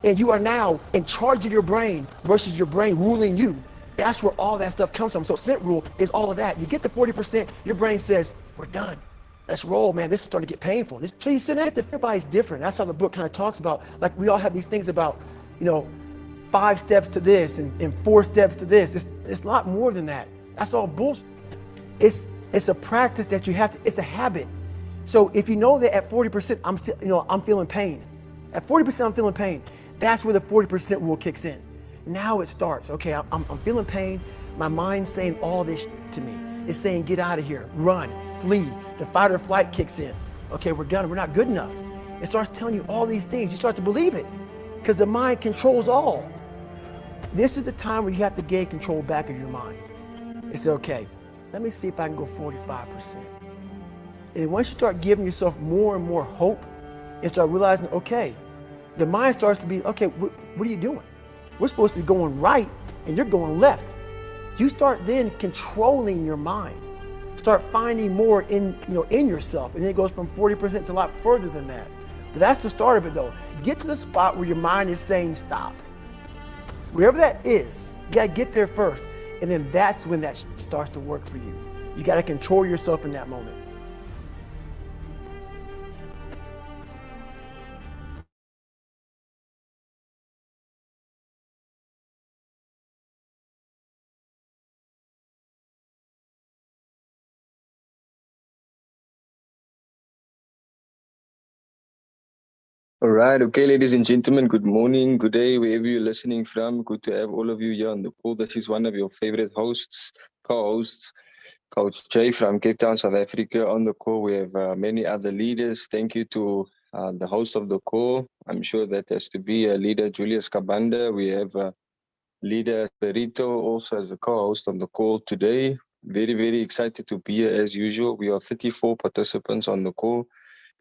and you are now in charge of your brain versus your brain ruling you. That's where all that stuff comes from. So percent rule is all of that. You get to 40%, your brain says, we're done. Let's roll, man. This is starting to get painful. So you sit down, everybody's different. That's how the book kind of talks about, like we all have these things about, 5 steps to this and 4 steps to this. It's a lot more than that. That's all bullshit. It's a practice that you have to, it's a habit. So if you know that at 40%, I'm feeling pain. At 40%, I'm feeling pain. That's where the 40% rule kicks in. Now it starts. Okay, I'm feeling pain. My mind's saying all this to me. It's saying, get out of here, run, flee. The fight or flight kicks in. Okay, we're done. We're not good enough. It starts telling you all these things. You start to believe it because the mind controls all. This is the time where you have to gain control back of your mind. It's okay. Let me see if I can go 45%. And once you start giving yourself more and more hope and start realizing, okay, the mind starts to be, okay, what are you doing? We're supposed to be going right and you're going left. You start then controlling your mind. Start finding more in yourself. And then it goes from 40% to a lot further than that. But that's the start of it though. Get to the spot where your mind is saying stop. Wherever that is, you gotta get there first. And then that's when that starts to work for you. You gotta control yourself in that moment. All right. Okay, ladies and gentlemen, good morning, good day, wherever you're listening from. Good to have all of you here on the call. This is one of your favorite hosts, co-hosts, Coach Jay from Cape Town, South Africa. On the call, we have many other leaders. Thank you to the host of the call. I'm sure that has to be leader Julius Kabanda. We have leader Perito also as a co-host on the call today. Very, very excited to be here as usual. We are 34 participants on the call,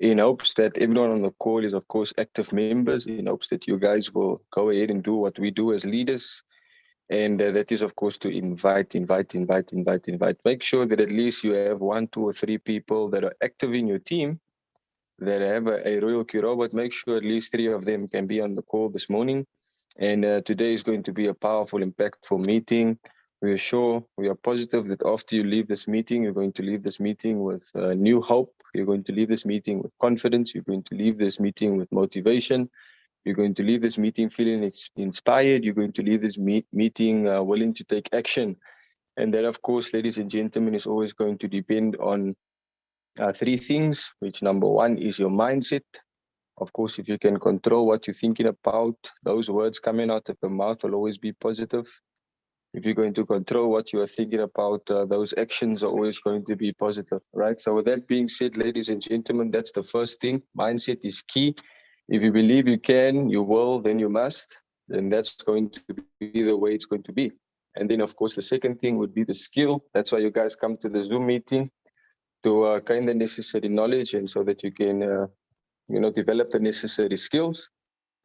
in hopes that everyone on the call is, of course, active members, in hopes that you guys will go ahead and do what we do as leaders. And that is, of course, to invite. Make sure that at least you have 1, 2, or 3 people that are active in your team that have a Royal Q robot. Make sure at least 3 of them can be on the call this morning. And today is going to be a powerful, impactful meeting. We are sure, we are positive that after you leave this meeting, you're going to leave this meeting with new hope. You're going to leave this meeting with confidence. You're going to leave this meeting with motivation. You're going to leave this meeting feeling inspired. You're going to leave this meeting willing to take action. And that, of course, ladies and gentlemen, is always going to depend on 3 things, which number 1 is your mindset. Of course, if you can control what you're thinking about, those words coming out of your mouth will always be positive. If you're going to control what you are thinking about, those actions are always going to be positive, right? So with that being said, ladies and gentlemen, that's the first thing. Mindset is key. If you believe you can, you will, then you must. Then that's going to be the way it's going to be. And then, of course, the second thing would be the skill. That's why you guys come to the Zoom meeting, to gain the necessary knowledge and so that you can develop the necessary skills.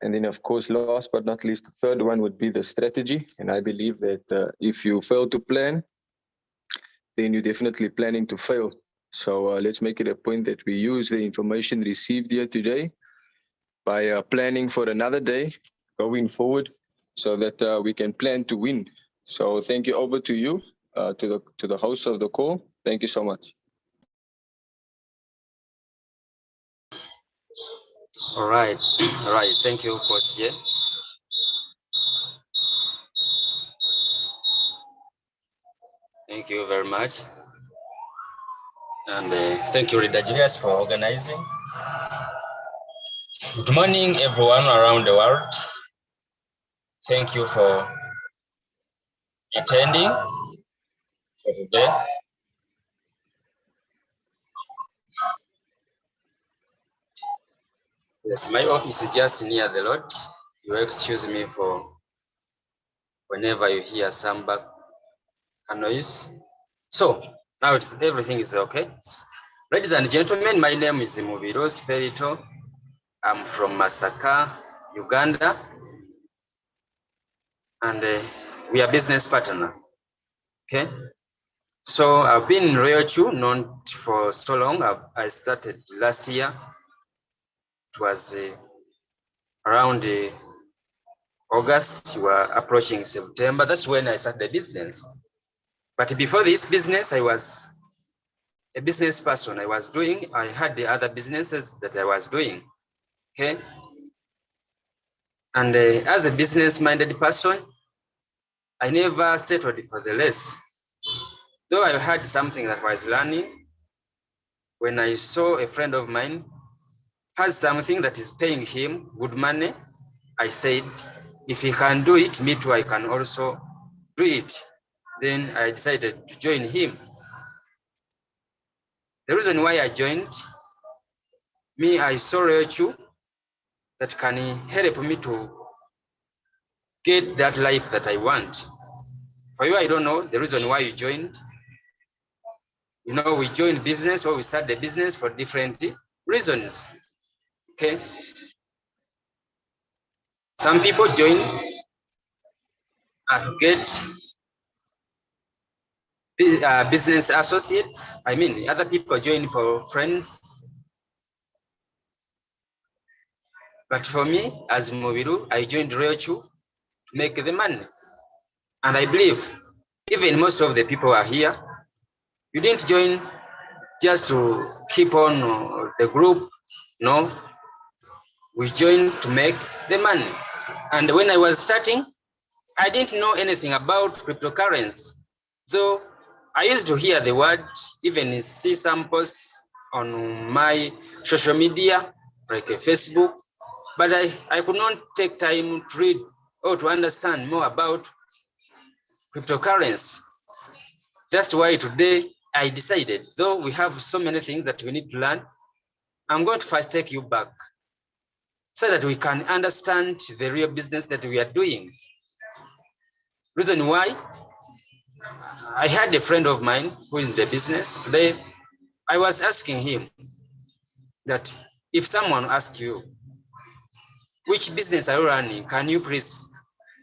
And then, of course, last but not least, the third one would be the strategy. And I believe that if you fail to plan, then you're definitely planning to fail. So let's make it a point that we use the information received here today by planning for another day going forward so that we can plan to win. So thank you. Over to you, to the host of the call. Thank you so much. All right. All right. Thank you, Coach J. Thank you very much. And thank you, Leader Julius, for organizing. Good morning, everyone around the world. Thank you for attending for today. Yes, my office is just near the road. You excuse me for whenever you hear some back noise. So now everything is okay. Ladies and gentlemen, my name is Mubiros Perito. I'm from Masaka, Uganda, and we are business partner. Okay. So I've been in Royal known for so long. I started last year. It was around August, you are approaching September. That's when I started the business. But before this business, I was a business person. I had the other businesses that I was doing. Okay. And as a business-minded person, I never settled for the less. Though I had something that I was learning, when I saw a friend of mine has something that is paying him good money, I said, if he can do it, me too, I can also do it. Then I decided to join him. The reason why I joined, I saw Rachel that can help me to get that life that I want. For you, I don't know the reason why you joined. You know, we join business or we start the business for different reasons. Okay. Some people join to get business associates. I mean, other people join for friends. But for me, as Mobiru, I joined Ryochu to make the money. And I believe even most of the people are here. You didn't join just to keep on the group. No, we joined to make the money. And when I was starting, I didn't know anything about cryptocurrency. Though I used to hear the word, even see some posts on my social media, like Facebook, but I could not take time to read or to understand more about cryptocurrency. That's why today I decided, though we have so many things that we need to learn, I'm going to first take you back so that we can understand the real business that we are doing. Reason why, I had a friend of mine who is in the business. Today, I was asking him that if someone asks you, which business are you running? Can you please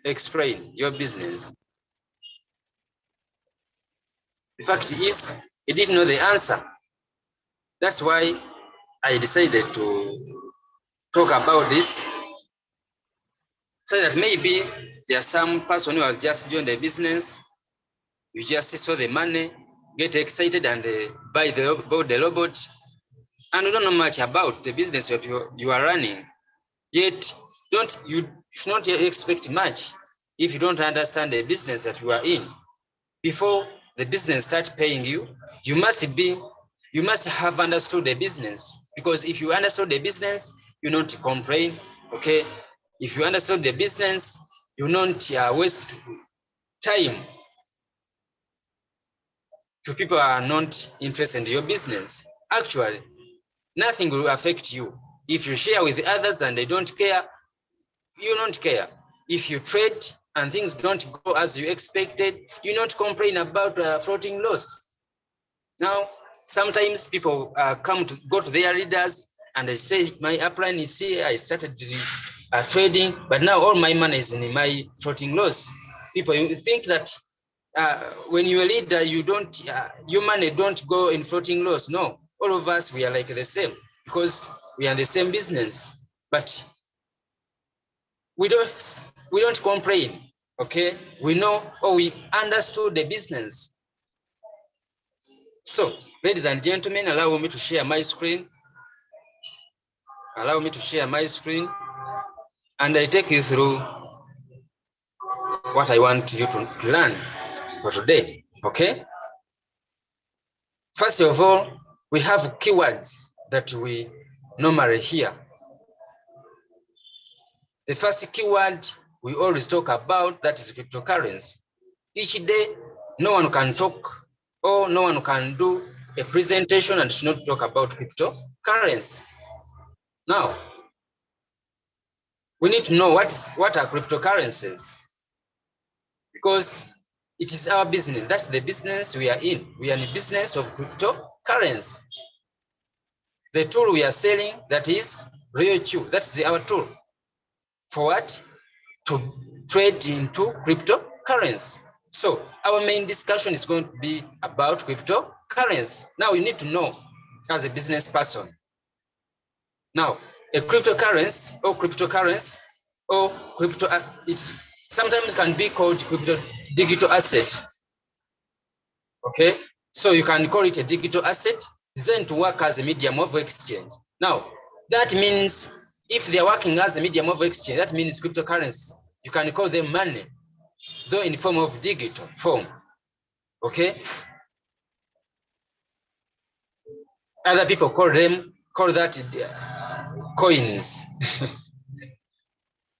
explain your business? The fact is, he didn't know the answer. That's why I decided to talk about this, so that maybe there's some person who has just joined the business, you just saw the money, get excited and buy the robot, and you don't know much about the business that you are running. Yet, you should not expect much if you don't understand the business that you are in. Before the business starts paying you, you must have understood the business. Because if you understood the business, you don't complain. Okay, if you understood the business, you don't waste time to people who are not interested in your business. Actually, nothing will affect you. If you share with others and they don't care, you don't care. If you trade and things don't go as you expected, you don't complain about floating loss. Now, sometimes people go to their leaders and they say, my upline is here, I started trading, but now all my money is in my floating loss. People think that when you're a leader, your money don't go in floating loss. No, all of us, we are like the same because we are in the same business, but we don't complain. Okay, we know, we understood the business. So, ladies and gentlemen, allow me to share my screen. Allow me to share my screen, and I take you through what I want you to learn for today. Okay. First of all, we have keywords that we normally hear. The first keyword we always talk about, that is cryptocurrency. Each day, no one can talk or no one can do a presentation and not talk about cryptocurrency. Now, we need to know what are cryptocurrencies, because it is our business. That's the business we are in. We are in the business of cryptocurrency. The tool we are selling, that is Ryochu. That's our tool. For what? To trade into cryptocurrency. So our main discussion is going to be about cryptocurrency. Now you need to know as a business person. Now, a cryptocurrency or crypto. It sometimes can be called crypto digital asset. Okay, so you can call it a digital asset designed to work as a medium of exchange. Now, that means if they are working as a medium of exchange, that means cryptocurrency. You can call them money, though in form of digital form. Okay. Other people call that coins.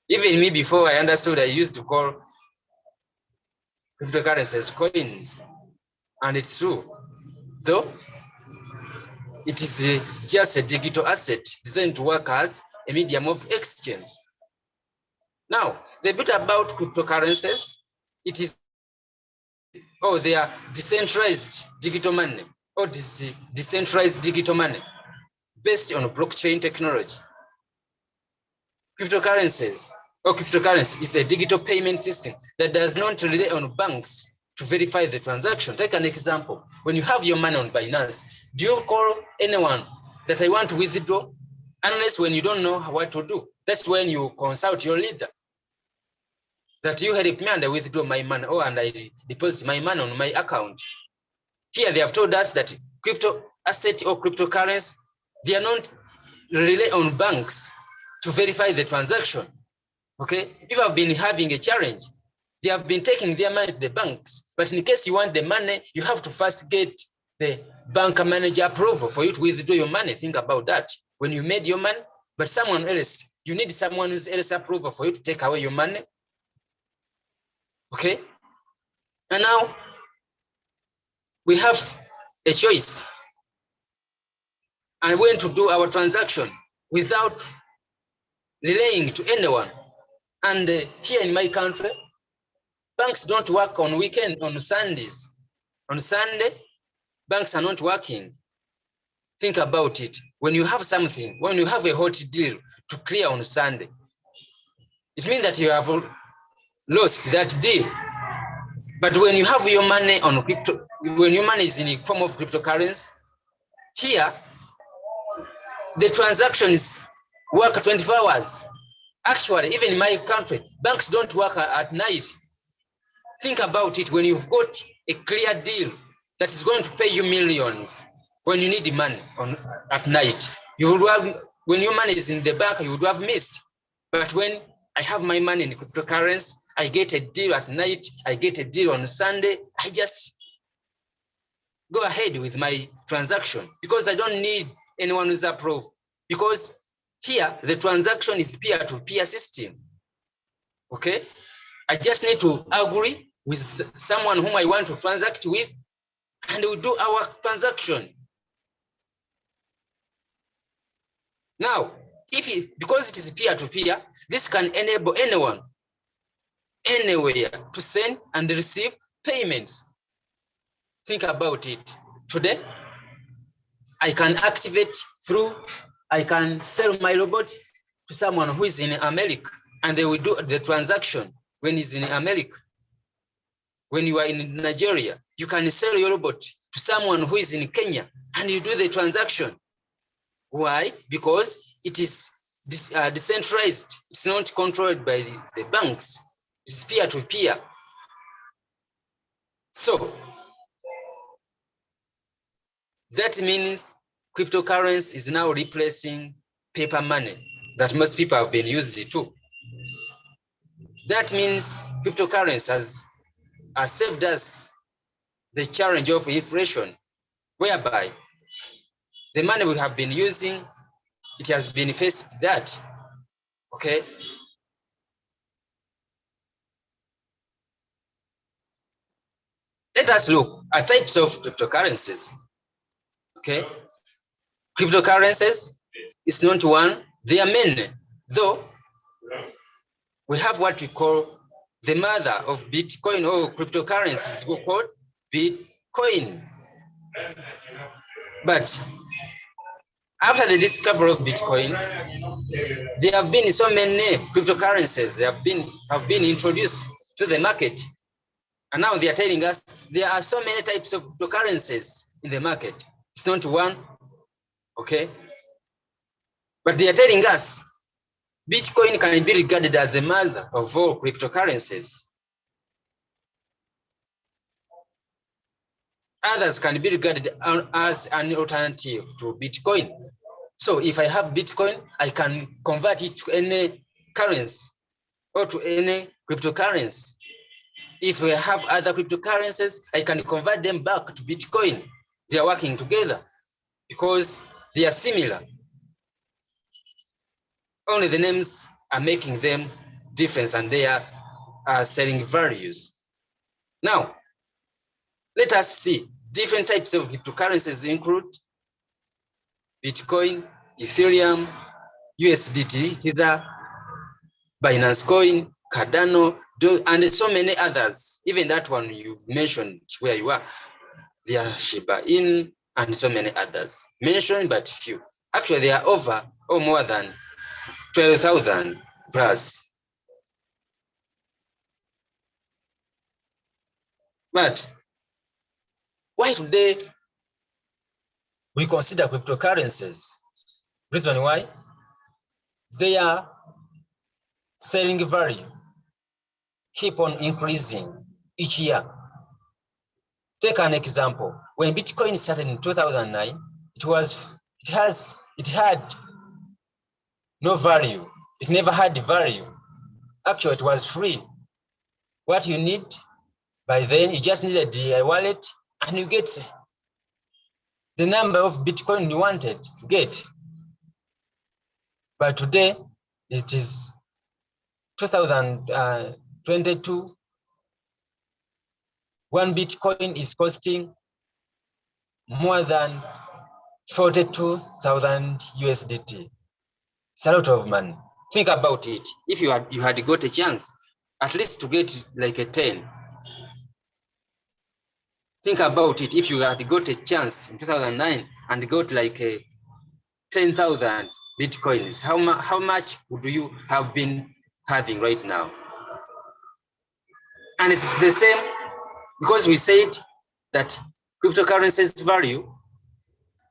Even me, before I understood, I used to call cryptocurrencies coins, and it's true, though it is just a digital asset designed to work as a medium of exchange. Now, the bit about cryptocurrencies, it is, they are decentralized digital money, or decentralized digital money based on blockchain technology. Cryptocurrencies or cryptocurrency is a digital payment system that does not rely on banks to verify the transaction. Take an example. When you have your money on Binance, do you call anyone that I want to withdraw? Unless when you don't know what to do. That's when you consult your leader. That you help me and I withdraw my money, and I deposit my money on my account. Here they have told us that crypto asset or cryptocurrency, they are not rely on banks to verify the transaction. Okay, people have been having a challenge. They have been taking their money to the banks, but in case you want the money, you have to first get the bank manager approval for you to withdraw your money. Think about that. When you made your money, but someone else, you need someone else approval for you to take away your money. Okay, and now we have a choice, and when to do our transaction without relaying to anyone. And here in my country, banks don't work on weekend, on Sundays. On Sunday, banks are not working. Think about it. When you have something, when you have a hot deal to clear on Sunday, it means that you have lost that deal. But when you have your money on crypto, when your money is in the form of cryptocurrency, here, the transactions work 24 hours. Actually, even in my country, banks don't work at night. Think about it. When you've got a clear deal that is going to pay you millions, when you need money at night, you would have, when your money is in the bank, you would have missed. But when I have my money in cryptocurrency, I get a deal at night, I get a deal on Sunday, I just go ahead with my transaction because I don't need anyone who's approved. Because here, the transaction is peer-to-peer system. Okay? I just need to agree with someone whom I want to transact with, and we do our transaction. Now, because it is peer-to-peer, this can enable anyone, anywhere, to send and receive payments. Think about it. Today, I can activate I can sell my robot to someone who is in America, and they will do the transaction when he's in America. When you are in Nigeria, you can sell your robot to someone who is in Kenya, and you do the transaction. Why? Because it is decentralized. It's not controlled by the banks. It's peer-to-peer. So that means cryptocurrency is now replacing paper money that most people have been used to. That means cryptocurrency has saved us the challenge of inflation, whereby the money we have been using, it has been faced that. Okay. Let us look at types of cryptocurrencies. Okay. Cryptocurrencies is not one, they are many, though we have what we call the mother of Bitcoin or cryptocurrencies called Bitcoin. But after the discovery of Bitcoin, there have been so many cryptocurrencies that have been introduced to the market. And now they are telling us there are so many types of cryptocurrencies in the market. It's not one, okay? But they are telling us Bitcoin can be regarded as the mother of all cryptocurrencies. Others can be regarded as an alternative to Bitcoin. So if I have Bitcoin, I can convert it to any currency or to any cryptocurrency. If we have other cryptocurrencies, I can convert them back to Bitcoin. They are working together because they are similar. Only the names are making them different, and they are selling values. Now, let us see. Different types of cryptocurrencies include Bitcoin, Ethereum, USDT, Tether, Binance Coin, Cardano, and so many others. Even that one you've mentioned where you are, there are Shiba Inu and so many others. Mentioned but few. Actually, there are over or more than 12,000 plus. But why today we consider cryptocurrencies? Reason why? They are selling value, keep on increasing each year. Take an example. When Bitcoin started in 2009, it had no value. It never had value. Actually, it was free. What you need by then, you just need a DI wallet, and you get the number of Bitcoin you wanted to get. But today, it is 2022. One Bitcoin is costing more than 42,000 USDT. It's a lot of money. Think about it. If you had got a chance, at least to get like a 10. Think about it. If you had got a chance in 2009 and got like a 10,000 Bitcoins, how much would you have been having right now? And it's the same because we said that cryptocurrency's value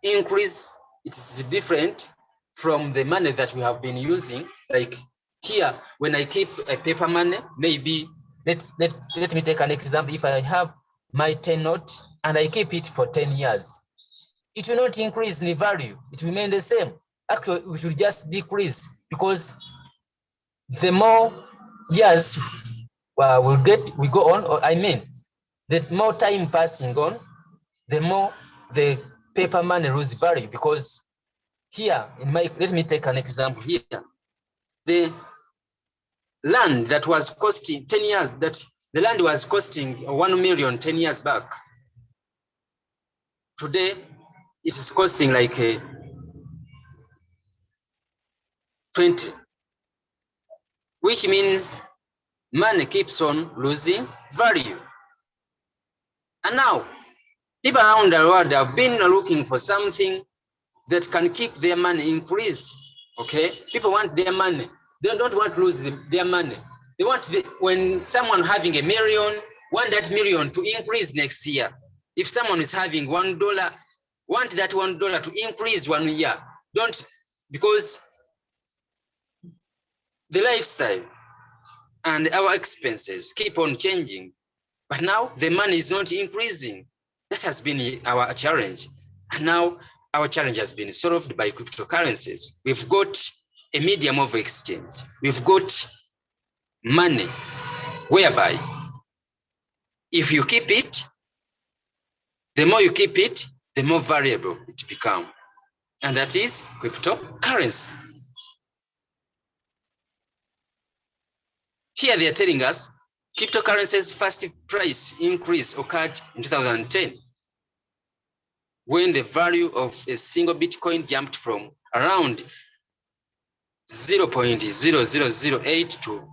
increase. It is different from the money that we have been using. Like here, when I keep a paper money, maybe let me take an example. If I have my 10 note and I keep it for 10 years, it will not increase in value. It will remain the same. Actually, it will just decrease because the more years we go on, or I mean, the more time passing on, the more the paper money loses value. Because here, let me take an example here. The land that was costing 10 years, that the land was costing 1 million 10 years back. Today, it is costing like 20, which means money keeps on losing value. And now, people around the world have been looking for something that can keep their money increase. Okay, people want their money. They don't want to lose their money. They want when someone having $1 million, want that million to increase next year. If someone is having $1, want that $1 to increase 1 year. Don't, because the lifestyle and our expenses keep on changing. But now the money is not increasing. That has been our challenge. And now our challenge has been solved by cryptocurrencies. We've got a medium of exchange. We've got money whereby if you keep it, the more you keep it, the more valuable it becomes. And that is cryptocurrency. Here they are telling us cryptocurrency's first price increase occurred in 2010, when the value of a single Bitcoin jumped from around 0.0008 to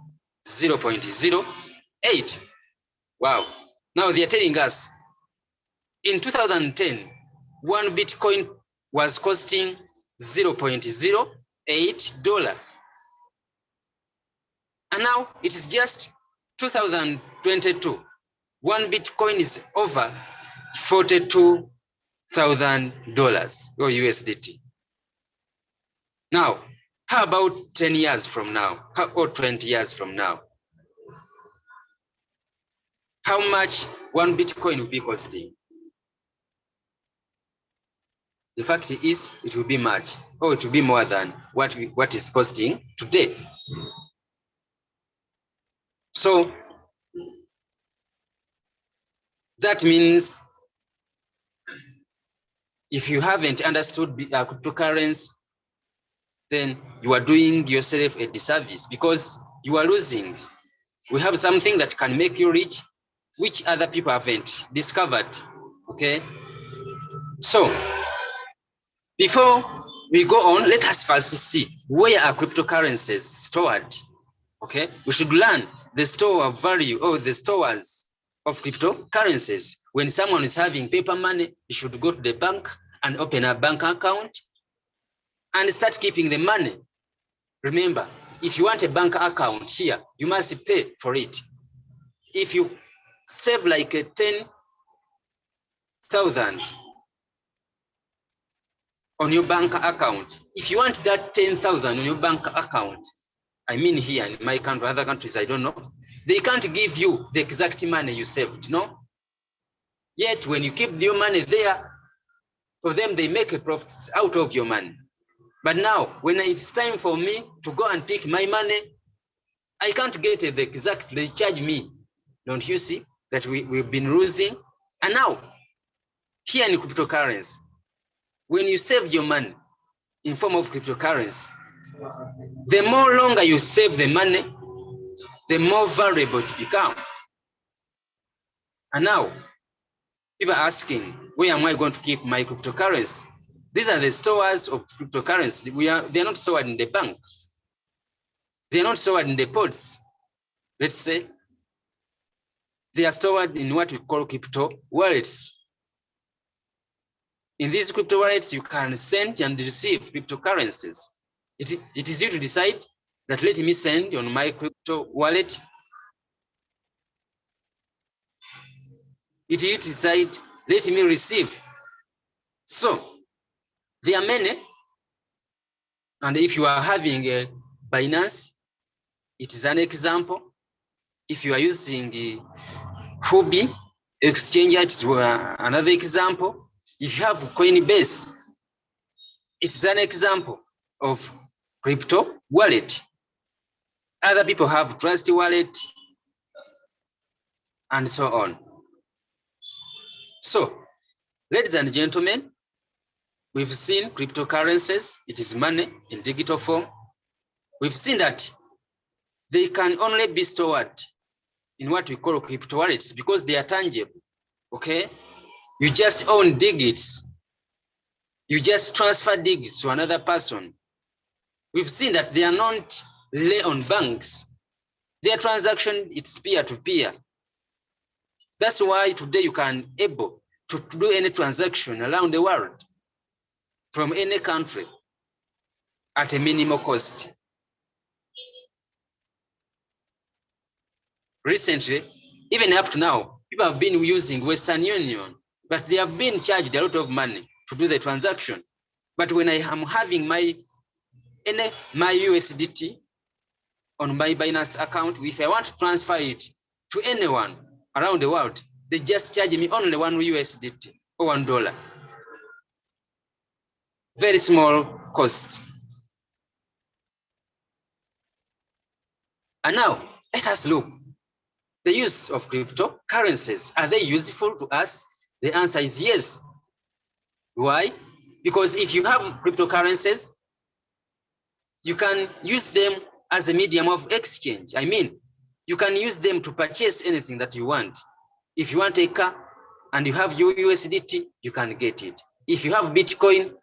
0.08. Wow. Now they are telling us in 2010, one Bitcoin was costing $0.08. And now it is just 2022. One Bitcoin is over $42,000 or USDT. Now, How about 10 years from now? Or 20 years from now? How much one Bitcoin will be costing? The fact is, it will be much, or it will be more than what is costing today. So that means if you haven't understood cryptocurrency, then you are doing yourself a disservice because you are losing. We have something that can make you rich, which other people haven't discovered. Okay. So before we go on, let us first see where are cryptocurrencies stored. Okay. We should learn the store of value or the stores of cryptocurrencies. When someone is having paper money, you should go to the bank and open a bank account and start keeping the money. Remember, if you want a bank account here, you must pay for it. If you save like 10,000 on your bank account, if you want that 10,000 on your bank account, I mean here in my country, other countries, I don't know, they can't give you the exact money you saved, no? Yet when you keep your money there, for them, they make a profit out of your money. But now, when it's time for me to go and pick my money, I can't get the exact, they charge me. Don't you see that we've been losing? And now, here in cryptocurrency, when you save your money in form of cryptocurrency, the more longer you save the money, the more valuable it becomes. And now, people are asking, where am I going to keep my cryptocurrency? These are the stores of cryptocurrency. They're not stored in the bank. They're not stored in the pods. Let's say they are stored in what we call crypto wallets. In these crypto wallets, you can send and receive cryptocurrencies. It is you to decide that let me send on my crypto wallet. It is you to decide, let me receive. So there are many. And if you are having a Binance, it is an example. If you are using the Huobi exchange, it is another example. If you have Coinbase, it is an example of crypto wallet. Other people have Trust Wallet and so on. So, ladies and gentlemen, we've seen cryptocurrencies. It is money in digital form. We've seen that they can only be stored in what we call crypto wallets because they are tangible. Okay, you just own digits. You just transfer digits to another person. We've seen that they are not lay on banks. Their transaction, it's peer-to-peer. That's why today you can able to do any transaction around the world from any country at a minimal cost. Recently, even up to now, people have been using Western Union, but they have been charged a lot of money to do the transaction. But when I am having my USDT on my Binance account, if I want to transfer it to anyone around the world, they just charge me only $1 USDT or $1. Very small cost. And now let us look. The use of cryptocurrencies, are they useful to us? The answer is yes. Why? Because if you have cryptocurrencies, you can use them as a medium of exchange. I mean, you can use them to purchase anything that you want. If you want a car and you have your USDT, you can get it. If you have Bitcoin,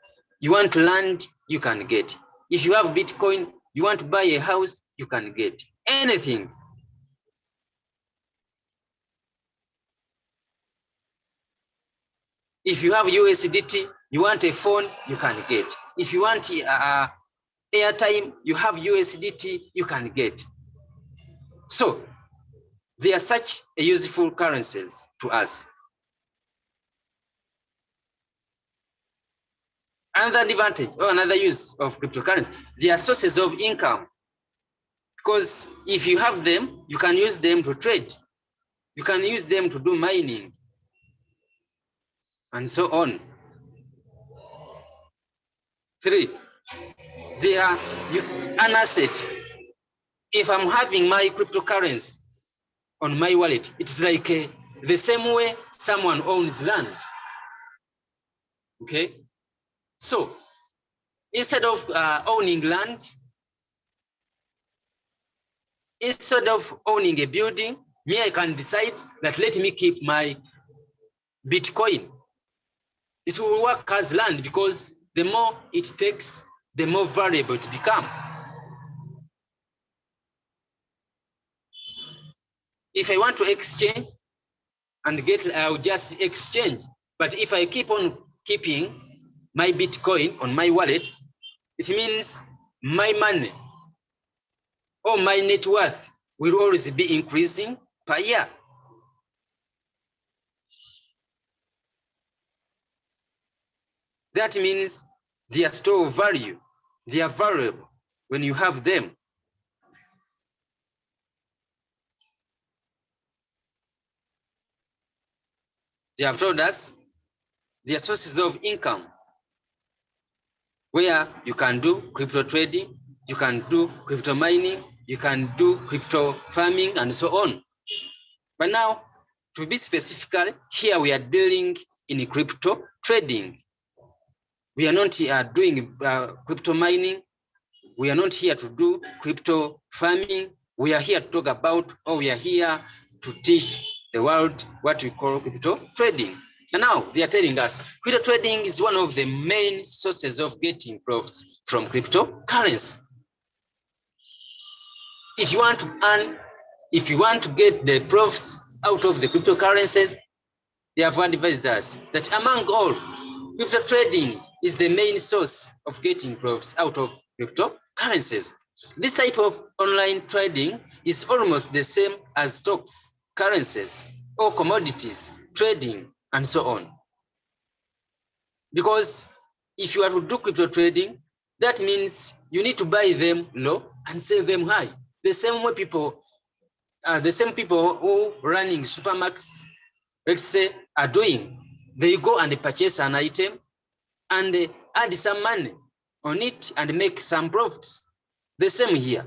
you want land, you can get. If you have Bitcoin, you want to buy a house, you can get anything. If you have USDT, you want a phone, you can get. If you want airtime, you have USDT, you can get. So they are such a useful currencies to us. Another advantage or another use of cryptocurrency, they are sources of income. Because if you have them, you can use them to trade. You can use them to do mining and so on. 3, they are an asset. If I'm having my cryptocurrency on my wallet, it's like the same way someone owns land. Okay, so instead of owning land, instead of owning a building, me, I can decide that let me keep my Bitcoin. It will work as land because the more it takes, the more valuable it becomes. If I want to exchange and get, I'll just exchange. But if I keep on keeping my Bitcoin on my wallet, it means my money or my net worth will always be increasing per year. That means they are store of value. They are valuable when you have them. They have told us they are sources of income where you can do crypto trading, you can do crypto mining, you can do crypto farming, and so on. But now, to be specific, here we are dealing in crypto trading. We are not doing crypto mining. We are not here to do crypto farming. We are here to talk about, or we are here to teach the world what we call crypto trading. And now they are telling us crypto trading is one of the main sources of getting profits from cryptocurrency. If you want to earn, if you want to get the profits out of the cryptocurrencies, they have advised us that among all, crypto trading is the main source of getting profits out of cryptocurrencies. This type of online trading is almost the same as stocks, currencies, or commodities, trading, and so on. Because if you are to do crypto trading, that means you need to buy them low and sell them high. The same way people, the same people who running supermarkets, let's say, are doing. They go and purchase an item and add some money on it and make some profits. The same here.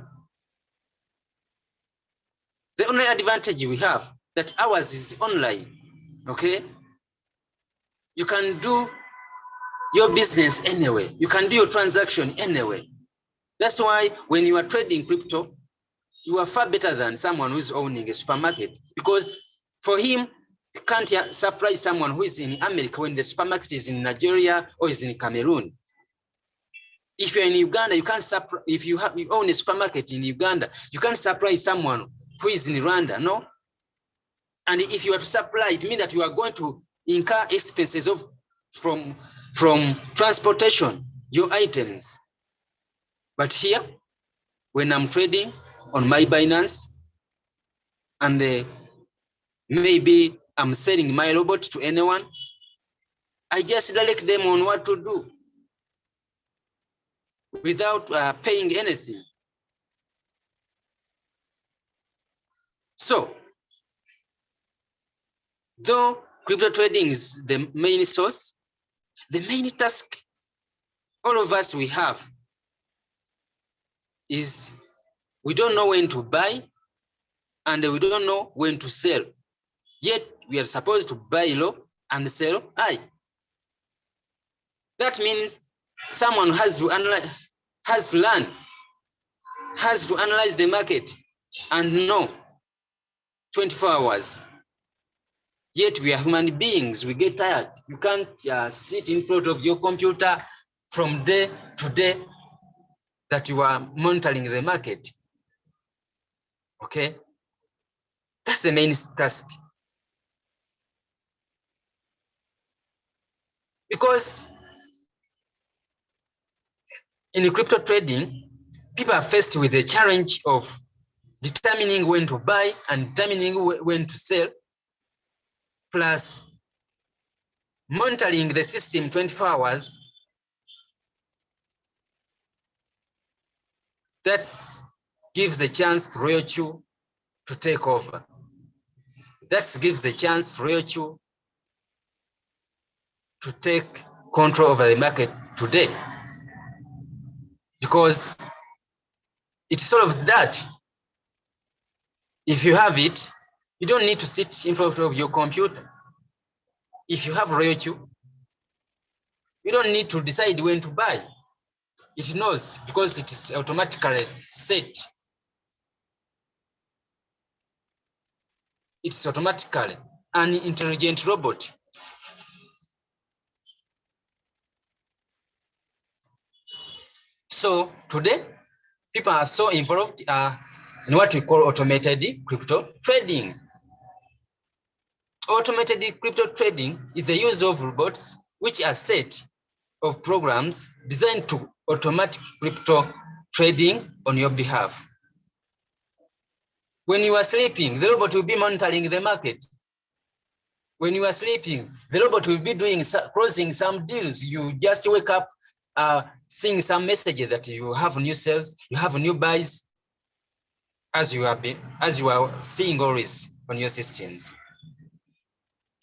The only advantage we have that ours is online, okay? You can do your business anyway. You can do your transaction anyway. That's why when you are trading crypto, you are far better than someone who's owning a supermarket, because for him, you can't supply someone who is in America when the supermarket is in Nigeria or is in Cameroon. If you're in Uganda, you can't supply, if you own a supermarket in Uganda, you can't supply someone who is in Rwanda, no? And if you are to supply, it means that you are going to incur expenses of from transportation, your items. But here, when I'm trading on my Binance, and maybe I'm selling my robot to anyone, I just direct them on what to do without paying anything. So, though crypto trading is the main source, the main task all of us we have is we don't know when to buy and we don't know when to sell. Yet we are supposed to buy low and sell high. That means someone has to learn, has to analyze the market and know 24 hours. Yet we are human beings, we get tired. You can't sit in front of your computer from day to day that you are monitoring the market. Okay? That's the main task. Because in crypto trading, people are faced with the challenge of determining when to buy and determining when to sell, plus monitoring the system 24 hours That gives a chance to Royal Chu to take over. That gives a chance to Royal Chu to take control over the market today, because it solves that. If you have it, you don't need to sit in front of your computer. If you have Royal Chu, you don't need to decide when to buy. It knows because it is automatically set. It's automatically an intelligent robot. So today, people are so involved in what we call automated crypto trading. Automated crypto trading is the use of robots which are set of programs designed to automate crypto trading on your behalf. When you are sleeping, the robot will be monitoring the market. When you are sleeping, the robot will be closing some deals. You just wake up seeing some messages that you have new sales, you have new buys, as you are seeing always on your systems.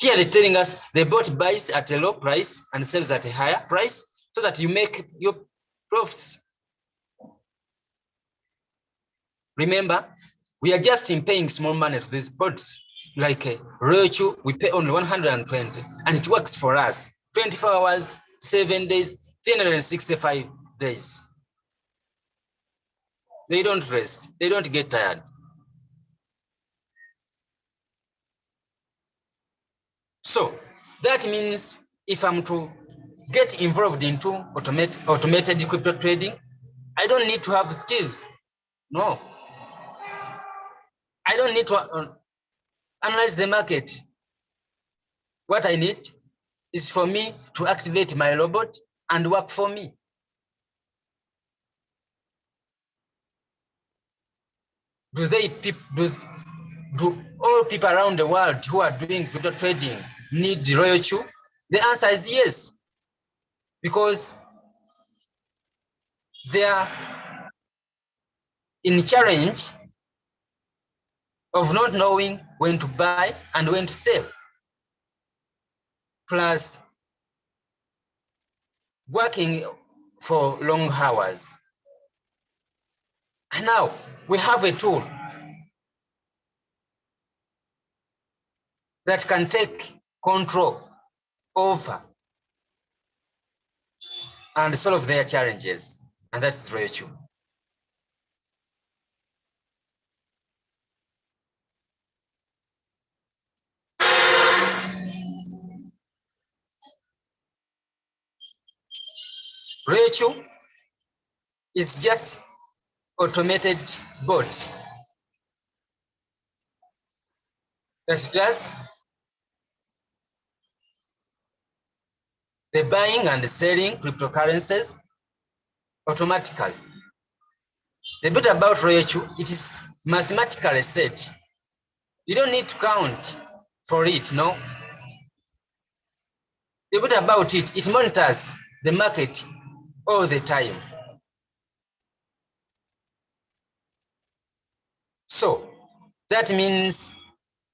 Here they're telling us they bought buys at a low price and sells at a higher price so that you make your profits. Remember, we are just paying small money to these bots. Like Royal Chu, we pay only 120 and it works for us. 24 hours, 7 days, 365 days. They don't rest, they don't get tired. So that means if I'm to get involved into automated crypto trading, I don't need to have skills. No. I don't need to analyze the market. What I need is for me to activate my robot and work for me. Do all people around the world who are doing crypto trading need Royal Chu? The answer is yes, because they are in challenge of not knowing when to buy and when to sell. Plus working for long hours. And now we have a tool that can take control over and solve their challenges, and that's Royal Chu. Royal Chu is just automated bot that does the buying and selling cryptocurrencies automatically. The bit about Royal Chu, it is mathematically set. You don't need to count for it, no. The bit about it, it monitors the market all the time. So that means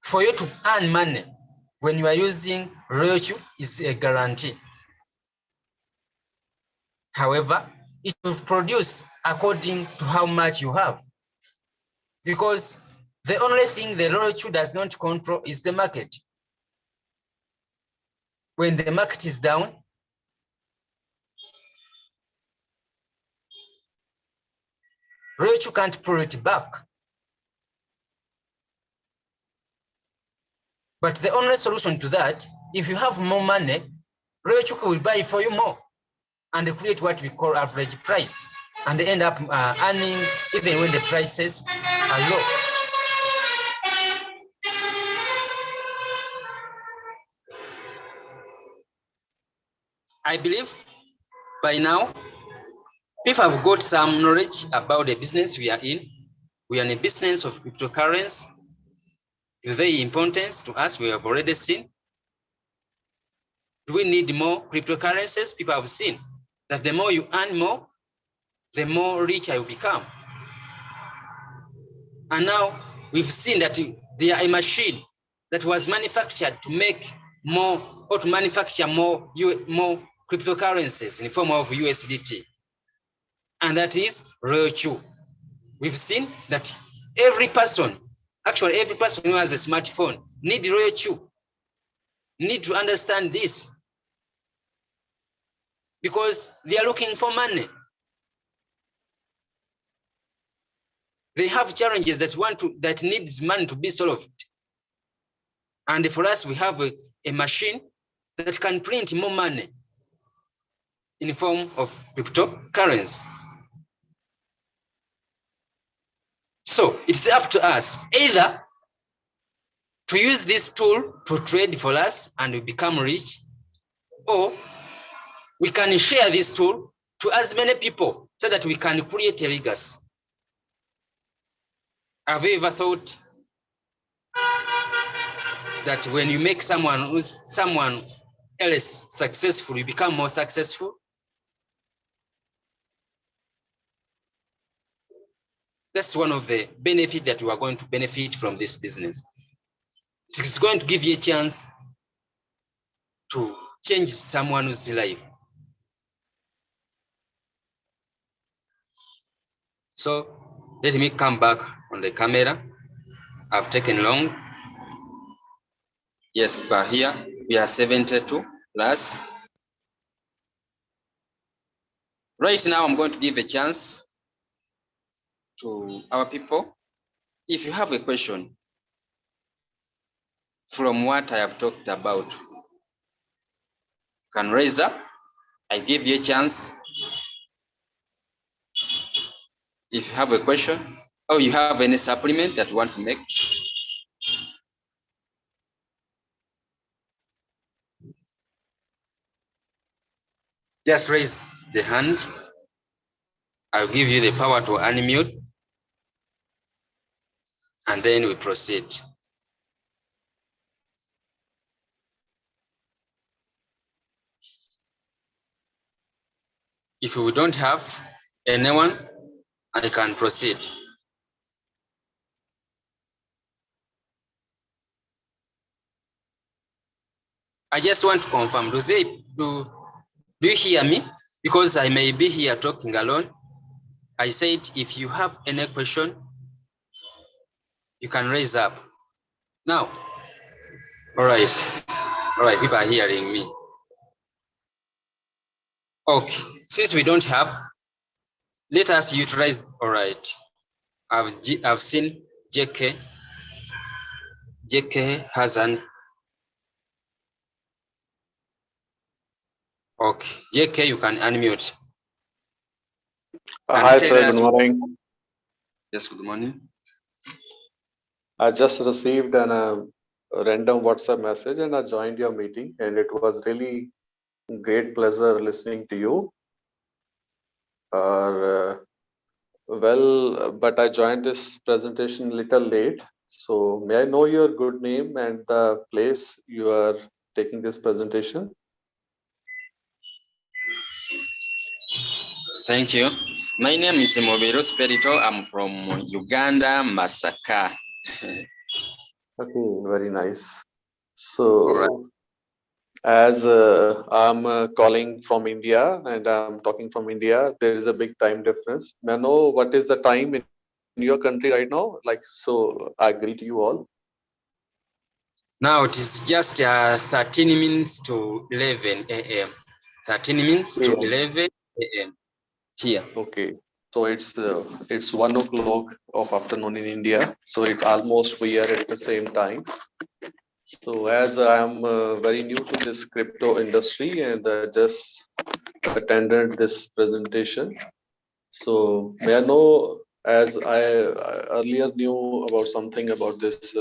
for you to earn money when you are using Royal Chu is a guarantee. However, it will produce according to how much you have. Because the only thing the Royal Chu does not control is the market. When the market is down, Royal Chu can't pull it back. But the only solution to that, if you have more money, Royal Chu will buy for you more and create what we call average price and end up earning even when the prices are low. I believe by now, people have got some knowledge about the business we are in. We are in a business of cryptocurrency. Is very important to us, we have already seen. Do we need more cryptocurrencies? People have seen that the more you earn more, the more rich I will become. And now we've seen that they are a machine that was manufactured to make more or to manufacture more cryptocurrencies in the form of USDT. And that is RoyalQ. We've seen that every person who has a smartphone need RoyalQ, need to understand this, because they are looking for money. They have challenges that needs money to be solved. And for us, we have a machine that can print more money in the form of cryptocurrency. So it's up to us either to use this tool to trade for us and we become rich, or we can share this tool to as many people so that we can create a legacy. Have you ever thought that when you make someone else successful, you become more successful? That's one of the benefits that you are going to benefit from this business. It's going to give you a chance to change someone's life. So let me come back on the camera. I've taken long. Yes, but here we are 72 plus. Right now, I'm going to give a chance to our people. If you have a question from what I have talked about, you can raise up. I give you a chance. If you have a question or you have any supplement that you want to make, just raise the hand. I'll give you the power to unmute, and then we proceed. If we don't have anyone, I can proceed. I just want to confirm, do you hear me? Because I may be here talking alone. I said, if you have any question, you can raise up. Now, all right, people are hearing me. Okay, since we don't have, let us utilize, all right. I've seen JK has an, okay, JK, you can unmute. Hi, sir. Good morning. Yes, good morning. I just received a random WhatsApp message and I joined your meeting, and it was really great pleasure listening to you. But I joined this presentation a little late. So may I know your good name and the place you are taking this presentation? Thank you. My name is Mobiro Spirito. I'm from Uganda, Masaka. Okay, very nice. So, as I'm calling from India and I'm talking from India, there is a big time difference. May I know what is the time in your country right now? Like, so I greet you all. Now it is just 13 minutes to 11 a.m. 13 minutes to 11 a.m. here. Okay, so it's 1 o'clock of afternoon in India. So it's almost we are at the same time. So as I'm very new to this crypto industry and just attended this presentation. So may I know, as I earlier knew about something about this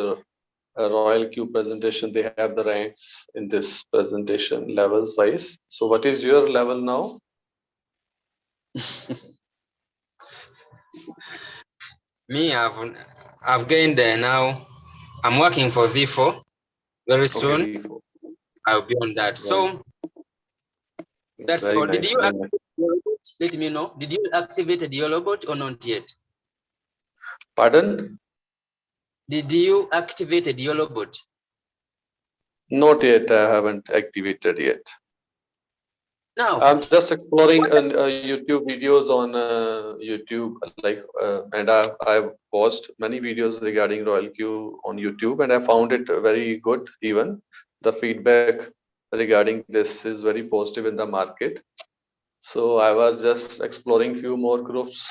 RoyalQ presentation, they have the ranks in this presentation levels wise. So what is your level now? Me, I've gained now. I'm working for V4. Very soon, okay, V4. I'll be on that. Right. So that's all. Nice. Did you activate your robot? Let me know. Did you activate your robot or not yet? Pardon? Did you activate your robot? Not yet. I haven't activated yet. Now, I'm just exploring YouTube videos on YouTube, and I've watched many videos regarding RoyalQ on YouTube, and I found it very good. Even the feedback regarding this is very positive in the market. So I was just exploring few more groups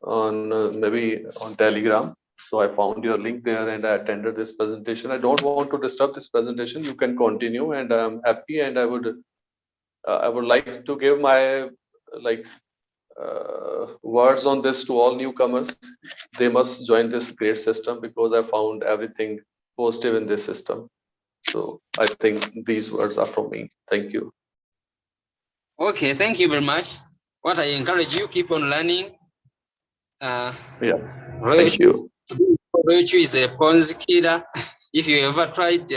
on maybe on Telegram. So I found your link there and I attended this presentation. I don't want to disturb this presentation. You can continue, and I'm happy, and I would like to give my like words on this to all newcomers. They must join this great system because I found everything positive in this system. So I think these words are from me. Thank you. okay, thank you very much. What I encourage you, keep on learning. Yeah, thank you. RoyalQ is a Ponzi killer. If you ever tried,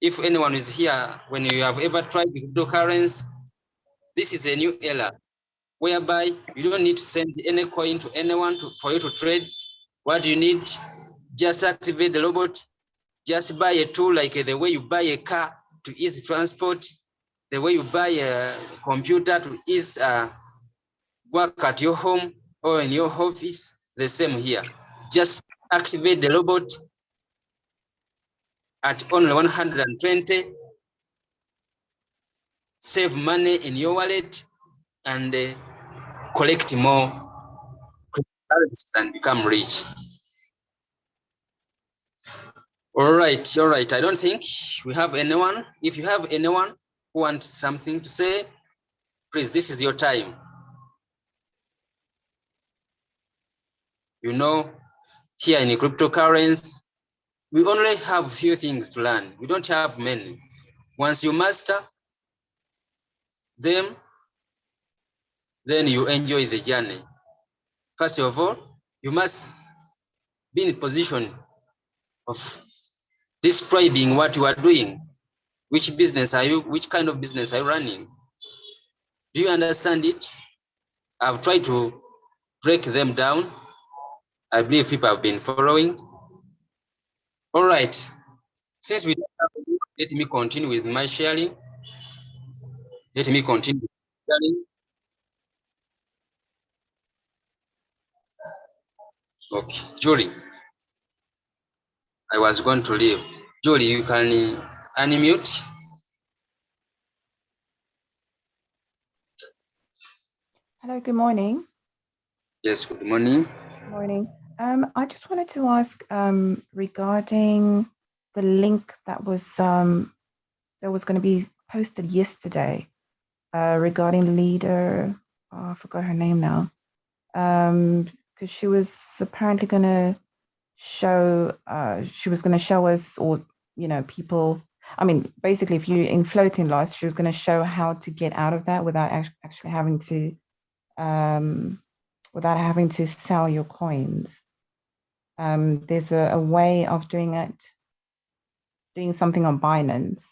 if anyone is here, when you have ever tried cryptocurrency, this is a new era whereby you don't need to send any coin to anyone for you to trade. What you need, just activate the robot, just buy a tool like the way you buy a car to ease transport, the way you buy a computer to ease work at your home or in your office, the same here. Just activate the robot at only 120, save money in your wallet, and collect more cryptocurrencies and become rich. All right. I don't think we have anyone. If you have anyone who wants something to say, please, this is your time. You know, here in cryptocurrency, we only have a few things to learn. We don't have many. Once you master them, then you enjoy the journey. First of all, you must be in a position of describing what you are doing. Which business are you, which kind of business are you running? Do you understand it? I've tried to break them down. I believe people have been following. All right. Since we don't have, let me continue with my sharing. Let me continue with sharing. Okay, Julie. I was going to leave. Julie, you can unmute. Hello, good morning. Yes, good morning. Good morning. I just wanted to ask regarding the link that was going to be posted yesterday regarding leader. Oh, I forgot her name now. Because she was apparently going to show. She was going to show us, or people. I mean, basically, if you're in floating loss, she was going to show how to get out of that without actually having to. Without having to sell your coins. There's a way of doing it, doing something on Binance.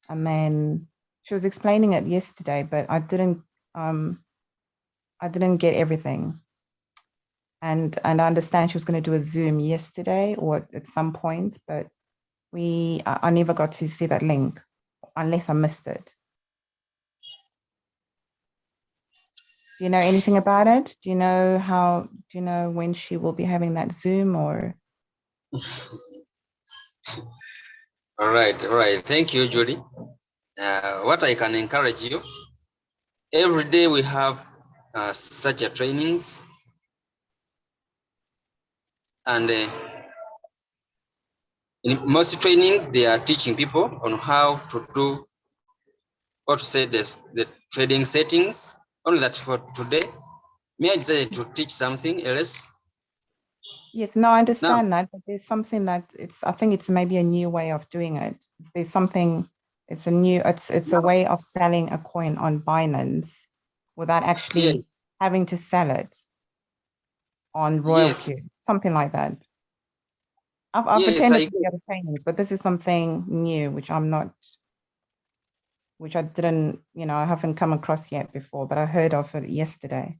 And then she was explaining it yesterday, but I didn't get everything. And I understand she was going to do a Zoom yesterday or at some point, but I never got to see that link unless I missed it. Do you know anything about it? Do you know when she will be having that Zoom or? All right. Thank you, Judy. What I can encourage you, every day we have such a trainings, and in most trainings they are teaching people on how to do or to say this, the trading settings. Only that for today, may I decided to teach something else? Yes, no, I understand that, but there's something that I think it's maybe a new way of doing it. There's something, it's a way of selling a coin on Binance without actually having to sell it on RoyalQ, something like that. I've attended the other trainings, but this is something new, which I didn't, I haven't come across yet before, but I heard of it yesterday.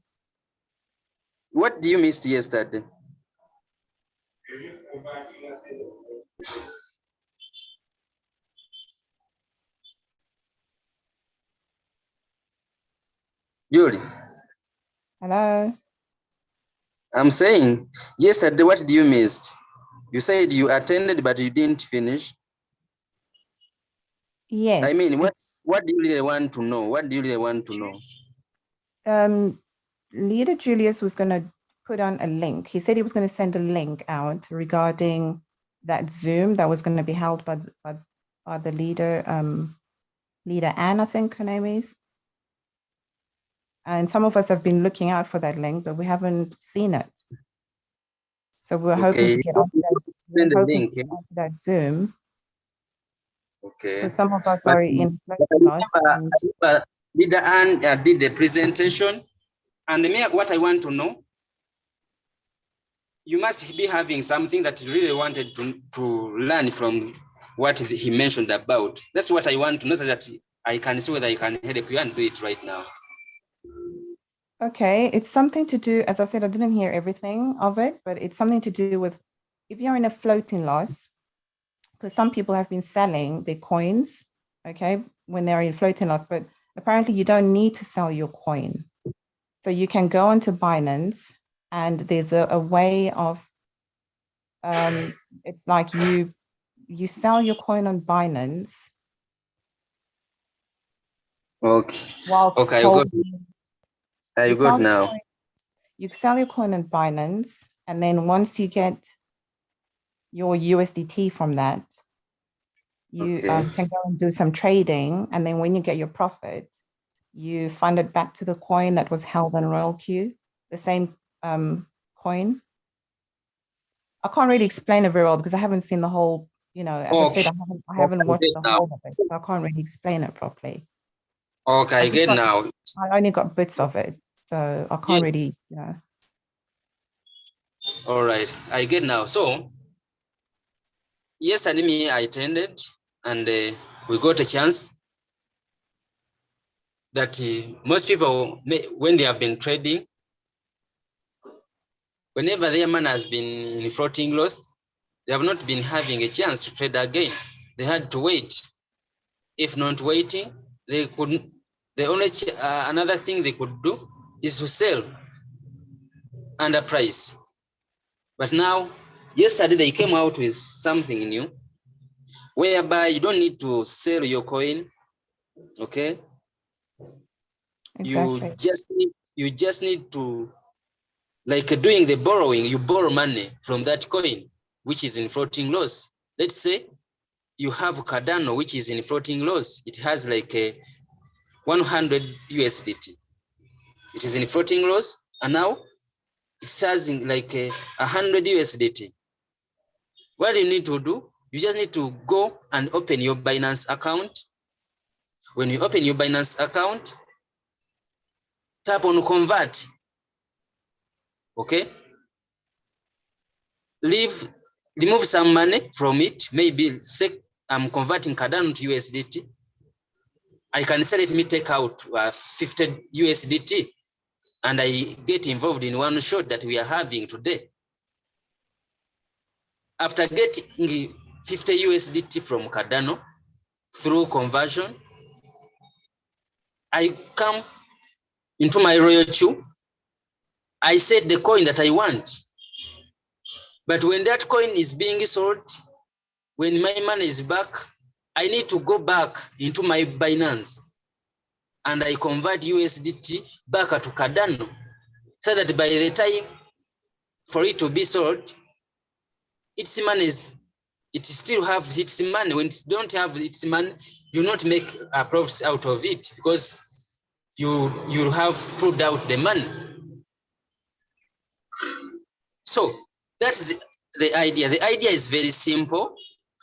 What do you miss yesterday? Julie, Hello. I'm saying yesterday, what did you miss? You said you attended, but you didn't finish. Yes. I mean, what do you really want to know? What do you really want to know? Leader Julius was going to put on a link. He said he was going to send a link out regarding that Zoom that was going to be held by the leader, Leader Anne, I think her name is. And some of us have been looking out for that link, but we haven't seen it. So we're hoping to get onto that Zoom. Okay. So some of us are in loss. Leader Anne did the presentation, and what I want to know, you must be having something that you really wanted to learn from what he mentioned about. That's what I want to know, so that I can see whether I can help you and do it right now. Okay, it's something to do, as I said, I didn't hear everything of it, but it's something to do with if you're in a floating loss, because some people have been selling their coins, okay, when they're in floating loss, but apparently you don't need to sell your coin. So you can go onto Binance and there's a way of, it's like you sell your coin on Binance. Okay. Whilst okay, I got now. You sell your coin on Binance, and then once you get your USDT from that, you can go and do some trading, and then when you get your profit, you fund it back to the coin that was held on RoyalQ, the same coin. I can't really explain it very well because I haven't seen the whole, as I said, I haven't watched the whole of it, so I can't really explain it properly. Okay, I get now. I only got bits of it, so I can't really, All right, I get now. So, yesterday I attended, and we got a chance that most people, when they have been trading, whenever their money has been in floating loss, they have not been having a chance to trade again. They had to wait. If not waiting, they couldn't. The only another thing they could do is to sell under price. But now, yesterday they came out with something new, whereby you don't need to sell your coin. Okay. Exactly. You just need to, like doing the borrowing, you borrow money from that coin, which is in floating loss. Let's say you have Cardano, which is in floating loss. It has like a 100 USDT. It is in floating loss, and now it's having like 100 USDT. What you need to do, you just need to go and open your Binance account. When you open your Binance account, tap on convert. Okay. Remove some money from it. Maybe say I'm converting Cardano to USDT. I can say, let me take out 50 USDT, and I get involved in one short that we are having today. After getting 50 USDT from Cardano through conversion, I come into my RoyalQ. I set the coin that I want. But when that coin is being sold, when my money is back, I need to go back into my Binance and I convert USDT back to Cardano, so that by the time for it to be sold, its money it still have its money. When it don't have its money, you not make a profit out of it, because you have pulled out the money. So that's the idea. The idea is very simple.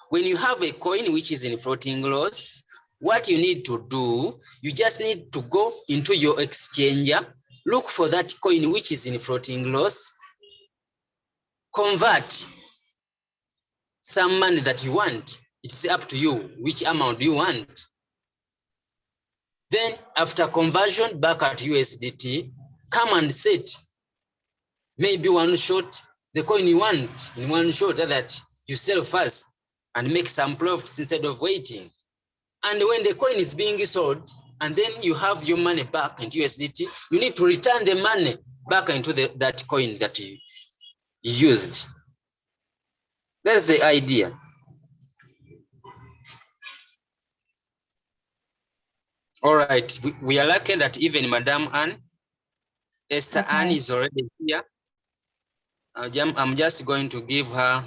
When you have a coin which is in floating loss, what you need to do, you just need to go into your exchanger, look for that coin which is in floating loss, convert some money that you want. It's up to you which amount you want. Then after conversion back at USDT, come and set maybe one short, the coin you want in one short that you sell first. and make some profits instead of waiting. And when the coin is being sold, and then you have your money back into USDT, you need to return the money back into that coin that you used. That's the idea. All right, we are lucky that even Madam Anne, Esther Anne is already here. I'm just going to give her.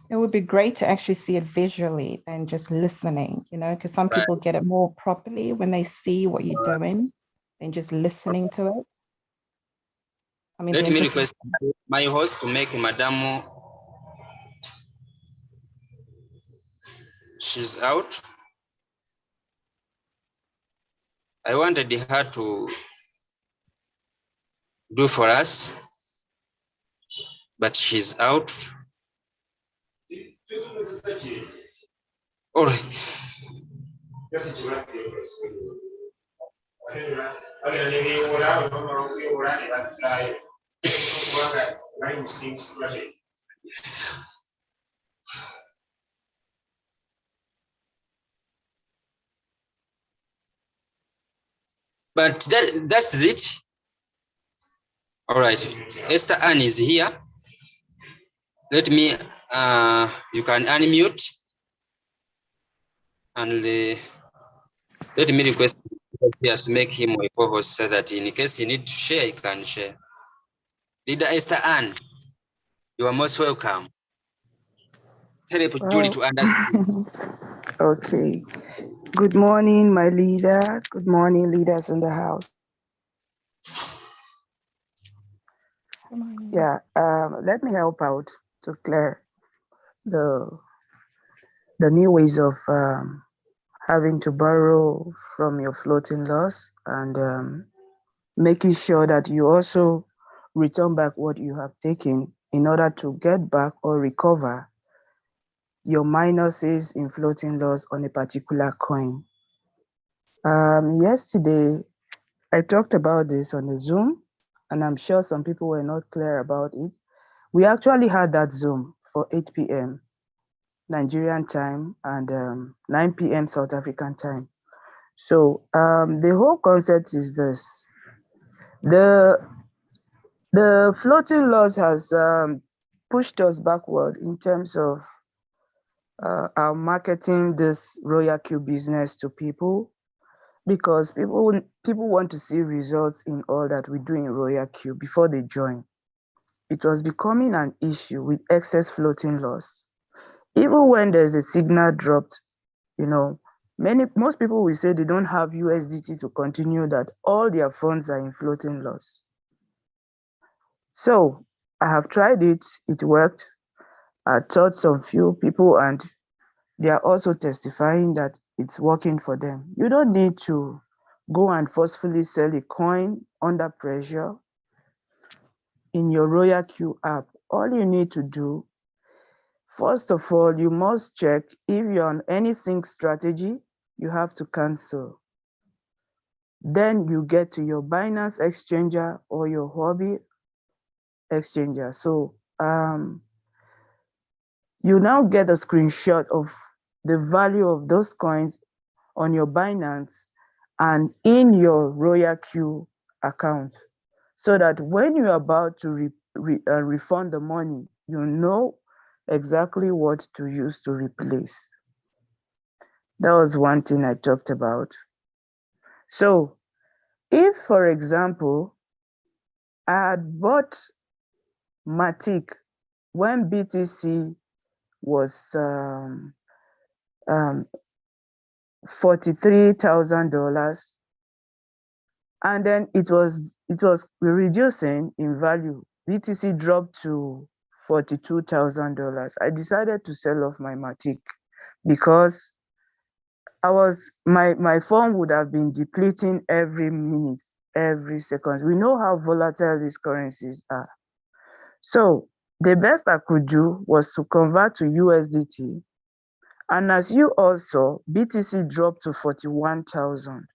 It would be great to actually see it visually than just listening, you know, because some people get it more properly when they see what you're doing than just listening to it. I mean, let me request my host to make Madam. She's out. I wanted her to do for us, but she's out. All right. But that's it. All right, Esther Anne is here. Let me, you can unmute. And let me request just to make him a co-host so that in case you need to share, you can share. Leader Esther Anne, you are most welcome. Help Julie to understand. Okay. Good morning, my leader. Good morning, leaders in the house. Yeah, let me help out to clear the new ways of having to borrow from your floating loss and making sure that you also return back what you have taken in order to get back or recover your minuses in floating loss on a particular coin. Yesterday, I talked about this on the Zoom, and I'm sure some people were not clear about it. We actually had that Zoom for 8 p.m. Nigerian time and 9 p.m. South African time. So the whole concept is this. The floating loss has pushed us backward in terms of our marketing this Royal Q business to people, because people want to see results in all that we do in Royal Q before they join. It was becoming an issue with excess floating loss. Even when there's a signal dropped, you know, most people will say they don't have USDT to continue, that all their funds are in floating loss. So I have tried it, it worked. I taught some few people and they are also testifying that it's working for them. You don't need to go and forcefully sell a coin under pressure in your Royal Q app. All you need to do, first of all, you must check if you're on any sync strategy, you have to cancel. Then you get to your Binance exchanger or your Huobi exchanger. So you now get a screenshot of the value of those coins on your Binance and in your Royal Q account, so that when you're about to refund the money, you know exactly what to use to replace. That was one thing I talked about. So if, for example, I had bought Matic when BTC was $43,000, and then it was reducing in value. BTC dropped to $42,000. I decided to sell off my Matic because my phone would have been depleting every minute, every second. We know how volatile these currencies are. So the best I could do was to convert to USDT. And as you also, BTC dropped to 41,000.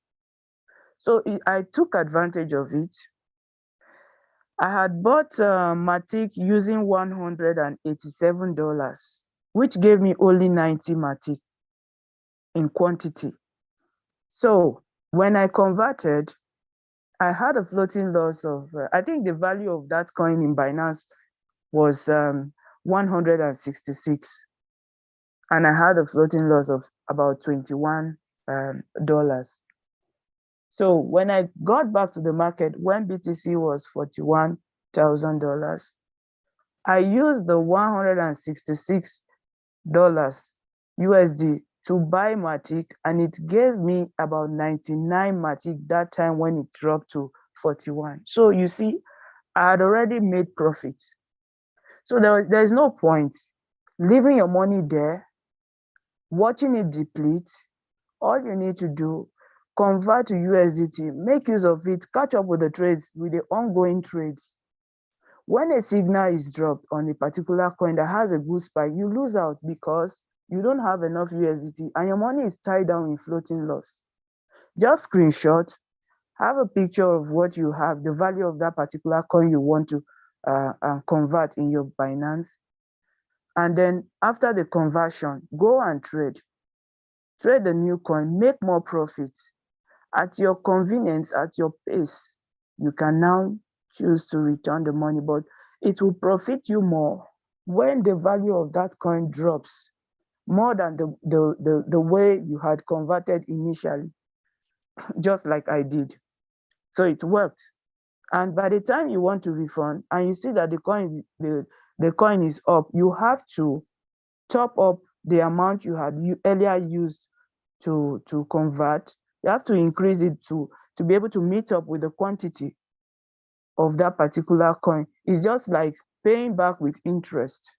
So I took advantage of it. I had bought Matic using $187. which gave me only 90 Matic in quantity. So when I converted, I had a floating loss of, I think the value of that coin in Binance was 166. And I had a floating loss of about $21. So when I got back to the market, when BTC was $41,000, I used the $166 USD to buy Matic, and it gave me about 99 Matic that time when it dropped to 41. So you see, I had already made profit. So there's no point leaving your money there, watching it deplete. All you need to do, convert to USDT, make use of it, catch up with the trades, with the ongoing trades. When a signal is dropped on a particular coin that has a good spike, you lose out because you don't have enough USDT and your money is tied down in floating loss. Just screenshot, have a picture of what you have, the value of that particular coin you want to convert in your Binance. And then after the conversion, go and trade. Trade the new coin, make more profits. At your convenience, at your pace, you can now choose to return the money, but it will profit you more when the value of that coin drops more than the way you had converted initially, just like I did. So it worked. And by the time you want to refund and you see that the coin is up, you have to top up the amount you had earlier used to convert. You have to increase it to be able to meet up with the quantity of that particular coin. It's just like paying back with interest.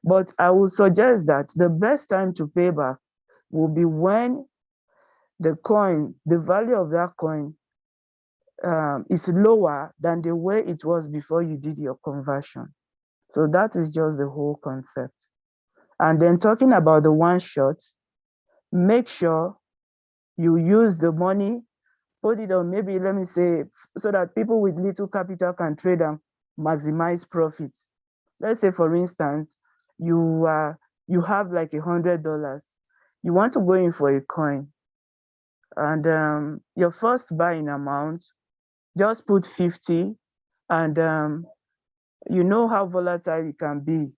But I would suggest that the best time to pay back will be when the value of that coin is lower than the way it was before you did your conversion. So that is just the whole concept. And then talking about the one shot, make sure you use the money, put it on, maybe let me say, so that people with little capital can trade and maximize profits. Let's say, for instance, you have like $100. You want to go in for a coin, and your first buying amount, just put 50, and you know how volatile it can be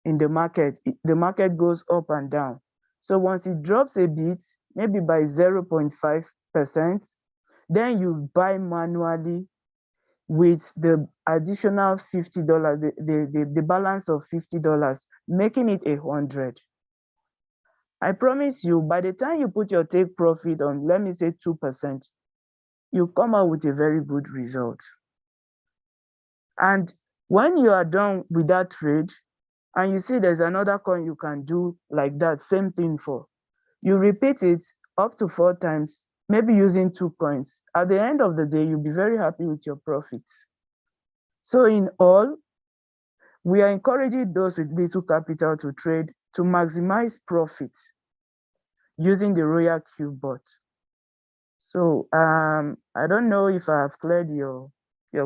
in the market. The market goes up and down. So once it drops a bit, maybe by 0.5%, then you buy manually with the additional $50, the balance of $50, making it 100. I promise you, by the time you put your take profit on, let me say 2%, you come out with a very good result. And when you are done with that trade, and you see there's another coin you can do like that, same thing for, you repeat it up to 4 times, maybe using 2 coins. At the end of the day, you'll be very happy with your profits. So in all, we are encouraging those with little capital to trade to maximize profit using the Royal Q bot. So I don't know if I have cleared your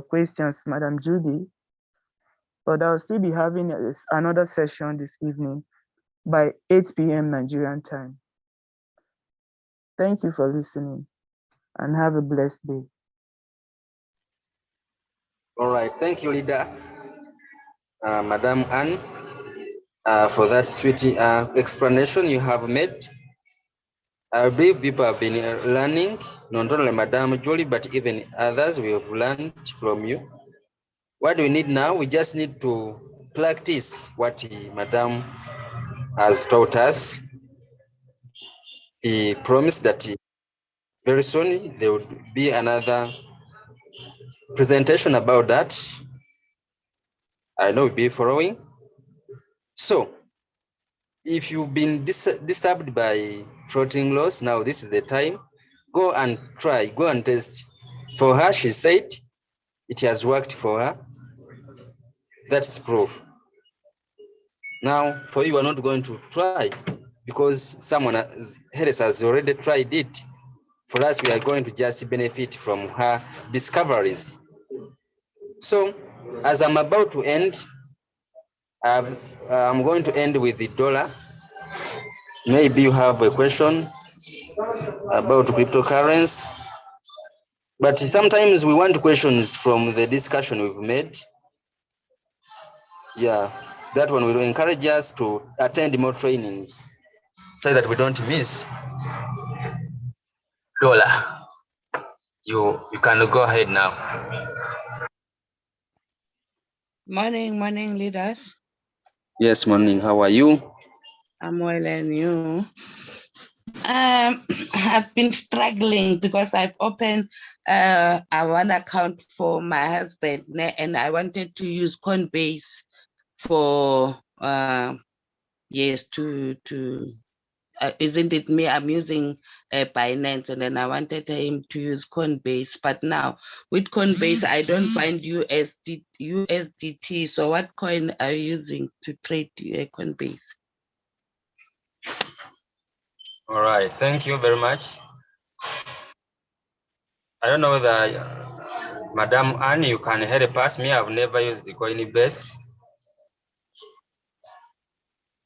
questions, Madam Judy, but I'll still be having another session this evening by 8 p.m. Nigerian time. Thank you for listening and have a blessed day. All right, thank you, leader, Madam Anne, for that sweet explanation you have made. I believe people have been learning, not only Madam Jolie, but even others. We have learned from you. What we need now, we just need to practice what Madam has taught us. He promised that very soon there would be another presentation about that. I know we'll be following. So, if you've been disturbed by floating loss, now this is the time. Go and try, go and test. For her, she said it has worked for her. That's proof. Now, for you, are not going to try because someone else has already tried it. For us, we are going to just benefit from her discoveries. So, as I'm about to end, I'm going to end with the dollar. Maybe you have a question about cryptocurrency, but sometimes we want questions from the discussion we've made. Yeah, that one will encourage us to attend more trainings so that we don't miss. Dollar, you can go ahead now. Morning, leaders. Yes, morning. How are you? I'm well, and you? I've been struggling because I've opened one account for my husband, and I wanted to use Coinbase for yes to isn't it me? I'm using Binance, and then I wanted him to use Coinbase. But now with Coinbase, I don't find USDT. So what coin are you using to trade Coinbase? All right, thank you very much. I don't know whether Madam Anne, you can help us. Me, I've never used the Coinbase.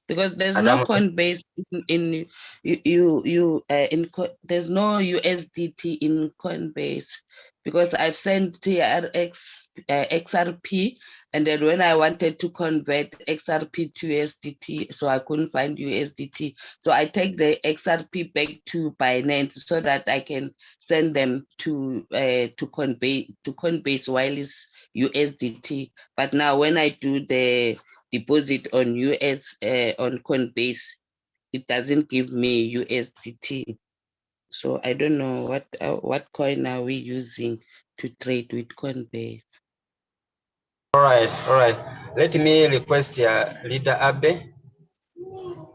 Because there's no Coinbase in there's no USDT in Coinbase, because I've sent TRX XRP, and then when I wanted to convert XRP to USDT, so I couldn't find USDT. So I take the XRP back to Binance so that I can send them to Coinbase while it's USDT. But now when I do the deposit on on Coinbase, it doesn't give me USDT. So I don't know what coin are we using to trade with Coinbase. All right. Let me request Leader Abe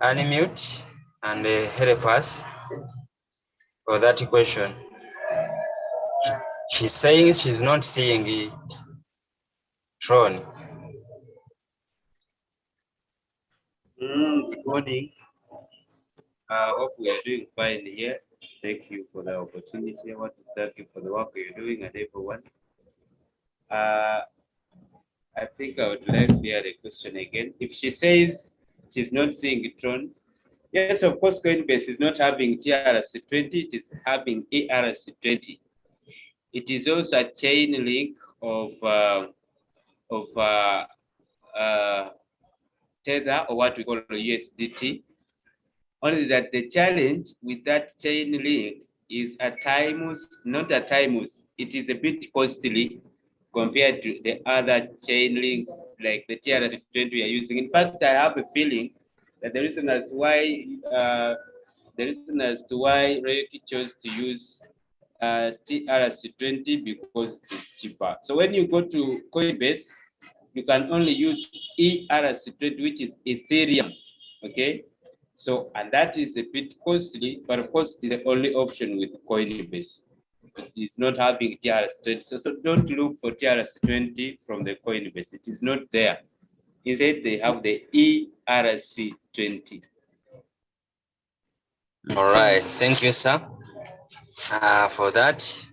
unmute and help us for that question. She's saying she's not seeing it. Tron. Good morning. I hope we are doing fine here. Thank you for the opportunity. I want to thank you for the work you're doing and everyone. I think I would like to hear the question again. If she says she's not seeing Tron, yes, of course, Coinbase is not having TRC20, it is having ERC20. It is also a chain link of Tether, or what we call USDT. Only that the challenge with that chain link is at times, not at times, it is a bit costly compared to the other chain links like the TRC20 we are using. In fact, I have a feeling that the reason as to why Royalty chose to use TRC20 because it is cheaper. So when you go to Coinbase, you can only use ERC20, which is Ethereum, okay? So, and that is a bit costly, but of course, it's the only option with Coinbase. It is not having TRC20, so don't look for TRC20 from the Coinbase. It is not there. Instead, they have the ERC20. All right, thank you, sir, for that.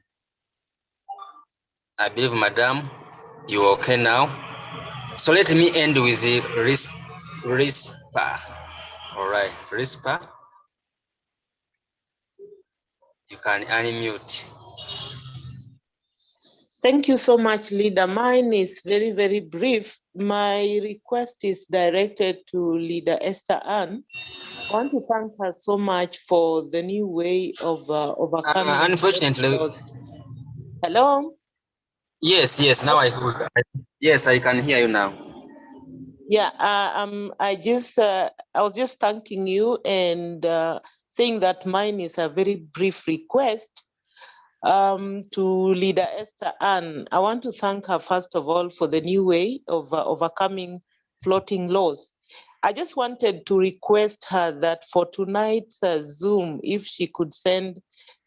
I believe, Madam, you're okay now. So let me end with the RISPA. All right, RISPA. You can unmute. Thank you so much, Leader. Mine is very, very brief. My request is directed to Leader Esther Ann. I want to thank her so much for the new way of overcoming. Unfortunately. Hello? Yes, now I can hear you now. Yeah, I was just thanking you and saying that mine is a very brief request to Leader Esther Ann. I want to thank her, first of all, for the new way of overcoming floating laws. I just wanted to request her that for tonight's Zoom, if she could send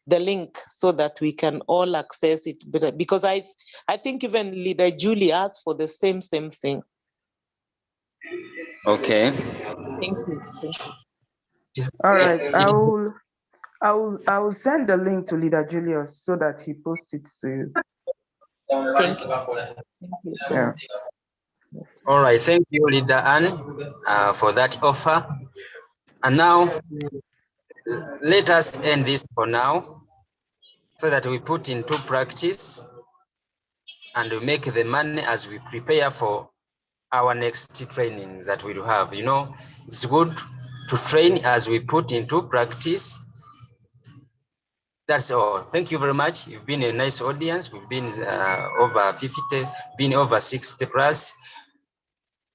the link so that we can all access it better, because I think even Leader Julie asked for the same thing. Okay. Thank you. All right, I will send the link to Leader Julius so that he posts it to you. Thank you. Thank you so much. All right, thank you, Leader Anne, for that offer. And now, let us end this for now, so that we put into practice and we make the money as we prepare for our next trainings that we'll have. You know, it's good to train as we put into practice. That's all. Thank you very much. You've been a nice audience. We've been over 50, been over 60 plus.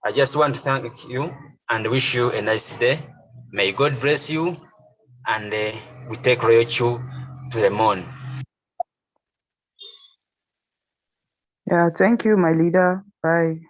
I just want to thank you and wish you a nice day. May God bless you, and we take Ryochu to the moon. Yeah, thank you, my leader. Bye.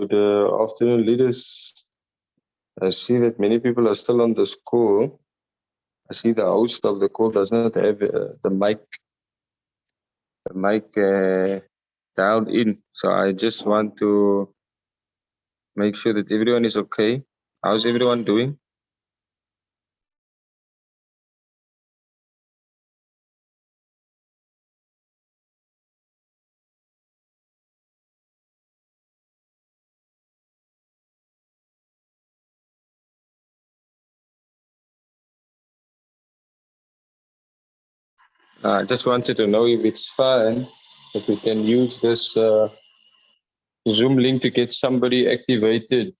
Good afternoon, leaders. I see that many people are still on this call. I see the host of the call does not have the mic dialed in. So I just want to make sure that everyone is okay. How's everyone doing? I just wanted to know if it's fine, if we can use this Zoom link to get somebody activated.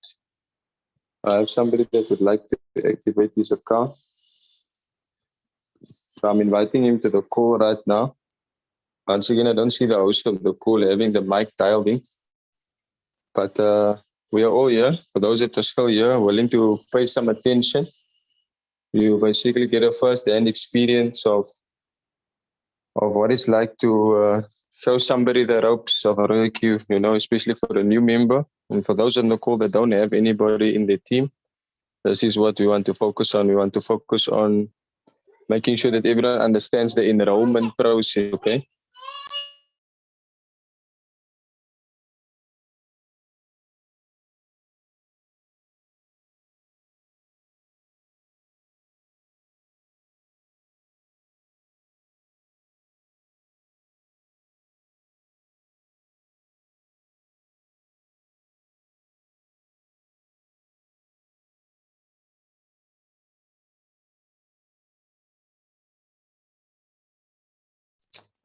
I have somebody that would like to activate his account. So I'm inviting him to the call right now. Once again, I don't see the host of the call having the mic dialed in. But we are all here. For those that are still here, willing to pay some attention, you basically get a first-hand experience of what it's like to show somebody the ropes of a Royal Q, you know, especially for a new member. And for those on the call that don't have anybody in their team, this is what we want to focus on. We want to focus on making sure that everyone understands the enrollment process, okay?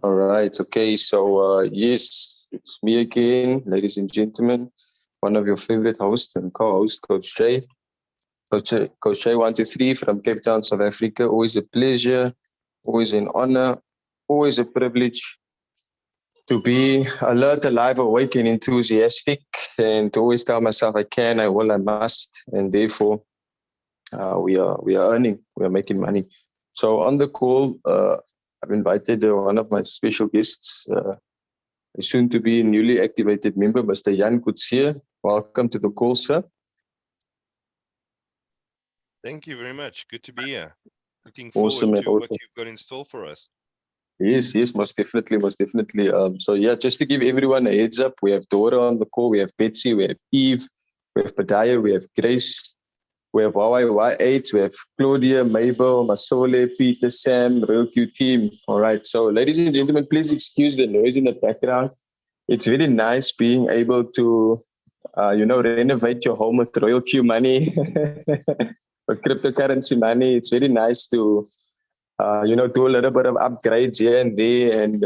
All right, okay, so yes, it's me again, ladies and gentlemen, one of your favorite hosts and co-host, Coach Jay. Coach Jay 123 from Cape Town, South Africa. Always a pleasure, always an honor, always a privilege to be alert, alive, awake, and enthusiastic, and to always tell myself I can, I will, I must, and therefore we are earning, we are making money. So on the call, I've invited one of my special guests, a soon-to-be newly activated member, Mr. Jan Coetzee. Welcome to the call, sir. Thank you very much. Good to be here. Looking Awesome, forward to man, what awesome. you've got in store for us. Yes, most definitely, most definitely. So yeah, just to give everyone a heads up, we have Dora on the call, we have Betsy, we have Eve, we have Padaya, we have Grace, we have YY8, we have Claudia, Mabel, Masole, Peter, Sam, Royal Q team. All right, so ladies and gentlemen, please excuse the noise in the background. It's very nice being able to, renovate your home with Royal Q money or cryptocurrency money. It's very nice to do a little bit of upgrades here and there. And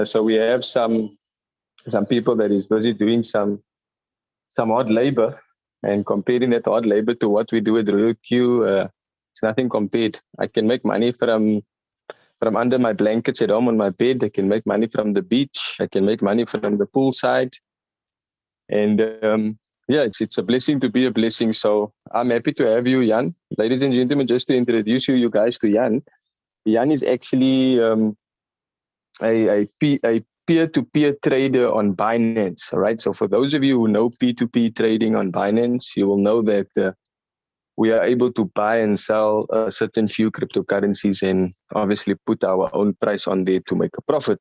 so we have some people that is busy doing some hard labor, and comparing that hard labor to what we do at Royal Q, it's nothing compared. I can make money from under my blankets at home on my bed. I can make money from the beach. I can make money from the poolside. And it's a blessing to be a blessing. So I'm happy to have you, Jan. Ladies and gentlemen, just to introduce you guys to Jan. Jan is actually a peer-to-peer trader on Binance, all right? So for those of you who know P2P trading on Binance, you will know that we are able to buy and sell a certain few cryptocurrencies and obviously put our own price on there to make a profit.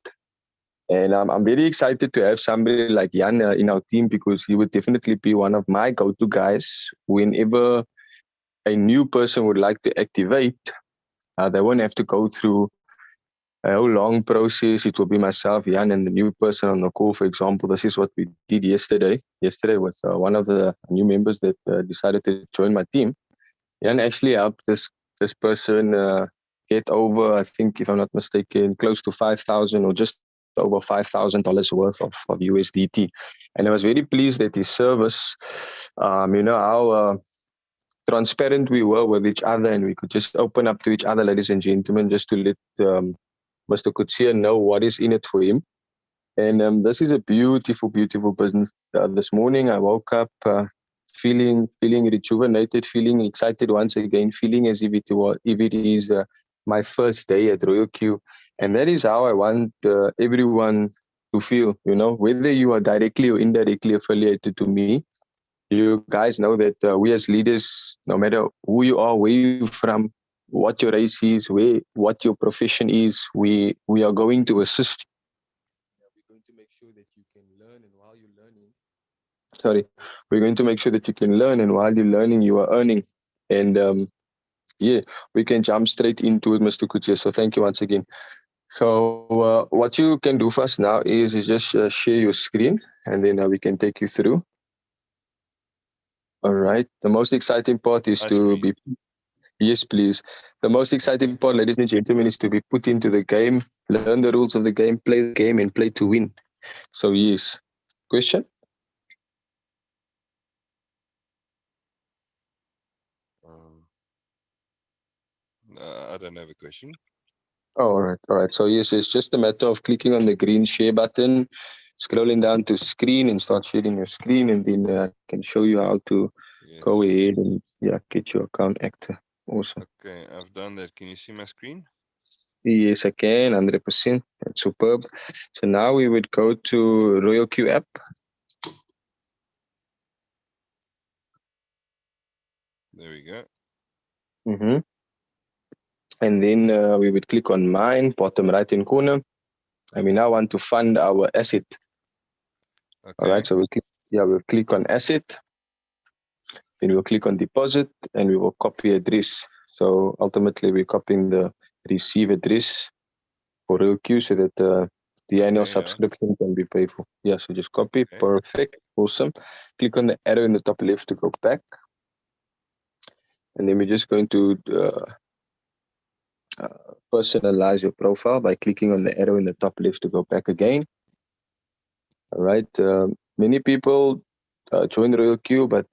And I'm very excited to have somebody like Jan in our team, because he would definitely be one of my go-to guys whenever a new person would like to activate. They won't have to go through a whole long process. It will be myself, Jan, and the new person on the call. For example, this is what we did yesterday. Yesterday was one of the new members that decided to join my team. Jan actually helped this person get over, I think, if I'm not mistaken, close to 5,000 or just over $5,000 worth of USDT. And I was very pleased that his service, how transparent we were with each other, and we could just open up to each other, ladies and gentlemen, just to let Mr. Coetzee know what is in it for him. And this is a beautiful, beautiful business. This morning I woke up feeling rejuvenated, feeling excited once again, feeling as if it is my first day at Royal Q. And that is how I want everyone to feel, whether you are directly or indirectly affiliated to me. You guys know that we as leaders, no matter who you are, where you're from, what your race is, what your profession is, we are going to assist you. We're going to make sure that you can learn, and while you're learning, we're going to make sure that you can learn, and while you're learning, you are earning. And we can jump straight into it, Mr. Kutsia. So thank you once again. So what you can do first now is just share your screen, and then we can take you through. All right. The most exciting part is to be... Yes, please. The most exciting part, ladies and gentlemen, is to be put into the game, learn the rules of the game, play the game, and play to win. So yes. Question? I don't have a question. All right. So yes, it's just a matter of clicking on the green share button, scrolling down to screen and start sharing your screen, and then I can show you how to go ahead and get your account active. Awesome. Okay, I've done that. Can you see my screen? Yes, I can, 100%. That's superb. So now we would go to Royal Q app. There we go. Mm-hmm. And then we would click on mine, bottom right hand corner. And we now want to fund our asset. Okay. All right, so we'll click on asset. Then we'll click on deposit, and we will copy address. So ultimately, we're copying the receive address for Royal Q so that the annual subscription can be paid for. Yeah, so just copy. Okay. Perfect. Awesome. Click on the arrow in the top left to go back. And then we're just going to personalize your profile by clicking on the arrow in the top left to go back again. All right. Many people join Royal Q, but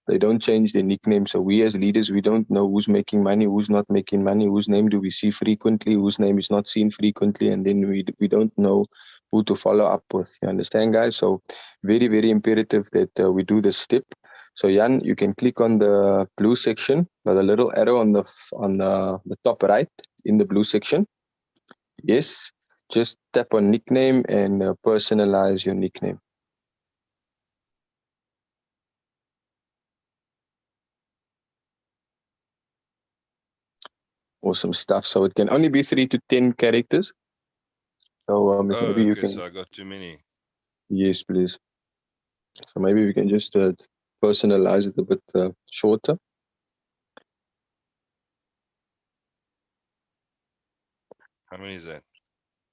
they don't change their nickname. So we as leaders, we don't know who's making money, who's not making money, whose name do we see frequently, whose name is not seen frequently, and then we don't know who to follow up with. You understand, guys? So very, very imperative that we do this step. So Jan, you can click on the blue section by the little arrow on the top right in the blue section. Yes, just tap on nickname and personalize your nickname. Awesome stuff. So it can only be 3 to 10 characters. So maybe you can. So I got too many. Yes, please. So maybe we can just personalize it a bit shorter. How many is that?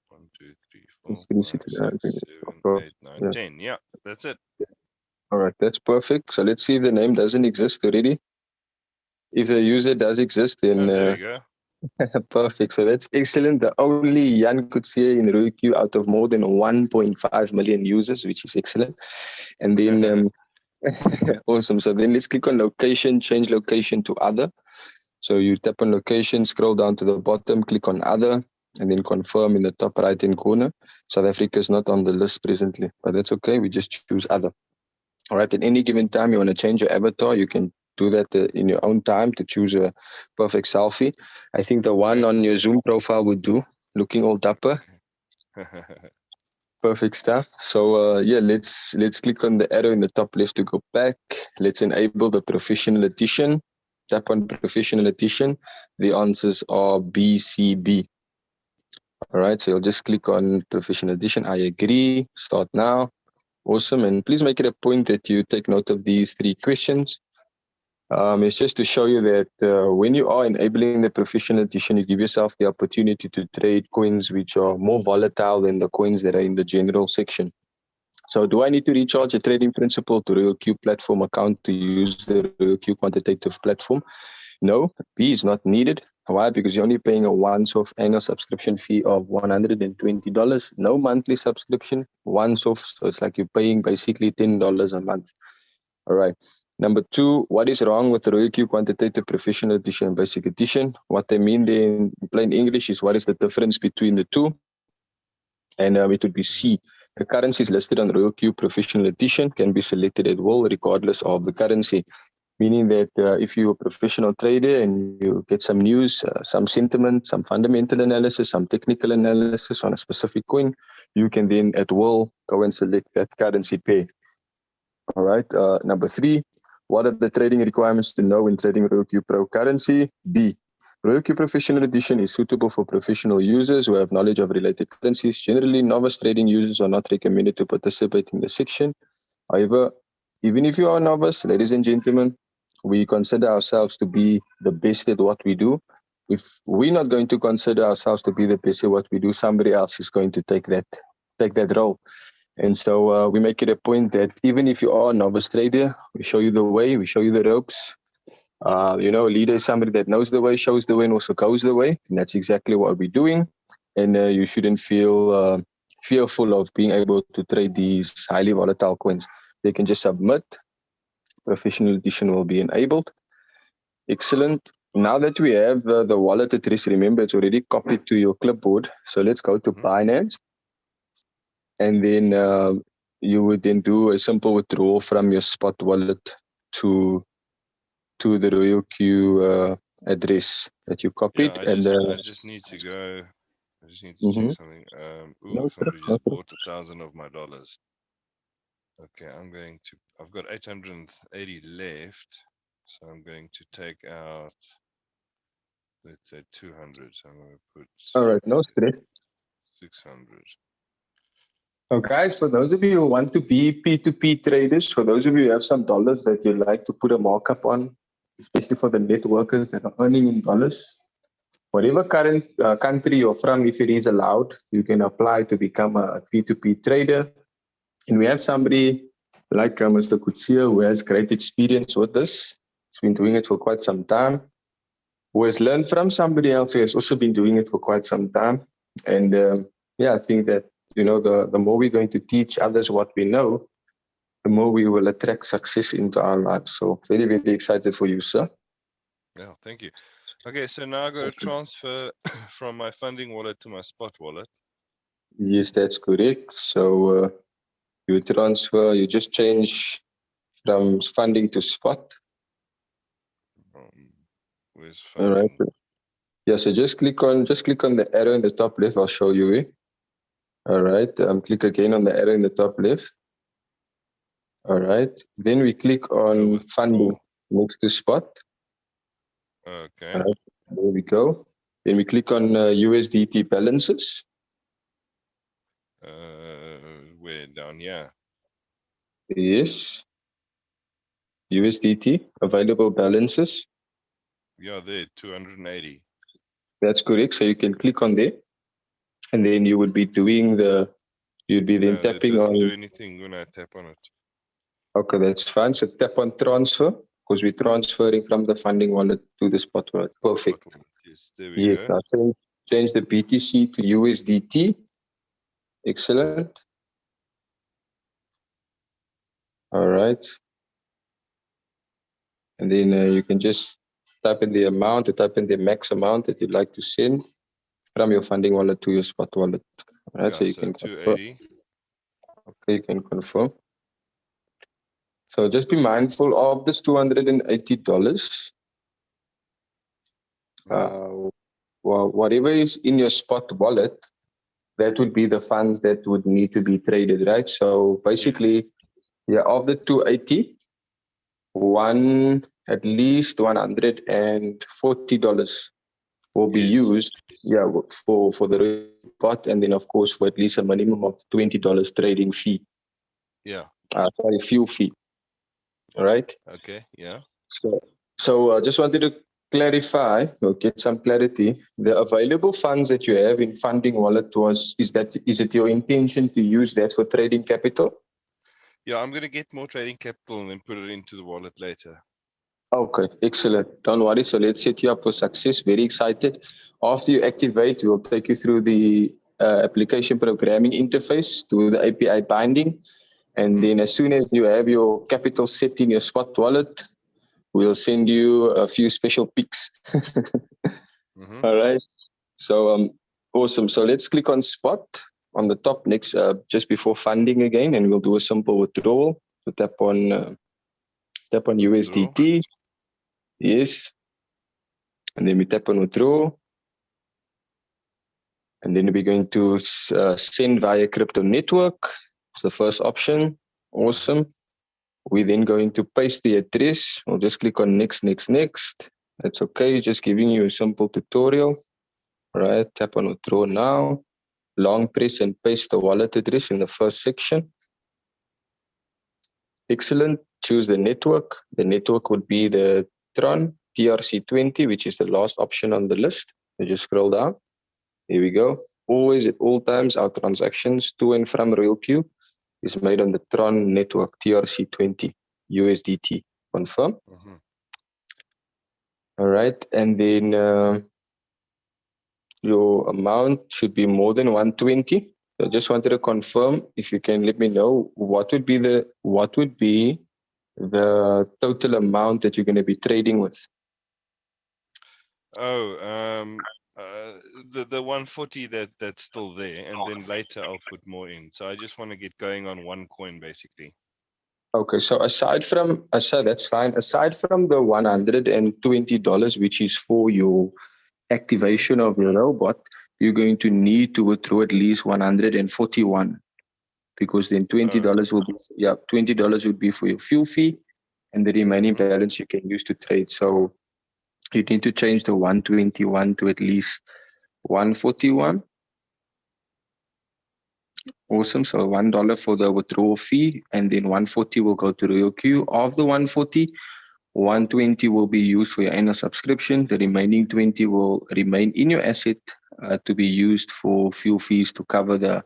1, 2, 3, 4, 5, 6, 7, 8, 9, 10. Yeah, that's it. All right, that's perfect. So let's see if the name doesn't exist already. If the user does exist, then there you go. Perfect. So that's excellent. The only Jan Kutsia in Royal Q out of more than 1.5 million users, which is excellent. And then awesome. So then let's click on location, change location to other. So you tap on location, scroll down to the bottom, click on other, and then confirm in the top right hand corner. South Africa is not on the list presently, but that's okay. We just choose other. All right. At any given time, you want to change your avatar, you can do that in your own time to choose a perfect selfie. I think the one on your Zoom profile would do, looking all dapper. Perfect stuff. So let's click on the arrow in the top left to go back. Let's enable the professional edition. Tap on professional edition. The answers are B, C, B. All right, so you'll just click on professional edition. I agree. Start now. Awesome. And please make it a point that you take note of these 3 questions. It's just to show you that when you are enabling the professional edition, you give yourself the opportunity to trade coins which are more volatile than the coins that are in the general section. So do I need to recharge a trading principal to Royal Q platform account to use the Royal Q quantitative platform? No, B is not needed. Why? Because you're only paying a once-off annual subscription fee of $120. No monthly subscription, once-off. So it's like you're paying basically $10 a month. All right. Number 2, what is wrong with the Royal Q Quantitative Professional Edition and Basic Edition? What they mean there in plain English is what is the difference between the two? And it would be C. The currencies listed on the Royal Q Professional Edition can be selected at will regardless of the currency. meaning that if you're a professional trader and you get some news, some sentiment, some fundamental analysis, some technical analysis on a specific coin, you can then at will go and select that currency pair. All right. Number 3, what are the trading requirements to know when trading RoyalQ Pro currency? B, RoyalQ Professional Edition is suitable for professional users who have knowledge of related currencies. Generally, novice trading users are not recommended to participate in the section. However, even if you are a novice, ladies and gentlemen, we consider ourselves to be the best at what we do. If we're not going to consider ourselves to be the best at what we do, somebody else is going to take that role. And so we make it a point that even if you are a novice trader, we show you the way, we show you the ropes. A leader is somebody that knows the way, shows the way, and also goes the way. And that's exactly what we're doing. And you shouldn't feel fearful of being able to trade these highly volatile coins. They can just submit. Professional Edition will be enabled. Excellent. Now that we have the wallet address, remember it's already copied to your clipboard. So let's go to Binance. And then you would then do a simple withdrawal from your spot wallet to the RoyalQ address that you copied. I just need to go. I just need to check something. Somebody just bought 1,000 of my dollars. Okay, I've got 880 left. So I'm going to take out, let's say 200. So I'm going to put. All right, no stress. 600. So guys, for those of you who want to be P2P traders, for those of you who have some dollars that you'd like to put a markup on, especially for the net workers that are earning in dollars, whatever current country you're from, if it is allowed, you can apply to become a P2P trader. And we have somebody like Mr. Kutsia who has great experience with this. He's been doing it for quite some time, who has learned from somebody else who has also been doing it for quite some time. And I think that, the more we're going to teach others what we know, the more we will attract success into our lives. So very, very excited for you, sir. Yeah, thank you. Okay, so now I got to transfer from my funding wallet to my spot wallet. Yes, that's correct. So you just change from funding to spot. Where's funding? All right. Yeah, so just click on the arrow in the top left. I'll show you it. All right. Click again on the arrow in the top left. All right. Then we click on funding next to spot. Okay. All right. There we go. Then we click on USDT balances. Where down here? Yes. USDT available balances. Yeah, there 280. That's correct. So you can click on there, and then you would be doing tapping it doesn't on. do anything when I tap on it. Okay, that's fine. So tap on transfer because we're transferring from the funding wallet to the spot wallet. Perfect. Yes, there we go. Now change the BTC to USDT. Excellent. All right. And then you can just type in the amount, or type in the max amount that you'd like to send from your funding wallet to your spot wallet. All right, so you can confirm. 280. Okay, you can confirm. So just be mindful of this $280. Whatever is in your spot wallet, that would be the funds that would need to be traded, right? So basically, of the 280, at least $140 will be used, for the bot, and then of course for at least a minimum of $20 trading fee. Yeah. Fuel fee. All right. Okay. Yeah. So I just wanted to clarify or get some clarity. The available funds that you have in funding wallet is it your intention to use that for trading capital? Yeah, I'm going to get more trading capital and then put it into the wallet later. Okay, excellent. Don't worry. So let's set you up for success. Very excited. After you activate, we'll take you through the application programming interface, to the API binding. And then as soon as you have your capital set in your spot wallet, we'll send you a few special picks. All right. So awesome. So let's click on spot on the top next, just before funding again, and we'll do a simple withdrawal. So tap on Tap on USDT. Yes. And then we tap on withdraw. And then we're going to send via crypto network. It's the first option. Awesome. We're then going to paste the address. We'll just click on next, next, next. That's okay. Just giving you a simple tutorial. All right. Tap on withdraw now. Long press and paste the wallet address in the first section. Excellent. Choose the network. The network would be the Tron TRC20, which is the last option on the list. You just scroll down. Here we go. Always at all times, our transactions to and from RoyalQ is made on the Tron network TRC20 USDT. Confirm. All right. And then your amount should be more than 120. So I just wanted to confirm if you can let me know what would be the total amount that you're going to be trading with. The 140 that's still there, and then later I'll put more in. So I just want to get going on one coin basically. Okay, so that's fine. Aside from the $120, which is for your activation of your robot, you're going to need to withdraw at least 141, because then $20 will be $20 would be for your fuel fee, and the remaining balance you can use to trade. So you need to change the 121 to at least 141. Awesome. So $1 for the withdrawal fee, and then 140 will go to RoyalQ. Of the 140, 120 will be used for your annual subscription. The remaining 20 will remain in your asset to be used for fuel fees to cover the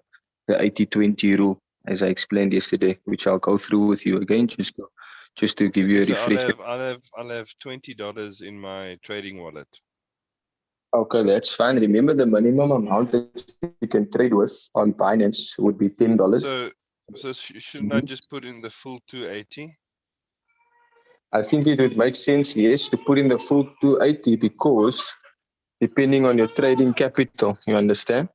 80-20 rule, as I explained yesterday, which I'll go through with you again, just to give you a refresher. I'll have $20 in my trading wallet. Okay, that's fine. Remember, the minimum amount that you can trade with on Binance would be $10. So shouldn't I just put in the full 280? I think it would make sense, yes, to put in the full 280, because depending on your trading capital, you understand?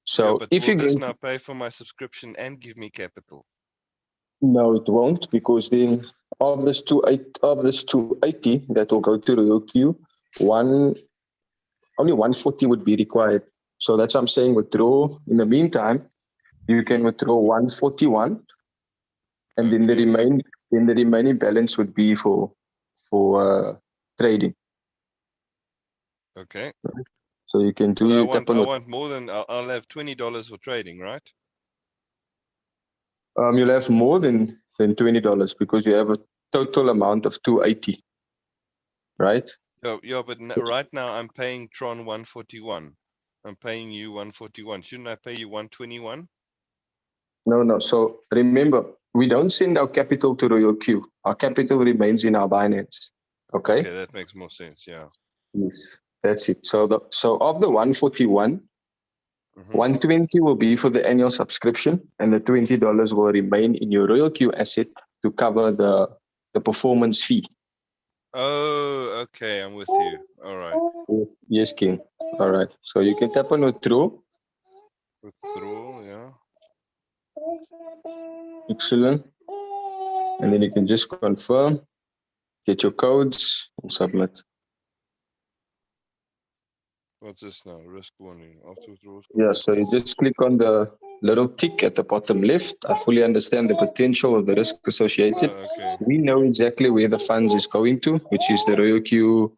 So but if will you this now pay for my subscription and give me capital? No, it won't, because then of this 280 that will go to RoyalQ, only 140 would be required. So that's what I'm saying, withdraw. In the meantime, you can withdraw 141, and then the remaining balance would be for trading. Okay. So you can do. I want more than. I'll have $20 for trading, right? You'll have more than $20, because you have a total amount of 280, right? Yeah, but right now I'm paying Tron 141. I'm paying you 141. Shouldn't I pay you 121? No. So remember, we don't send our capital to RoyalQ. Our capital remains in our Binance. Okay. Okay, that makes more sense. Yeah. Yes, that's it. So of the 141, 120 will be for the annual subscription, and the $20 will remain in your RoyalQ asset to cover the performance fee. Oh, okay, I'm with you. All right. Yes, King. All right. So you can tap on withdraw. Withdraw, yeah. Excellent. And then you can just confirm, get your codes, and submit. What's this now? Risk warning. After withdrawals. Yeah, so you just click on the little tick at the bottom left. I fully understand the potential of the risk associated. Okay. We know exactly where the funds is going to, which is the RoyalQ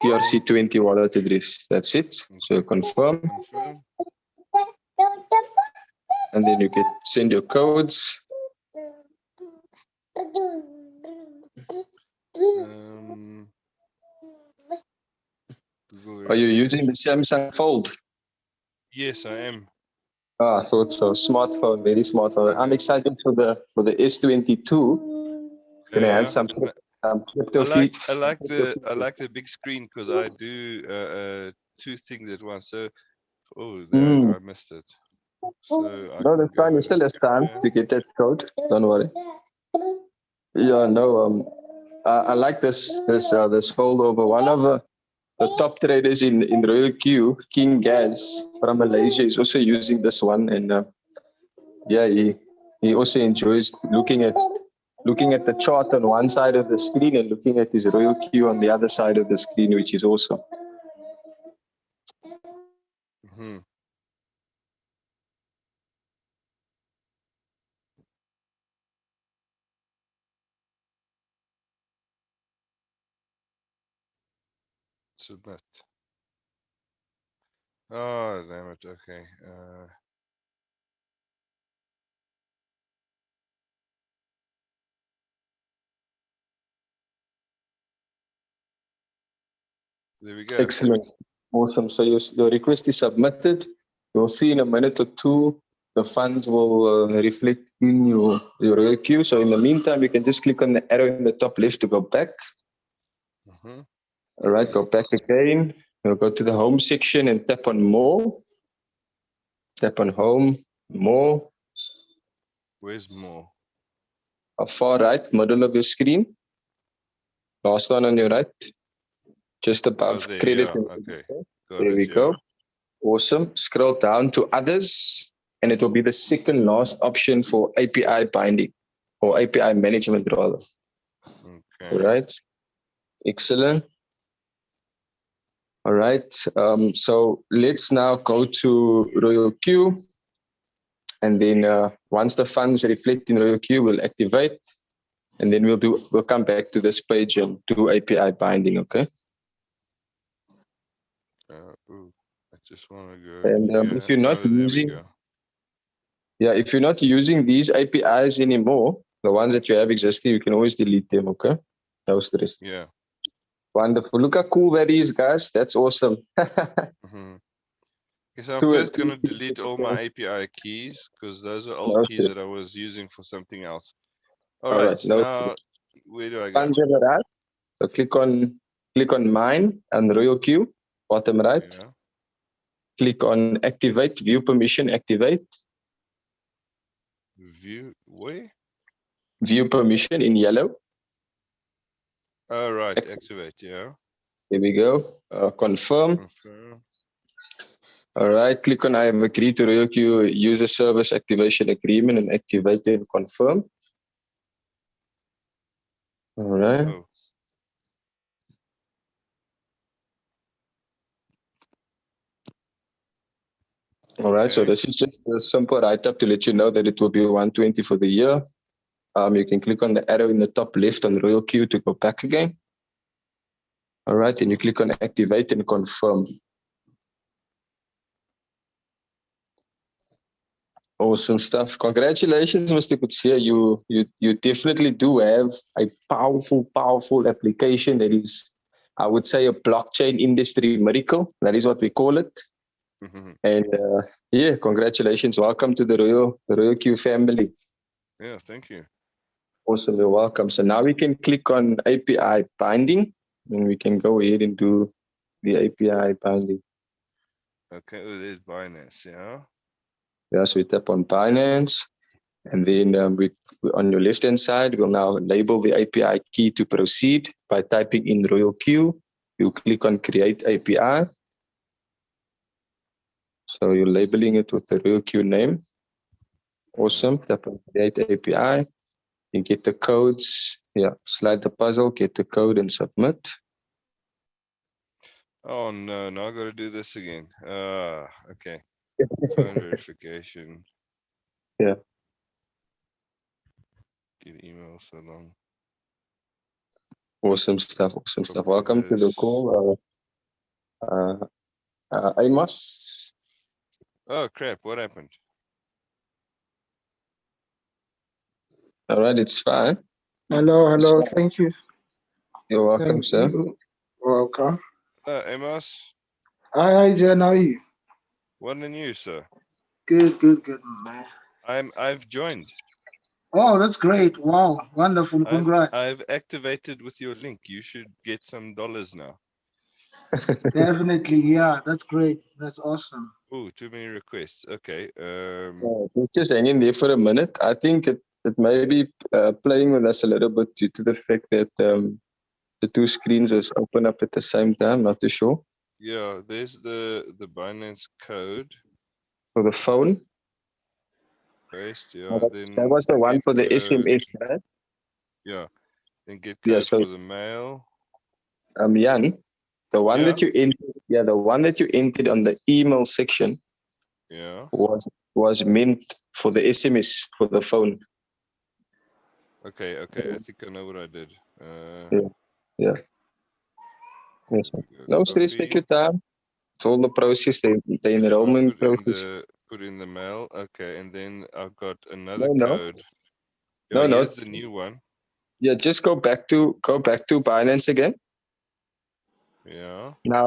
TRC20 wallet address. That's it. So confirm. And then you can send your codes. Are you using the Samsung Fold? Yes, I am. I thought so. Smartphone, very smartphone. I'm excited for the S22. It's gonna have some crypto features. I like the big screen, because I do two things at once. So I missed it. So no, that's fine. You still have time to get that code. Don't worry. Yeah, no. I like this fold over. One of the top traders in RoyalQ, King Gaz from Malaysia, is also using this one, and he also enjoys looking at looking at the chart on one side of the screen and looking at his Royal Q on the other side of the screen, which is awesome. Mm-hmm. Submit. Oh, damn it. Okay. There we go. Excellent. Awesome. So your request is submitted. You'll see in a minute or two, the funds will reflect in your Royal Q. So in the meantime, you can just click on the arrow in the top left to go back. Mm-hmm. All right, go back again. You'll go to the home section and tap on more. Tap on home, more. Where's more? Far right, middle of your screen. Last one on your right. Just above there, credit. yeah. Okay. There we go. Awesome. Scroll down to others, and it will be the second last option for API binding or API management rather. Okay. All right. Excellent. All right. So let's now go to Royal Q. And then once the funds reflect in Royal Q, we'll activate. And then we'll come back to this page and do API binding, okay? I just want to go. And if you're not using, if you're not using these APIs anymore, the ones that you have existing, you can always delete them, okay? No stress. Yeah. Wonderful. Look how cool that is, guys. That's awesome. Mm-hmm. Okay, so I'm first going to delete all my API keys because those are old keys that I was using for something else. All right. Now, where do I go? So click on mine and Royal Q, bottom right. Yeah. Click on activate, view permission, activate. View, where? View permission in yellow. Oh, right, activate, yeah. There we go. Confirm. Confirm. All right, click on I have agreed to Royal Q user service activation agreement and activate and confirm. All right. Oh. All right, so this is just a simple write-up to let you know that it will be 120 for the year. You can click on the arrow in the top left on Royal Q to go back again. All right, and you click on activate and confirm. Awesome stuff. Congratulations, Mr. Kutsia. You definitely do have a powerful application that is, I would say, a blockchain industry miracle. That is what we call it. Mm-hmm. And yeah, congratulations. Welcome to the Royal Q family. Yeah, thank you. Awesome, you're welcome. So now we can click on API binding and we can go ahead and do the API binding. Okay, oh, there's Binance, yeah. Yeah, so we tap on Binance and then we on your left-hand side, we'll now label the API key to proceed by typing in Royal Q. You click on create API. So you're labeling it with the Royal Q name. Awesome, tap on create API. You get the codes, yeah, slide the puzzle, get the code and submit. Oh no, now I got to do this again. Okay. Phone verification. Yeah. Get email so long. Awesome stuff, awesome stuff. Welcome to the call, Amos. Oh crap, what happened? All right, it's fine. Hello, thank you. You're welcome, Thank sir. you. Welcome. Amos. Hi, Jen, how are you? What are you, sir? Good, man. I've joined. Oh, that's great. Wow, wonderful. Congrats. I've activated with your link. You should get some dollars now. Definitely, yeah, that's great. That's awesome. Oh, too many requests. Okay. Let's just hang in there for a minute. I think it may be playing with us a little bit due to the fact that the two screens was open up at the same time. Not too sure. Yeah, there's the Binance code for the phone. Paste, yeah. That was the one for the SMS, right? Yeah. Then get Yeah, code so for the mail. Jan, the one Yeah. that you entered, the one that you entered on the email section Yeah. was meant for the SMS for the phone. Okay. I think I know what I did. Yeah. Yes, sir. No stress, take Copy. your time. It's all the process, the enrollment process. Put in the mail. Okay, and then I've got another No. code. Yeah, No. here's the new one. Yeah, just go back to Binance again. Yeah. Now,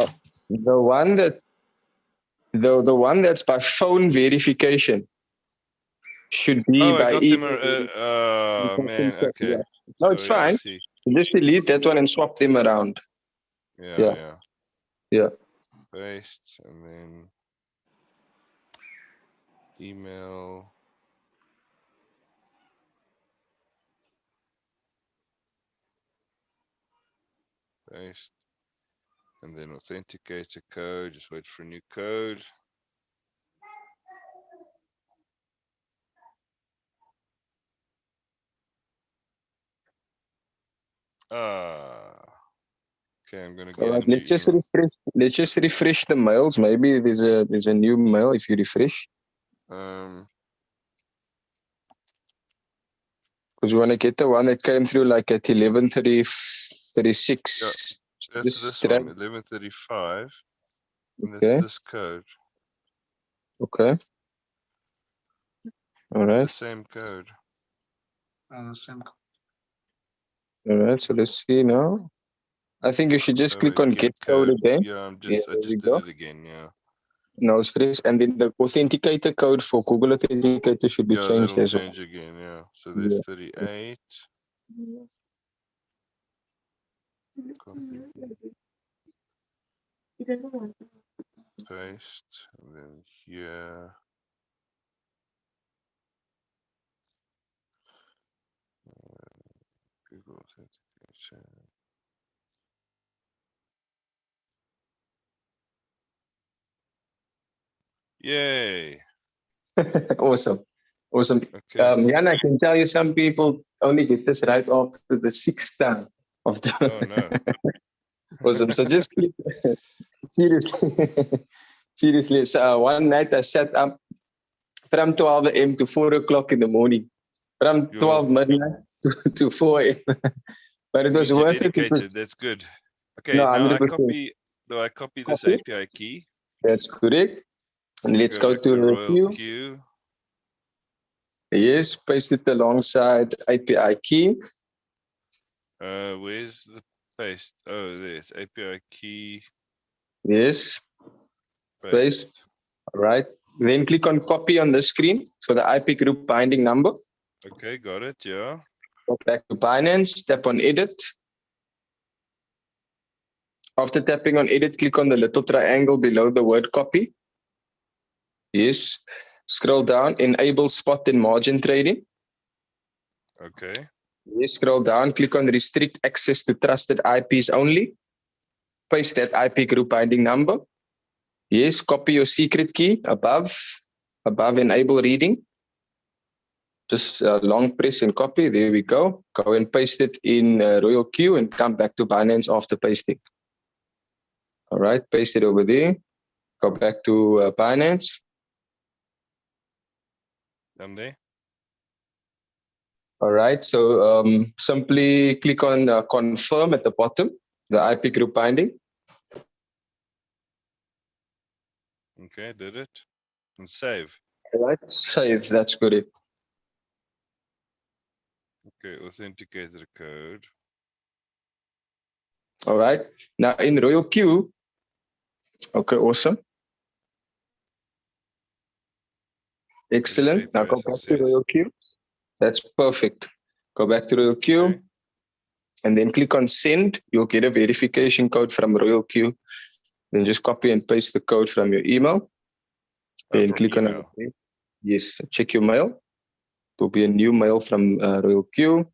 the one that's by phone verification should be Oh, I by got them. email. Man. Okay. Yeah. No, it's Sorry, I fine. see. Just delete that one and swap them around. Yeah. Yeah. Paste and then email. Paste. And then authenticator code. Just wait for a new code. Okay, I'm gonna get a new email. Let's just refresh the mails. Maybe there's a new mail if you refresh. Because we want to get the one that came through like at 11:36. Yeah, that's this one, 11:35. And Okay. that's this code. Okay. All right. The same code. The same code. All right. So let's see now. I think you should just click on get code again. Yeah, I there just we did go. it again. Yeah. No stress. And then the authenticator code for Google Authenticator should be changed that'll as well. change again. Yeah. So there's 38. Copy. Paste. And then here. Google Authentication. Yay. Awesome. Okay. Jan, I can tell you some people only get this right after the 6th time of the Oh no. Awesome. So just click. Seriously. So one night I sat up from 12 a.m. to 4 o'clock in the morning. From 12 midnight to 4 a.m. But it was worth it because That's good. Okay, no, now 100%. I copy this API key. That's correct. And let's go to Royal Q. Yes, paste it alongside API key. Where's the paste? Oh, there's API key. Yes. Paste. All right. Then click on copy on the screen for the IP group binding number. Okay, got it. Yeah. Go back to Binance, tap on edit. After tapping on edit, click on the little triangle below the word copy. Yes. Scroll down, enable spot and margin trading. Okay. Yes, scroll down, click on restrict access to trusted IPs only. Paste that IP group binding number. Yes, copy your secret key above enable reading. Just long press and copy. There we go. Go and paste it in Royal Q and come back to Binance after pasting. All right, paste it over there. Go back to Binance. I'm there. All right, so simply click on confirm at the bottom, the IP group binding. Okay, did it. And save. All right, save, that's good. Okay, authenticator code. All right, now in Royal Q, okay, awesome. Excellent, now go back to Royal Q. That's perfect. Go back to Royal Q and then click on send. You'll get a verification code from Royal Q. Then just copy and paste the code from your email. Then click on it. Yes, check your mail. There'll be a new mail from Royal Q.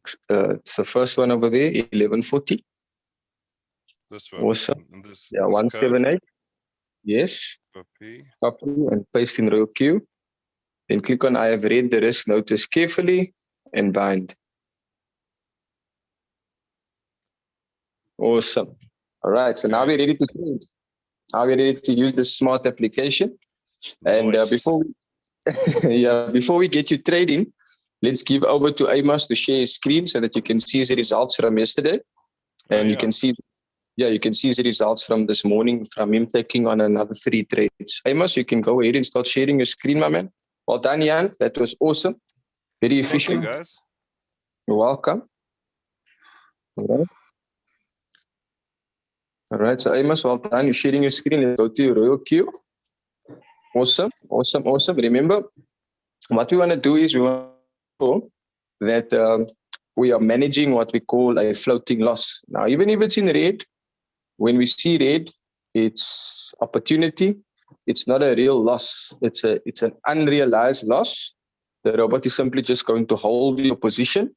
It's the first one over there, 1140. This one. Awesome. This 178. Yes. Copy and paste in Royal Q. Then click on I have read the risk notice carefully and bind. Awesome. All right. So now we're ready to trade. Now we're ready to use this smart application. And before we get you trading, let's give over to Amos to share his screen so that you can see the results from yesterday. And you can see the results from this morning from him taking on another 3 trades. Amos, you can go ahead and start sharing your screen, my man. Well done, Jan. That was awesome. Very efficient. Thank you, guys. You're welcome. All right. So Amos, well done. You're sharing your screen. Let's go to your Royal Queue. Awesome. Remember, what we want to do is we want to know that we are managing what we call a floating loss. Now, even if it's in red, when we see red, it's opportunity. It's not a real loss. It's an unrealized loss. The robot is simply just going to hold your position,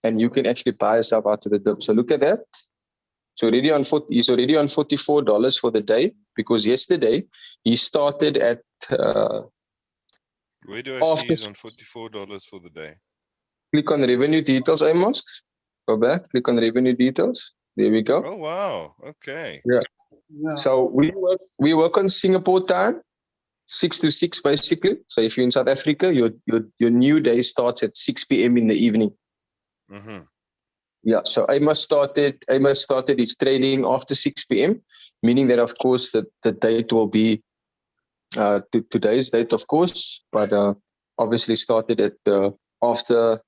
and you can actually buy yourself out of the dip. So look at that. So he's already on $44 for the day, because yesterday he started at. Where do I see he's on $44 for the day? Click on revenue details, Amos. Go back. Click on revenue details. There we go. Oh wow. Okay. Yeah. So we work on Singapore time, 6 to 6 basically. So if you're in South Africa, your new day starts at 6 p.m. in the evening. Mm-hmm. Yeah. So Amos started his trading after 6 p.m., meaning that of course the date will be today's date, of course, but obviously started at after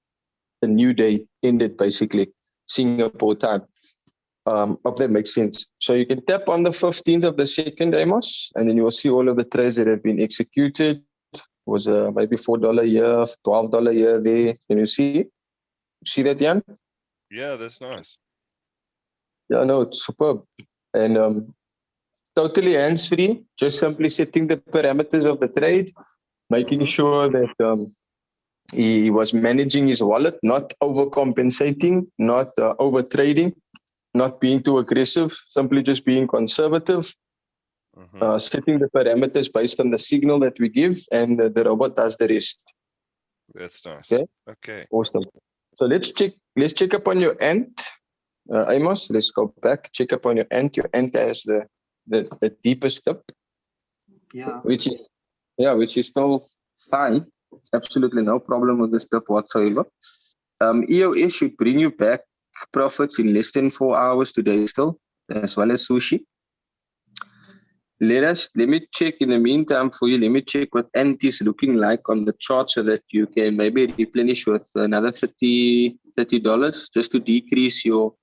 the new day ended, basically Singapore time. If that makes sense. So you can tap on the 15th of the 2nd, Amos, and then you will see all of the trades that have been executed. It was maybe $4 here, $12 here there. Can you see? See that, Jan? Yeah, that's nice. Yeah, no, it's superb. And totally hands-free, just simply setting the parameters of the trade, making sure that he was managing his wallet, not overcompensating, not over-trading, not being too aggressive, simply just being conservative, setting the parameters based on the signal that we give, and the robot does the rest. That's nice. Okay. Awesome. So let's check up on your ant, Amos. Let's go back, check up on your ant. Your ant has the deepest dip. Yeah. Which is still fine. Absolutely no problem with this dip whatsoever. EOS should bring you back profits in less than 4 hours today still, as well as sushi. Let me check in the meantime for you. Let me check what Ant is looking like on the chart so that you can maybe replenish with another $30 just to decrease your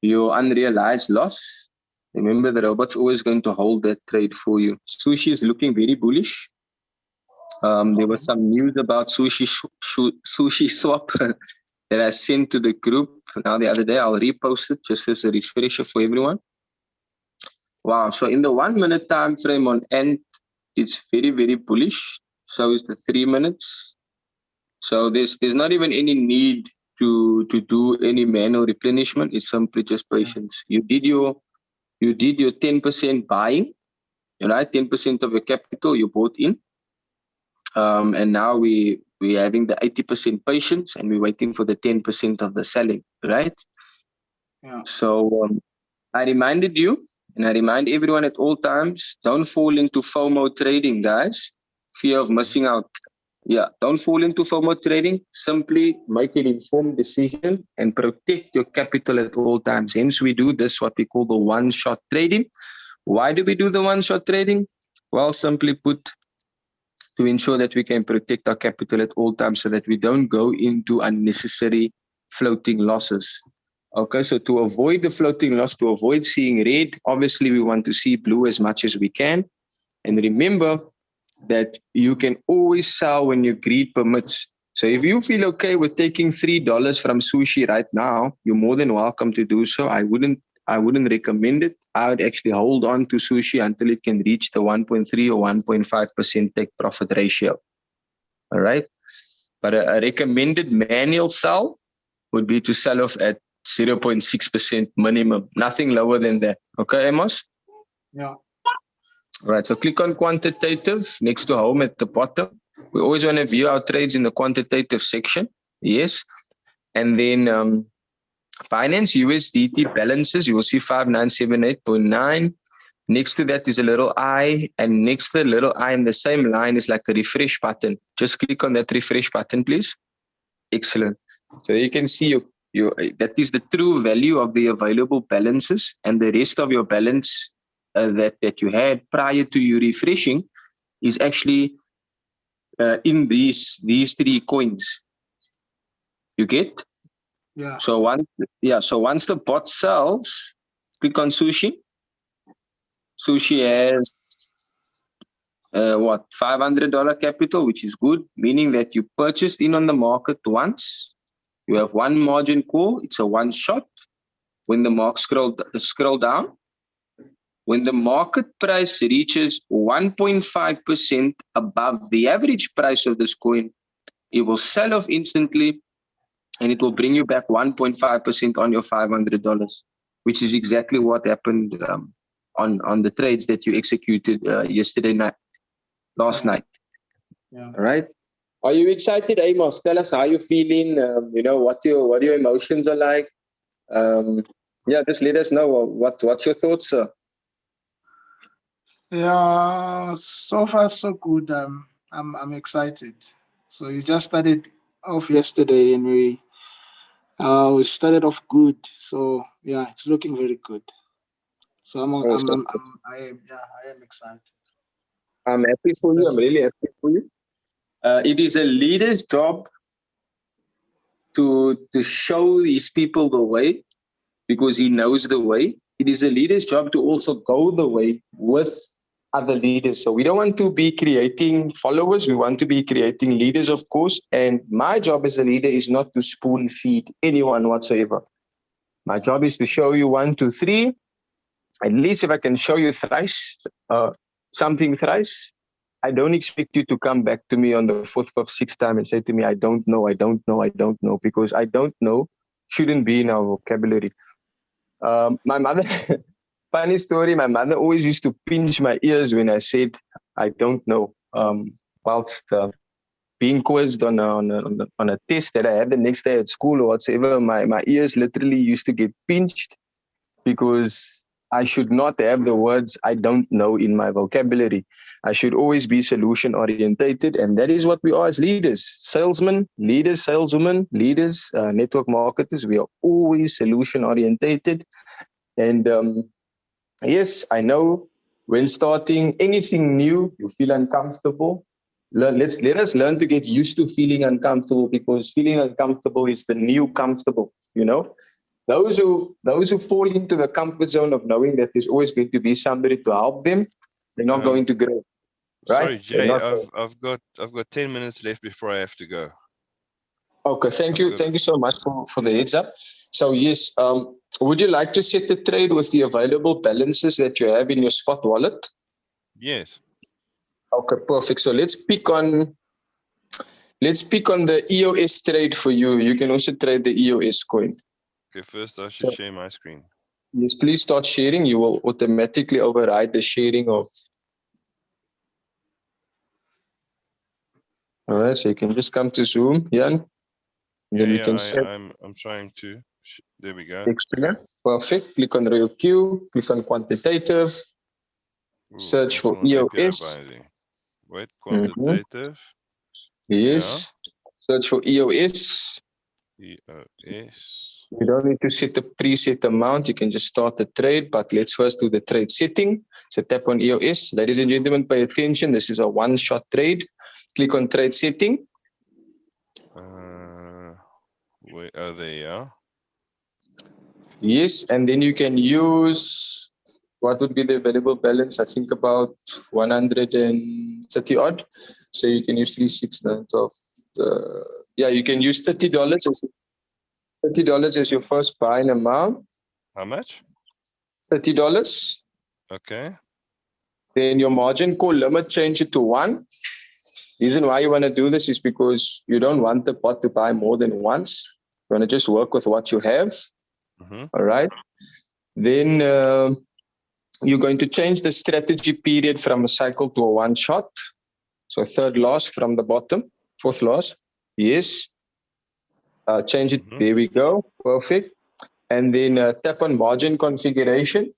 unrealized loss. Remember, the robot's always going to hold that trade for you. Sushi is looking very bullish. There was some news about sushi swap that I sent to the group now the other day. I'll repost it just as a refresher for everyone. Wow. So in the 1 minute time frame on Ant, it's very, very bullish. So is the 3 minutes. So there's not even any need to do any manual replenishment. It's simply just patience. You did your 10% buying, right? 10% of your capital you bought in. And now we're having the 80% patience, and we're waiting for the 10% of the selling, right? Yeah. So I reminded you, and I remind everyone at all times, don't fall into FOMO trading, guys. Fear of missing out. Yeah, don't fall into FOMO trading. Simply make an informed decision and protect your capital at all times. Hence, we do this, what we call the one-shot trading. Why do we do the one-shot trading? Well, simply put, to ensure that we can protect our capital at all times so that we don't go into unnecessary floating losses. Okay, so to avoid the floating loss, to avoid seeing red, obviously we want to see blue as much as we can. And remember that you can always sell when your greed permits. So if you feel okay with taking $3 from sushi right now, you're more than welcome to do so. I wouldn't recommend it. I would actually hold on to sushi until it can reach the 1.3 or 1.5% take profit ratio. All right. But a recommended manual sell would be to sell off at 0.6% minimum, nothing lower than that. Okay, Amos? Yeah. All right. So click on quantitative next to home at the bottom. We always want to view our trades in the quantitative section. Yes. And then Binance USDT balances, you will see 5978.9. Next to that is a little I, and next to the little I in the same line is like a refresh button. Just click on that refresh button, please. Excellent. So you can see that is the true value of the available balances, and the rest of your balance that you had prior to you refreshing is actually in these 3 coins. You get? Yeah. So once the bot sells, click on Sushi. Sushi has $500 capital, which is good, meaning that you purchased in on the market once. You have one margin call. It's a one shot. When the mark scroll down, when the market price reaches 1.5% above the average price of this coin, it will sell off instantly, and it will bring you back 1.5% on your $500, which is exactly what happened on the trades that you executed last night. Yeah. All right. Are you excited, Amos? Tell us how you're feeling. What your emotions are like. Just let us know what's your thoughts, sir. Yeah, so far so good. I'm excited. So you just started off yesterday, and we started off good. So yeah, it's looking very good. So I am excited. I'm happy for you. I'm really happy for you. It is a leader's job to show these people the way, because he knows the way. It is a leader's job to also go the way with other leaders. So we don't want to be creating followers. We want to be creating leaders, of course. And my job as a leader is not to spoon feed anyone whatsoever. My job is to show you 1, 2, 3. At least if I can show you something thrice, I don't expect you to come back to me on the 4th, 5th, 6th time and say to me, I don't know, because I don't know shouldn't be in our vocabulary. My mother, funny story, my mother always used to pinch my ears when I said, I don't know. Whilst being quizzed on a test that I had the next day at school or whatsoever, my ears literally used to get pinched, because I should not have the words I don't know in my vocabulary. I should always be solution orientated, and that is what we are as leaders. Salesmen, leaders, saleswomen, leaders, network marketers, we are always solution orientated. And yes, I know when starting anything new, you feel uncomfortable. Let us learn to get used to feeling uncomfortable, because feeling uncomfortable is the new comfortable, Those who fall into the comfort zone of knowing that there's always going to be somebody to help them, they're not going to grow. Right? Sorry, Jay, I've got 10 minutes left before I have to go. Okay, thank you so much for the heads up. So yes, would you like to set the trade with the available balances that you have in your spot wallet? Yes. Okay, perfect. So let's pick on the EOS trade for you. You can also trade the EOS coin. Okay, first I should share my screen. Yes, please start sharing. You will automatically override the sharing of. All right, so you can just come to Zoom, Jan. And then we can set. I'm trying to. There we go. Excellent. Perfect. Click on Royal Q. Click on quantitative. Search for EOS. Wait, quantitative. Yes. Yeah. Search for EOS. EOS. You don't need to set a preset amount. You can just start the trade, but let's first do the trade setting. So tap on EOS. Ladies and gentlemen, pay attention. This is a one-shot trade. Click on trade setting. There you are. Yes, and then you can use, what would be the available balance? I think about 130 odd. So you can use 369 of the, you can use $30 as your first buying amount. How much? $30. Okay. Then your margin call limit, change it to 1. Reason why you want to do this is because you don't want the bot to buy more than once. You want to just work with what you have. All right. Then you're going to change the strategy period from a cycle to a one shot. So third loss from the bottom, fourth loss. Yes. Change it. There we go. Perfect. And then tap on margin configuration.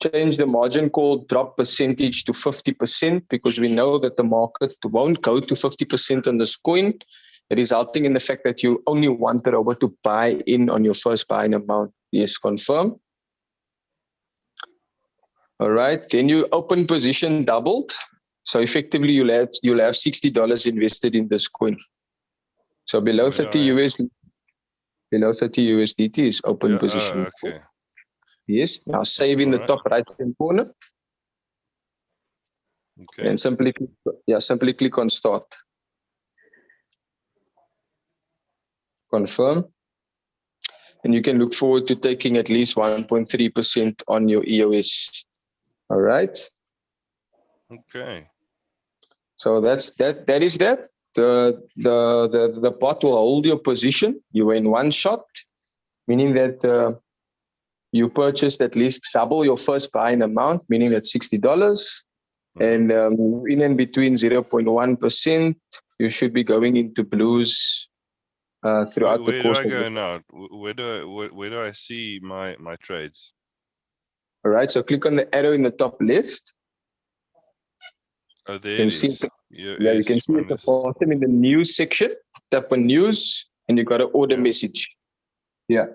Change the margin call drop percentage to 50% because we know that the market won't go to 50% on this coin, resulting in the fact that you only want the robot to buy in on your first buying amount. Yes, confirm. All right, then you open position doubled. So effectively you'll have $60 invested in this coin. So below 30 USDT is open position. Okay. Yes, now save in the top right hand corner. Okay. And simply click on start. Confirm. And you can look forward to taking at least 1.3% on your EOS. All right. Okay. So that is that. The bot will hold your position. You were in one shot, meaning that you purchased at least double your first buying amount, meaning that's $60. And in and between 0.1%, you should be going into blues throughout the course. Where do I go now? Where do I see my trades? All right, so click on the arrow in the top left. Oh, there it is. You can see at the bottom in the news section. Tap on news, and you got an order message. Yeah.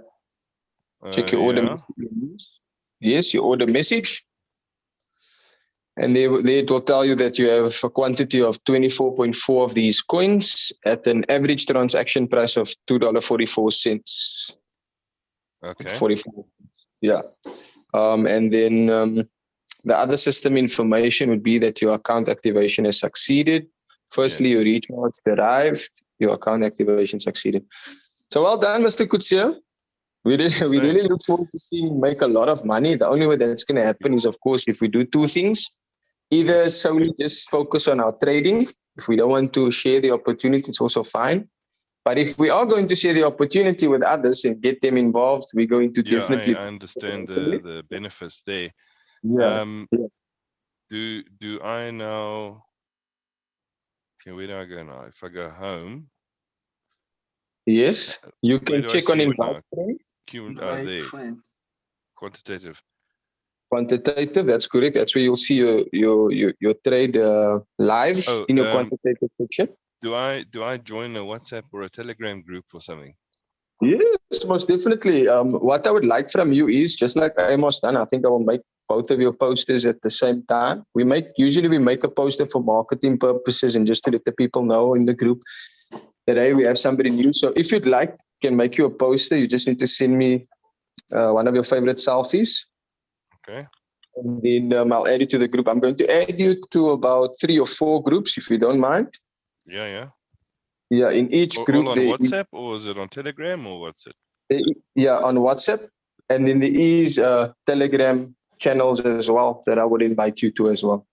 Check your order message. Yes, your order message. And there it will tell you that you have a quantity of 24.4 of these coins at an average transaction price of $2.44. Okay. 44. Yeah. And then the other system information would be that your account activation has succeeded. Firstly, your recharge derived, your account activation succeeded. So well done, Mr. Kutsia. We really look forward to seeing you make a lot of money. The only way that's going to happen is, of course, if we do two things. Either solely just focus on our trading. If we don't want to share the opportunity, it's also fine. But if we are going to share the opportunity with others and get them involved, we're going to definitely. I understand the benefits there. Yeah. Do I now? Okay, where do I go now? If I go home. Yes, you can check on invite friend. There. Quantitative. Quantitative, that's correct. That's where you'll see your trade live in your quantitative section. Do I join a WhatsApp or a Telegram group or something? Yes, most definitely. What I would like from you is, just like Amos done, I think I will make both of your posters at the same time. Usually we make a poster for marketing purposes and just to let the people know in the group that, hey, we have somebody new. So if you'd like, I can make you a poster. You just need to send me one of your favorite selfies. Okay. And then I'll add you to the group. I'm going to add you to about 3 or 4 groups, if you don't mind. Yeah. Yeah, in each group. All on WhatsApp, or is it on Telegram, or what's it? Yeah, on WhatsApp. And then there is Telegram channels as well that I would invite you to as well.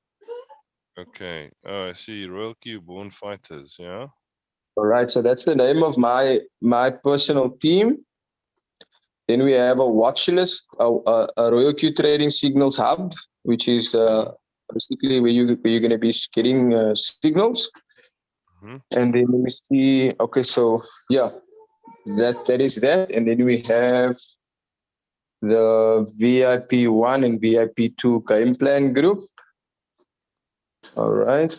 Okay. Oh, I see. Royal Q Born Fighters, yeah? All right, so that's the name of my personal team. Then we have a watch list, a Royal Q Trading Signals Hub, which is basically where you're going to be getting signals. And then let me see. Okay, so yeah, that is that. And then we have the VIP 1 and VIP 2 game plan group. All right.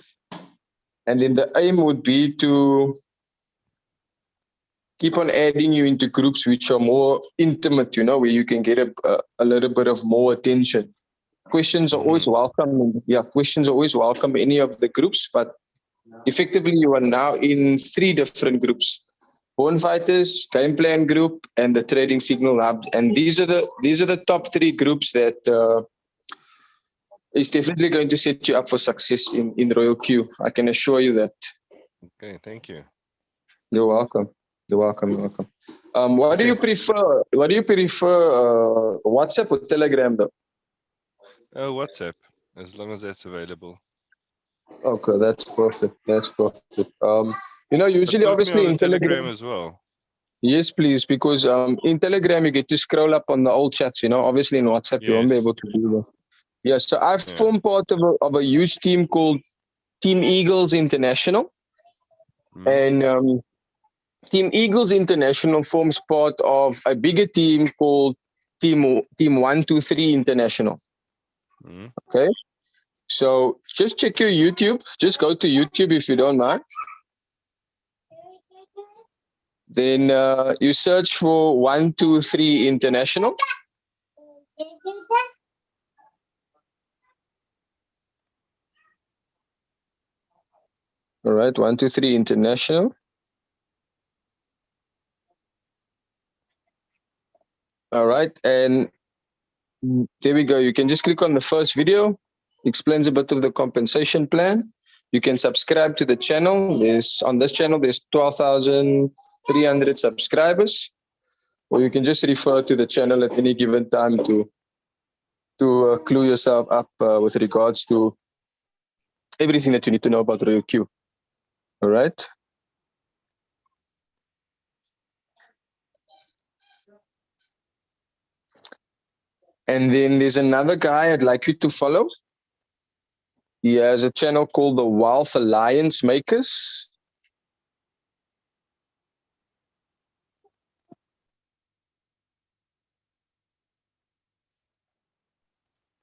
And then the aim would be to keep on adding you into groups which are more intimate, where you can get a little bit of more attention. Questions are always welcome. Yeah, questions are always welcome in any of the groups, but effectively you are now in 3 different groups: Born Fighters, Game Plan Group, and the Trading Signal Hub. And these are the top 3 groups that is definitely going to set you up for success in Royal Q. I can assure you that. Okay, thank you. You're welcome. You're welcome. What do you prefer? WhatsApp or Telegram, though? WhatsApp, as long as that's available. Okay, that's perfect. Usually, obviously, in Telegram as well. Yes, please, because in Telegram you get to scroll up on the old chats. Obviously in WhatsApp you won't be able to do that. Yes, so I form part of a huge team called Team Eagles International, and Team Eagles International forms part of a bigger team called Team 123 International. Okay. So just check your YouTube. Just go to YouTube if you don't mind. Then you search for 123 International. All right, 123 International. All right, and there we go. You can just click on the first video. Explains a bit of the compensation plan. You can subscribe to the channel. On this channel, there's 12,300 subscribers. Or you can just refer to the channel at any given time to clue yourself up with regards to everything that you need to know about Royal Q. All right. And then there's another guy I'd like you to follow. He has a channel called the Wealth Alliance Makers.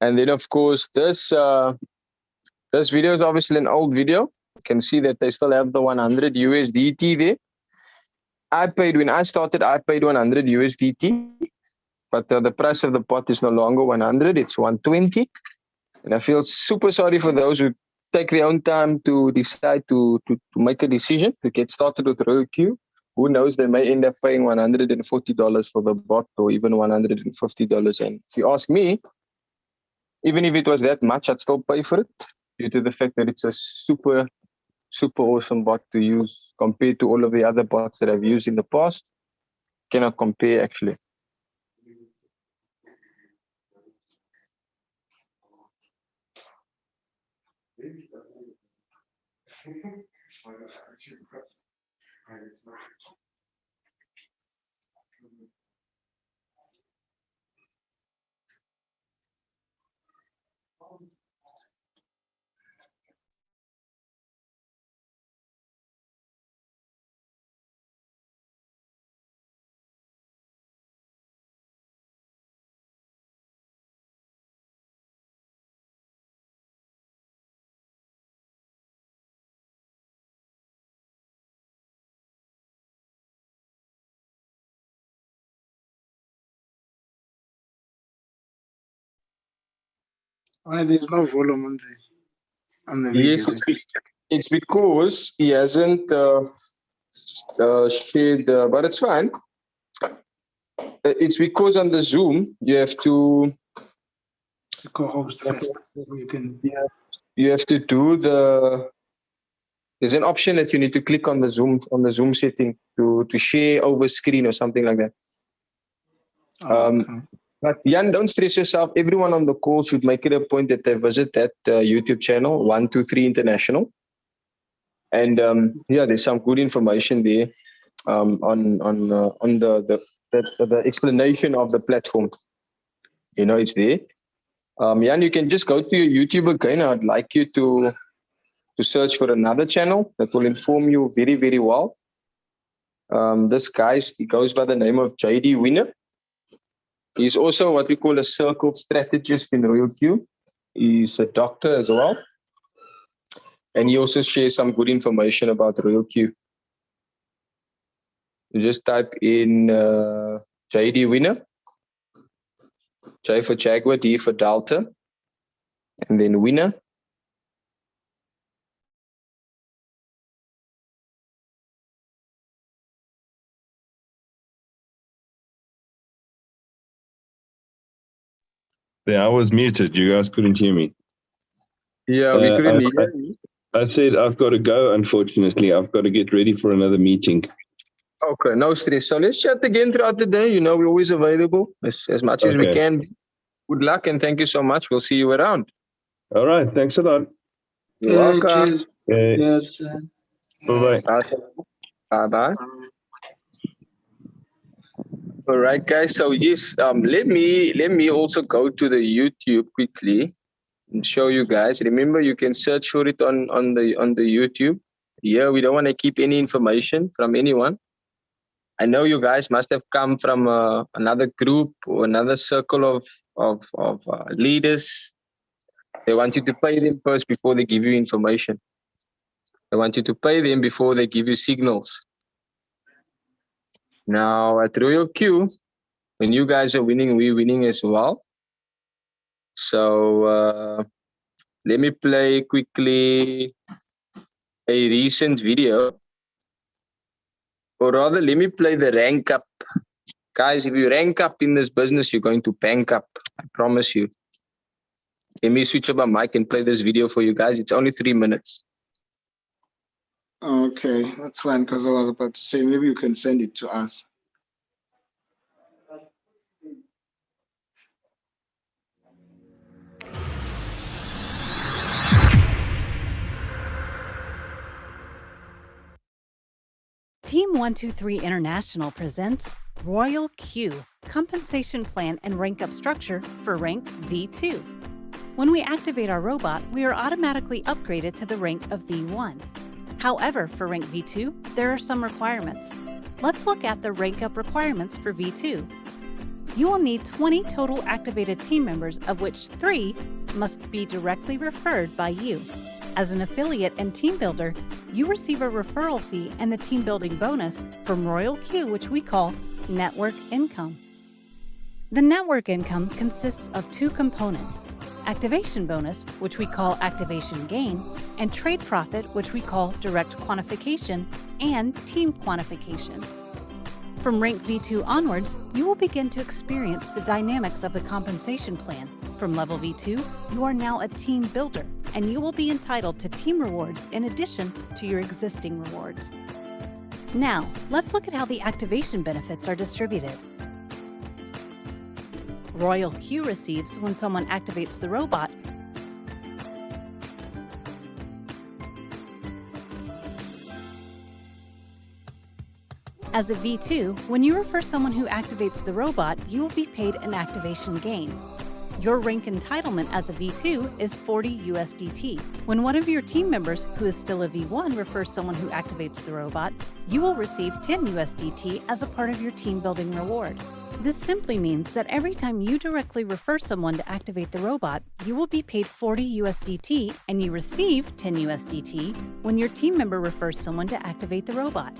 And then, of course, this video is obviously an old video. You can see that they still have the 100 USDT there. When I started, I paid 100 USDT. But the price of the pot is no longer 100, it's 120. And I feel super sorry for those who take their own time to decide to make a decision, to get started with Royal Q. Who knows, they may end up paying $140 for the bot or even $150. And if you ask me, even if it was that much, I'd still pay for it due to the fact that it's a super, super awesome bot to use compared to all of the other bots that I've used in the past. Cannot compare, actually. Why there's no volume on the video? Yes, it's because he hasn't shared, but it's fine. It's because on the Zoom, you have to co-host first. You have to do there's an option that you need to click on the Zoom setting to share over screen or something like that. Okay. But Jan, don't stress yourself. Everyone on the call should make it a point that they visit that YouTube channel, 123 International. And yeah, there's some good information there on the explanation of the platform. You know, it's there. Jan, you can just go to your YouTube again. I'd like you to search for another channel that will inform you very, very well. This guy, he goes by the name of JD Winner. He's also what we call a circle strategist in Royal Q. He's a doctor as well. And he also shares some good information about Royal Q. You just type in JD Winner. J for Jaguar, D for Delta, and then Winner. Yeah, I was muted. You guys couldn't hear me. Yeah, we couldn't hear you. I said I've got to go, unfortunately. I've got to get ready for another meeting. Okay, no stress. So let's chat again throughout the day. You know, we're always available as much as we can. Good luck and thank you so much. We'll see you around. All right. Thanks a lot. You're welcome. Cheers. Okay. Yes. Bye-bye. Bye-bye. All right, guys. So yes, let me also go to the YouTube quickly and show you guys. Remember, you can search for it on the YouTube. Here, we don't want to keep any information from anyone. I know you guys must have come from another group or another circle of leaders. They want you to pay them first before they give you information. They want you to pay them before they give you signals. Now at Royal Q, when you guys are winning, we're winning as well. So let me play quickly a recent video. Or rather, let me play the rank up. Guys, if you rank up in this business, you're going to bank up. I promise you. Let me switch up my mic and play this video for you guys. It's only 3 minutes. Okay, that's fine, because I was about to say maybe you can send it to us. Team 123 International presents Royal Q, compensation plan and rank up structure for rank V2. When we activate our robot, we are automatically upgraded to the rank of V1. However, for rank V2, there are some requirements. Let's look at the rank up requirements for V2. You will need 20 total activated team members, of which 3 must be directly referred by you. As an affiliate and team builder, you receive a referral fee and the team building bonus from Royal Q, which we call network income. The network income consists of 2 components: activation bonus, which we call activation gain, and trade profit, which we call direct quantification and team quantification. From rank V2 onwards, you will begin to experience the dynamics of the compensation plan. From level V2, you are now a team builder, and you will be entitled to team rewards in addition to your existing rewards. Now, let's look at how the activation benefits are distributed. Royal Q receives when someone activates the robot As a V2, when you refer someone who activates the robot, you will be paid an activation gain. Your rank entitlement as a V2 is 40 USDT. When one of your team members who is still a V1 refers someone who activates the robot, you will receive 10 USDT as a part of your team building reward. This simply means that every time you directly refer someone to activate the robot, you will be paid 40 USDT and you receive 10 USDT when your team member refers someone to activate the robot.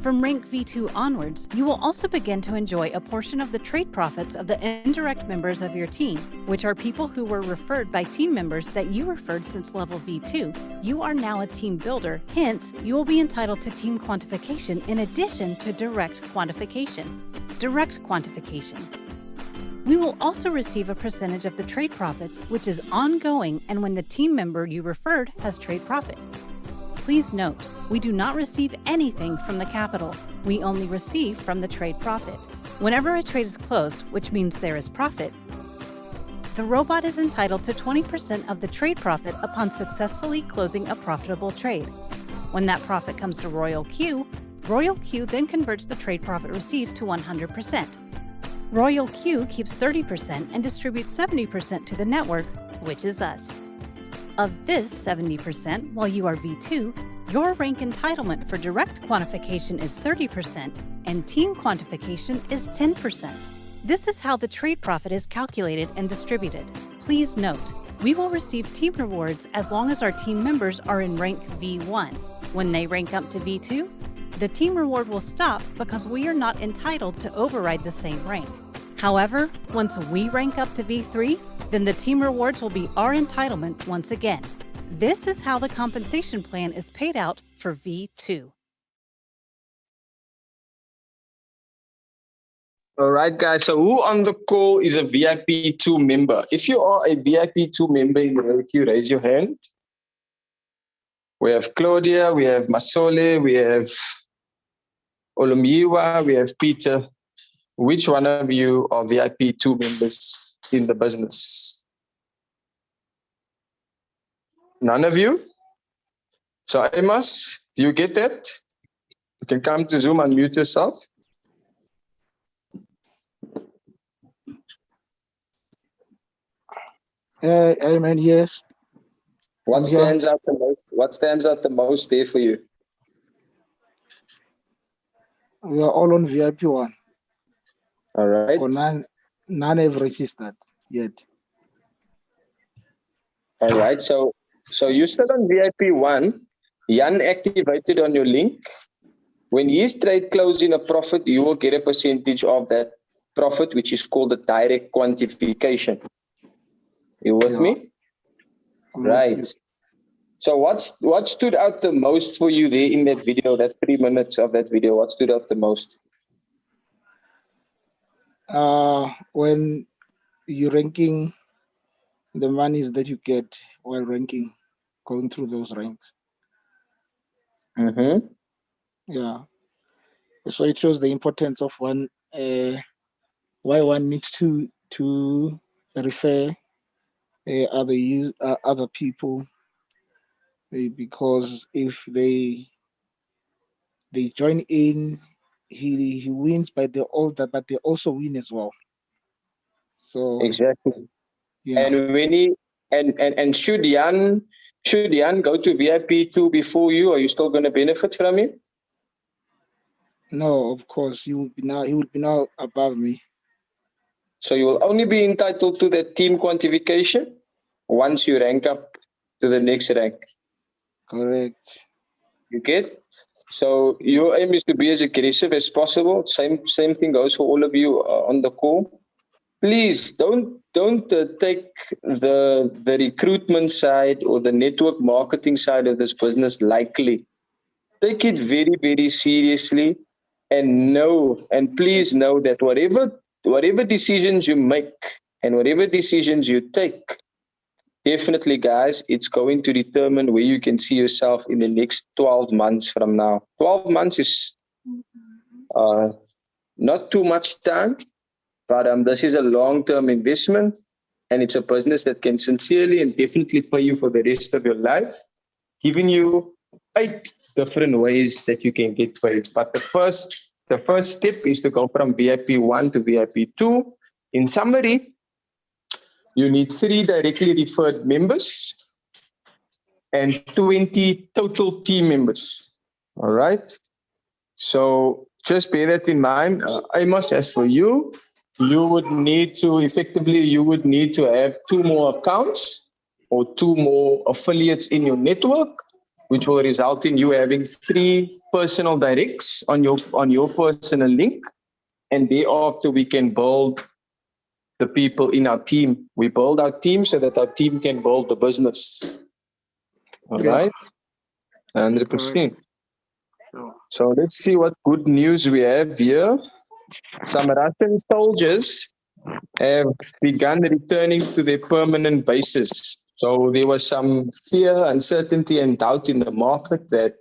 From rank V2 onwards, you will also begin to enjoy a portion of the trade profits of the indirect members of your team, which are people who were referred by team members that you referred since level V2. You are now a team builder, hence, you will be entitled to team quantification in addition to direct quantification. Direct quantification. We will also receive a percentage of the trade profits, which is ongoing and when the team member you referred has trade profit. Please note, we do not receive anything from the capital. We only receive from the trade profit. Whenever a trade is closed, which means there is profit, the robot is entitled to 20% of the trade profit upon successfully closing a profitable trade. When that profit comes to Royal Q then converts the trade profit received to 100%. Royal Q keeps 30% and distributes 70% to the network, which is us. Of this 70%, while you are V2, your rank entitlement for direct quantification is 30% and team quantification is 10%. This is how the trade profit is calculated and distributed. Please note, we will receive team rewards as long as our team members are in rank V1. When they rank up to V2, the team reward will stop because we are not entitled to override the same rank. However, once we rank up to V3, then the team rewards will be our entitlement once again. This is how the compensation plan is paid out for V2. All right, guys. So who on the call is a VIP 2 member? If you are a VIP 2 member in the Royal Q, raise your hand. We have Claudia, we have Masole, we have Olumiwa, we have Peter. Which one of you are VIP 2 members in the business? None of you? So Amos, do you get that? You can come to Zoom and mute yourself. Amen, yes. What stands out the most? What stands out the most there for you? We are all on VIP 1. All right. Or none have registered yet. All right. So you still on VIP 1. Jan activated on your link. When his trade closes in a profit, you will get a percentage of that profit, which is called the direct quantification. You with me? Right. So what stood out the most for you there in that video, that 3 minutes of that video? What stood out the most? When you're ranking the monies that you get while ranking, going through those ranks. Mm-hmm. Yeah. So it shows the importance of one, why one needs to refer other people, because if they join in, he wins by the order, but they also win as well. So exactly. Yeah. And when and should Jan go to VIP 2 before you? Are you still going to benefit from him? No, of course he would be now above me. So you will only be entitled to that team quantification once you rank up to the next rank. Correct. You get? So your aim is to be as aggressive as possible. Same thing goes for all of you on the call. Please don't take the recruitment side or the network marketing side of this business lightly. Take it very, very seriously, and please know that whatever decisions you make and whatever decisions you take, definitely, guys, it's going to determine where you can see yourself in the next 12 months from now. 12 months is not too much time, but this is a long-term investment, and it's a business that can sincerely and definitely pay you for the rest of your life, giving you 8 different ways that you can get paid. But the first step is to go from VIP 1 to VIP 2. In summary, you need 3 directly referred members and 20 total team members. All right. So just bear that in mind. Amos, as for you, you would need to have 2 more accounts or 2 more affiliates in your network, which will result in you having 3 personal directs on your personal link. And thereafter, we can build the people in our team. We build our team so that our team can build the business. All right? 100%. So let's see what good news we have here. Some Russian soldiers have begun returning to their permanent bases. So there was some fear, uncertainty, and doubt in the market that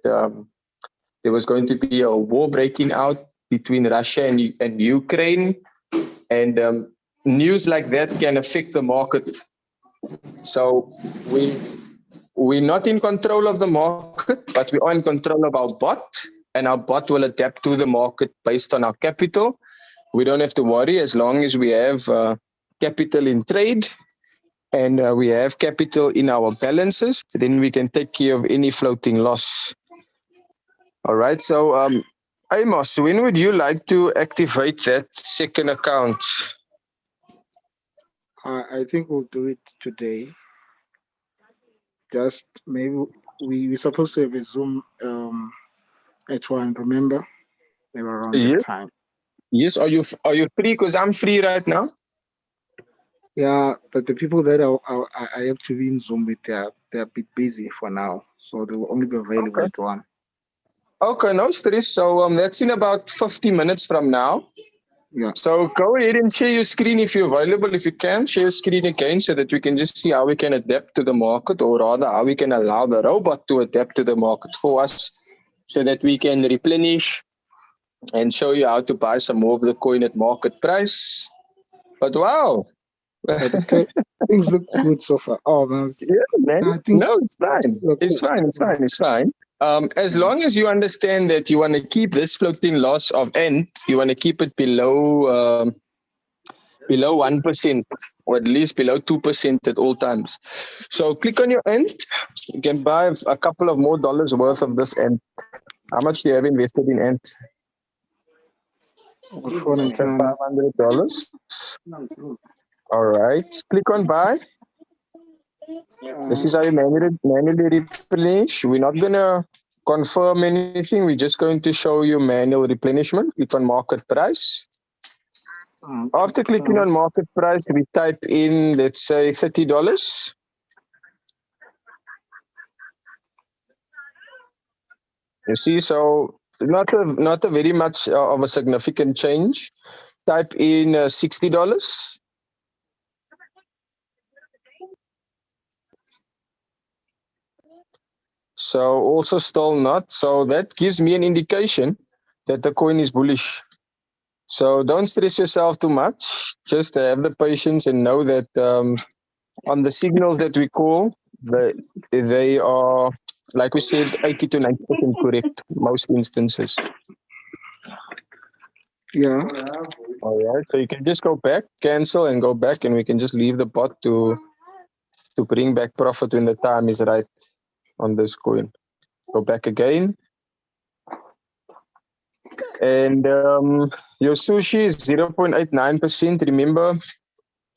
there was going to be a war breaking out between Russia and Ukraine. And news like that can affect the market. So we're not in control of the market, but we are in control of our bot, and our bot will adapt to the market based on our capital. We don't have to worry as long as we have capital in trade and we have capital in our balances, then we can take care of any floating loss. All right. So, Amos, when would you like to activate that second account? I think we'll do it today. Just maybe we're supposed to have a Zoom H1, remember? Maybe around that time. Yes, are you free? Because I'm free right now. Yeah, but the people that I have to be in Zoom with, they're a bit busy for now, so they will only be available at 1. Okay, no stress. So that's in about 50 minutes from now. Yeah. So go ahead and share your screen if you're available. If you can, share your screen again so that we can just see how we can adapt to the market, or rather how we can allow the robot to adapt to the market for us so that we can replenish and show you how to buy some more of the coin at market price. But wow. But okay, things look good so far. Oh man. Yeah, man. No, it's fine. It's fine. As long as you understand that you want to keep this floating loss of ENT, you want to keep it below 1%, or at least below 2% at all times. So click on your ENT. You can buy a couple of more dollars worth of this ENT. How much do you have invested in ENT? $500. All right. Click on buy. This is how you manually replenish. We're not gonna confirm anything. We're just going to show you manual replenishment. Click on market price. After clicking on market price, we type in, let's say, $30. You see, so not a very much of a significant change. Type in $60. So also still not. So that gives me an indication that the coin is bullish. So don't stress yourself too much. Just have the patience and know that on the signals that we call, they are, like we said, 80 to 90% correct, most instances. Yeah. All right. So you can just go back, cancel, and go back, and we can just leave the bot to bring back profit when the time is right on this coin. Go back again. And your sushi is 0.89%. Remember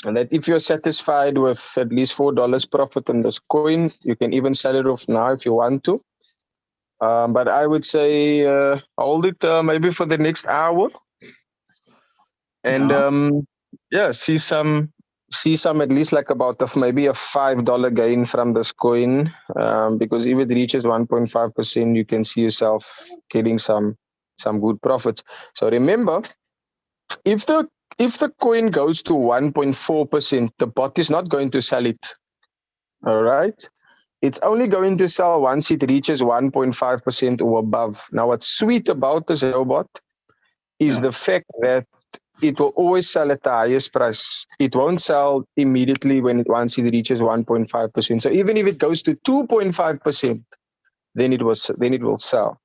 that if you're satisfied with at least $4 profit on this coin, you can even sell it off now if you want to. But I would say hold it maybe for the next hour. And see some at least like about maybe a $5 gain from this coin, because if it reaches 1.5%, you can see yourself getting some good profits. So remember, if the coin goes to 1.4%, the bot is not going to sell it. All right, it's only going to sell once it reaches 1.5% or above. Now, what's sweet about this robot is the fact that it will always sell at the highest price. It won't sell immediately once it reaches 1.5%. So even if it goes to 2.5%, then it will sell.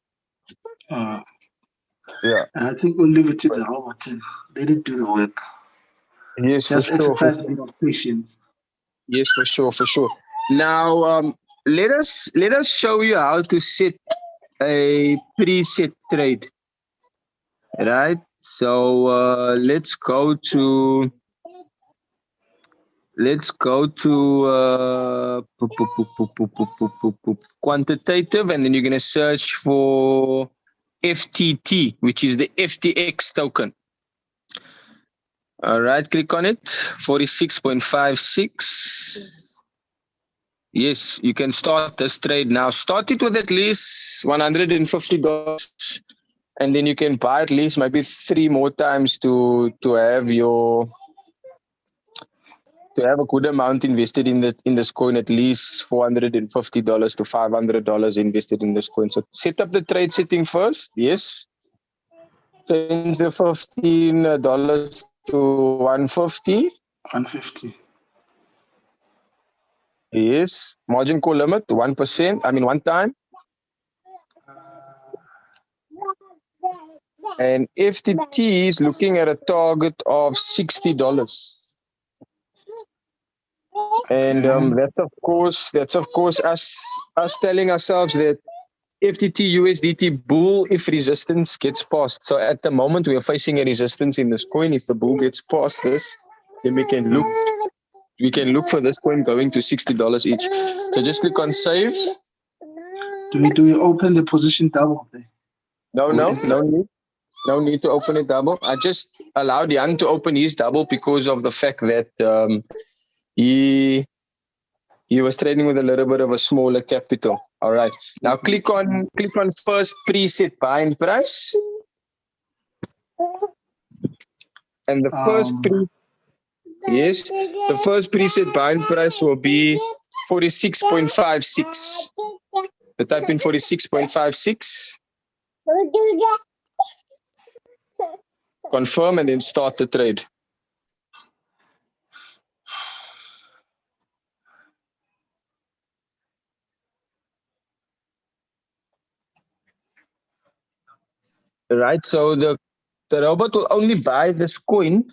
Yeah. I think we'll leave it to the robot and let it do the work. Yes, just for sure. Exercise a bit of patience. Yes, for sure. Now, let us show you how to set a preset trade. Right. So let's go to quantitative, and then you're going to search for FTT, which is the FTX token. All right, click on it. 46.56. Yes, you can start this trade now. Start it with at least $150. And then you can buy at least maybe 3 more times to have a good amount invested in this coin, at least $450 to $500 invested in this coin. So set up the trade setting first. Yes. Change the $15 to $150. 150. Yes. Margin call limit 1%. One time. And FTT is looking at a target of $60. And that's of course us telling ourselves that FTT USDT bull if resistance gets passed. So at the moment we are facing a resistance in this coin. If the bull gets past this, then we can look for this coin going to $60 each. So just click on save. Do we open the position double there? No need to open it double. I just allowed Jan to open his double because of the fact that he was trading with a little bit of a smaller capital. All right. Now click on first preset buying price. And the first preset buying price will be 46.56. So type in 46.56. Confirm and then start the trade. Right, so the robot will only buy this coin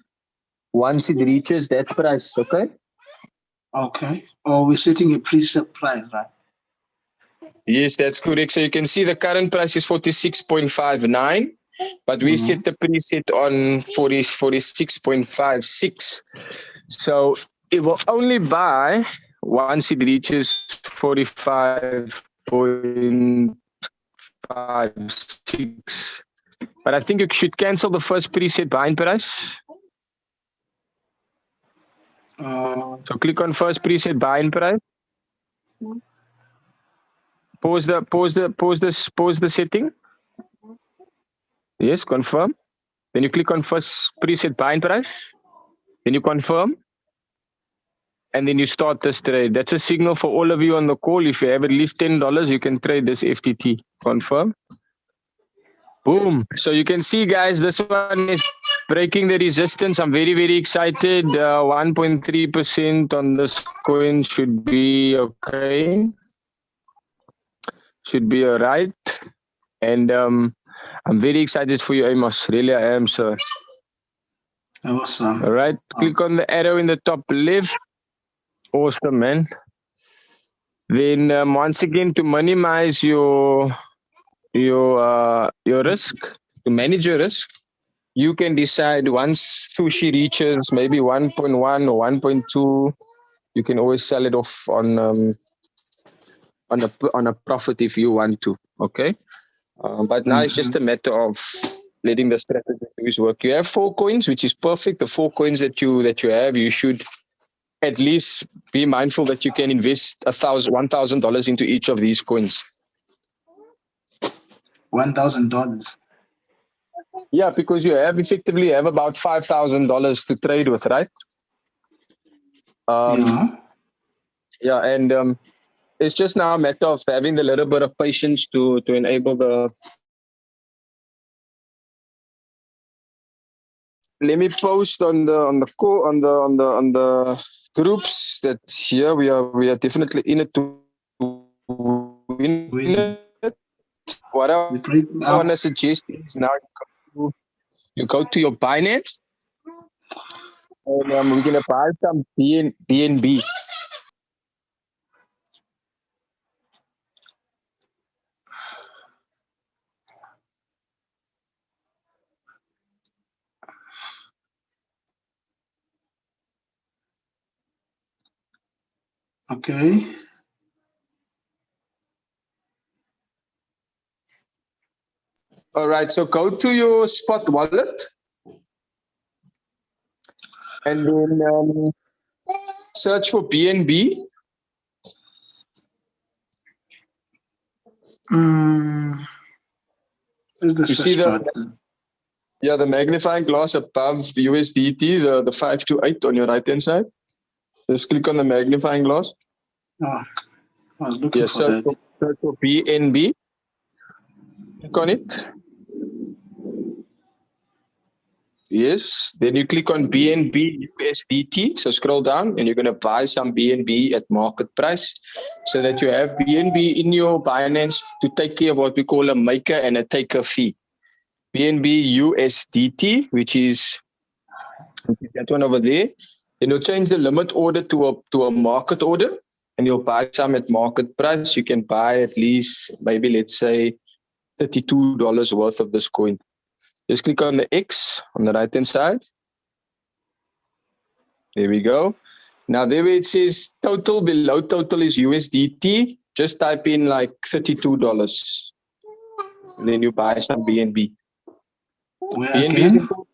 once it reaches that price, okay? Okay. Or we're setting a preset price, right? Yes, that's correct. So you can see the current price is 46.59. but we set the preset on 46.56. So it will only buy once it reaches 45.56. But I think you should cancel the first preset buying price. So click on first preset buying price. Pause the setting. Yes, confirm. Then you click on first preset buying price. Then you confirm. And then you start this trade. That's a signal for all of you on the call. If you have at least $10, you can trade this FTT. Confirm. Boom. So you can see, guys, this one is breaking the resistance. I'm very, very excited. 1.3% on this coin should be okay. Should be all right. And I'm very excited for you, Amos. Really, I am, sir. Awesome. All right. Click on the arrow in the top left. Awesome, man. Then once again, to minimize your risk, to manage your risk, you can decide once sushi reaches maybe 1.1 or 1.2, you can always sell it off on a profit if you want to. Okay, but now it's just a matter of letting the strategies work. You have 4 coins, which is perfect. The 4 coins that you have, you should at least be mindful that you can invest $1,000 into each of these coins. $1,000. Yeah, because you effectively have about $5,000 to trade with, right? Yeah, and it's just now a matter of having the little bit of patience to enable the. Let me post on the groups that here we are definitely in it to win it. What I want to suggest is now you go to your Binance and we're gonna buy some BNB. Okay. All right, so go to your spot wallet and then search for BNB. Is the you see the magnifying glass above USDT, the 528 on your right hand side. Just click on the magnifying glass. I was looking for that. Search for BNB. Click on it. Yes, then you click on BNB USDT. So scroll down and you're going to buy some BNB at market price so that you have BNB in your Binance to take care of what we call a maker and a taker fee. BNB USDT, which is that one over there. Then you'll change the limit order to a market order and you'll buy some at market price. You can buy at least maybe, let's say, $32 worth of this coin. Just click on the X on the right hand side. There we go. Now there where it says total, below total is USDT. Just type in like $32. And then you buy some BNB. BNB is important.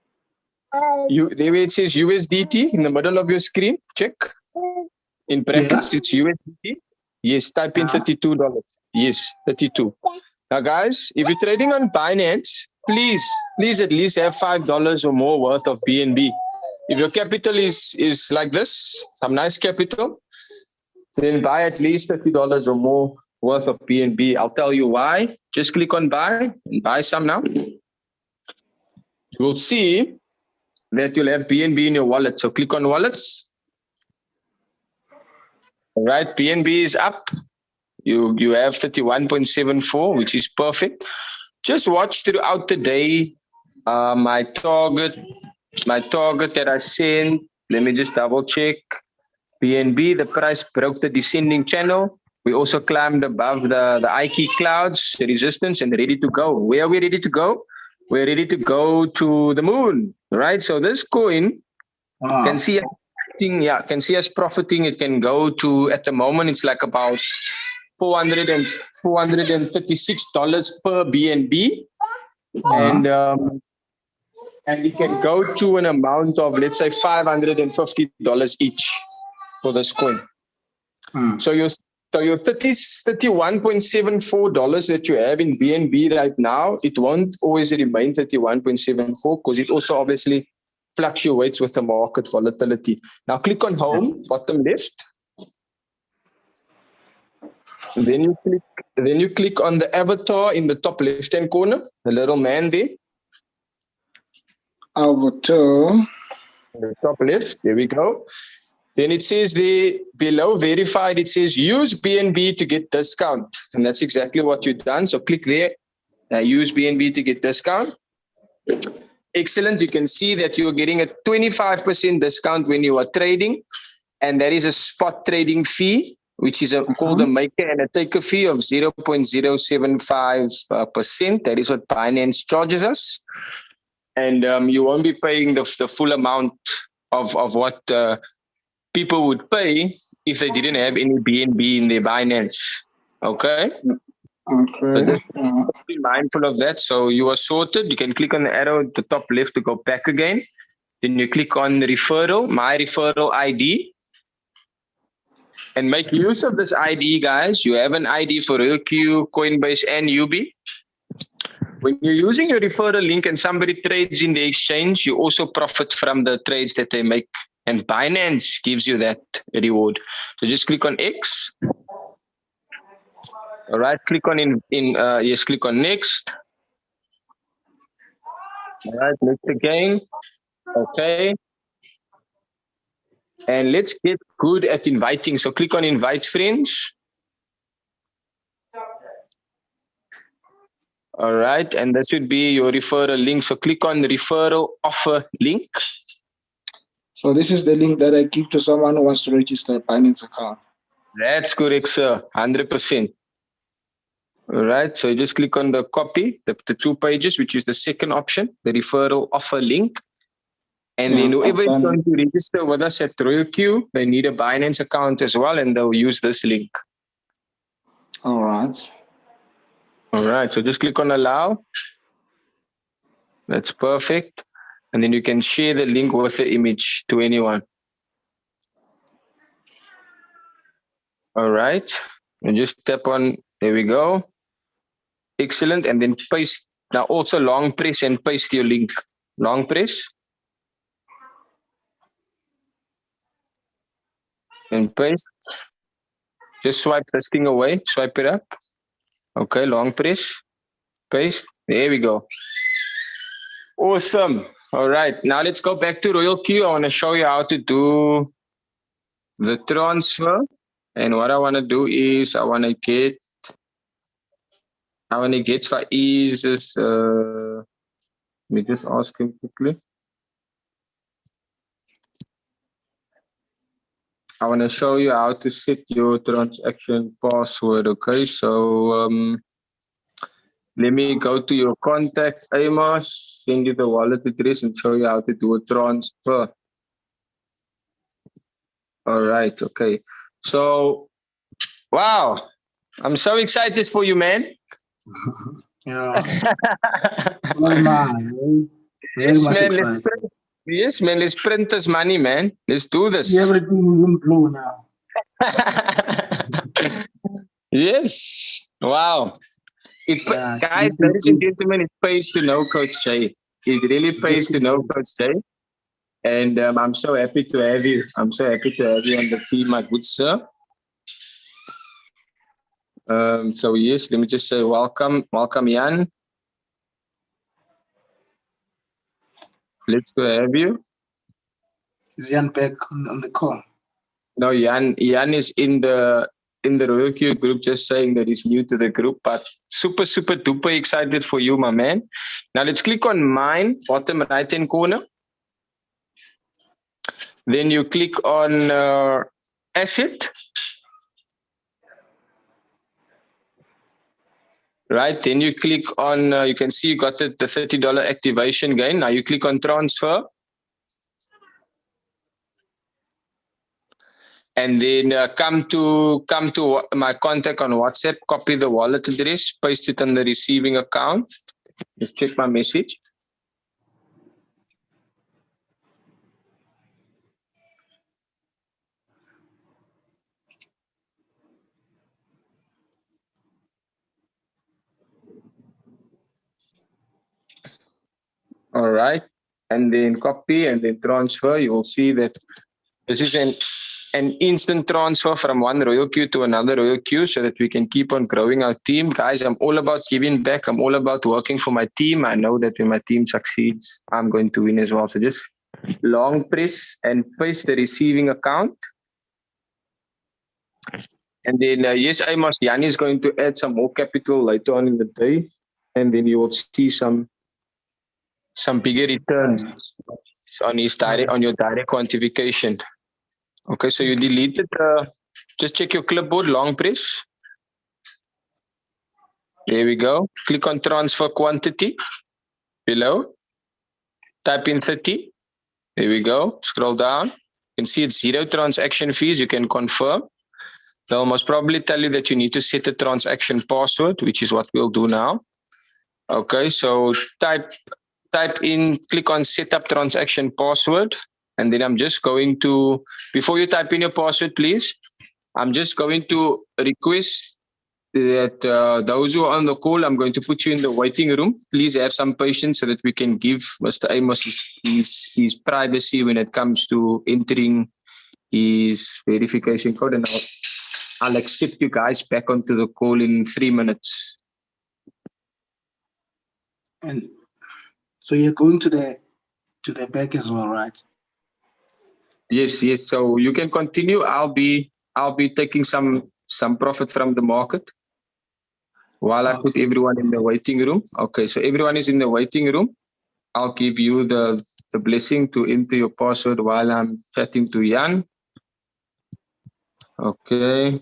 There where it says USDT in the middle of your screen, check. In brackets, it's USDT. Yes, type in $32. Yes, 32. Now guys, if you're trading on Binance, please at least have $5 or more worth of BNB. If your capital is like this, some nice capital, then buy at least $30 or more worth of BNB. I'll tell you why. Just click on buy and buy some now. You will see that you'll have BNB in your wallet. So click on wallets. All right, BNB is up. You have 31.74, which is perfect. Just watch throughout the day. My target that I sent. Let me just double check. BNB, the price broke the descending channel. We also climbed above the Ike clouds resistance and ready to go. Where are we ready to go? we're ready to go to the moon, right? So this coin can see can see us profiting. It can go to, at the moment, it's like about $436 per BNB. And it can go to an amount of, let's say, $550 each for this coin. So your $31.74 that you have in BNB right now, it won't always remain 31.74 because it also obviously fluctuates with the market volatility. Now click on home, bottom left. Then you click on the avatar in the top left-hand corner, the little man there. Avatar. The top left, there we go. Then it says there below verified, it says use BNB to get discount. And that's exactly what you've done. So click there, use BNB to get discount. Excellent. You can see that you're getting a 25% discount when you are trading. And that is a spot trading fee, which is called a maker and a taker fee of 0.075%. That is what Binance charges us. And you won't be paying the full amount of what people would pay if they didn't have any BNB in their Binance. Okay? So just be mindful of that. So you are sorted. You can click on the arrow at the top left to go back again. Then you click on the referral, my referral ID. And make use of this ID, guys. You have an ID for RealQ, Coinbase, and UB. When you're using your referral link and somebody trades in the exchange, you also profit from the trades that they make. And Binance gives you that reward. So just click on X. All right, click on click on next. All right, next again. Okay. And let's get good at inviting. So click on invite friends. All right, and that should be your referral link. So click on the referral offer link. So this is the link that I give to someone who wants to register a Binance account. That's correct, sir. 100%. All right, so you just click on the copy, the 2 pages, which is the second option, the referral offer link. And then whoever is going to register with us at RoyalQ, they need a Binance account as well, and they'll use this link. All right. All right, so just click on allow. That's perfect. And then you can share the link with the image to anyone. All right, and just tap on, there we go. Excellent, and then paste. Now also long press and paste your link. Long press. And paste. Just swipe this thing away, swipe it up. Okay, long press, paste. There we go. Awesome. All right, now let's go back to RoyalQ. I want to show you how to do the transfer. And what I want to do is I want to get Faiz's, let me just ask him quickly. I want to show you how to set your transaction password. Okay, so let me go to your contact, Amos, send you the wallet address and show you how to do a transfer. All right, okay. So, wow, I'm so excited for you, man. Yeah. Oh my. Very much excited. Yes, man, let's print this money, man. Let's do this. Everything is in blue now. Yes. Wow. Guys, ladies and gentlemen, it pays to know Coach Jay. It really pays to know Coach Jay. And I'm so happy to have you. I'm so happy to have you on the team, my good sir. So yes, let me just say welcome. Welcome, Jan. Let's go have you. Is Jan back on the call? No, Jan is in the RoyalQ group, just saying that he's new to the group, but super duper excited for you, my man. Now let's click on mine, bottom right hand corner. Then you click on asset. Right, then you click on, you can see you got the $30 activation gain. Now you click on transfer. And then come to my contact on WhatsApp, copy the wallet address, paste it on the receiving account. Just check my message. All right, and then copy and then transfer. You will see that this is an instant transfer from one Royal Queue to another Royal Queue so that we can keep on growing our team. Guys, I'm all about giving back. I'm all about working for my team. I know that when my team succeeds, I'm going to win as well. So just long press and paste the receiving account. And then, yes, Amos, Yanni is going to add some more capital later on in the day. And then you will see some bigger returns on your direct quantification. Okay, so you deleted, just check your clipboard, long press. There we go. Click on transfer quantity below. Type in 30. There we go. Scroll down. You can see it's 0 transaction fees. You can confirm. They'll most probably tell you that you need to set a transaction password, which is what we'll do now. Okay, so type in, click on setup transaction password. And then I'm just going to, before you type in your password, please, I'm just going to request that those who are on the call, I'm going to put you in the waiting room. Please have some patience so that we can give Mr. Amos his privacy when it comes to entering his verification code. And I'll accept you guys back onto the call in 3 minutes. And so you're going to the back as well, right? Yes. So you can continue. I'll be taking some profit from the market while I put everyone in the waiting room. Okay, so everyone is in the waiting room. I'll give you the blessing to enter your password while I'm chatting to Jan. Okay.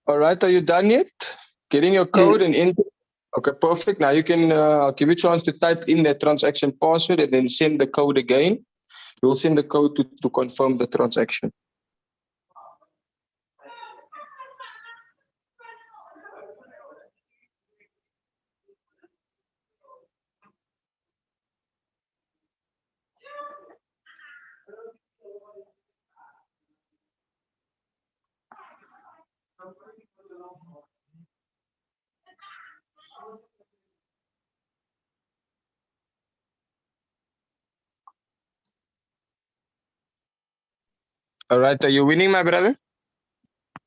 All right, are you done yet? Getting your code and enter. Okay, perfect. Now you can, I'll give you a chance to type in that transaction password and then send the code again. You'll send the code to confirm the transaction. All right, are you winning, my brother?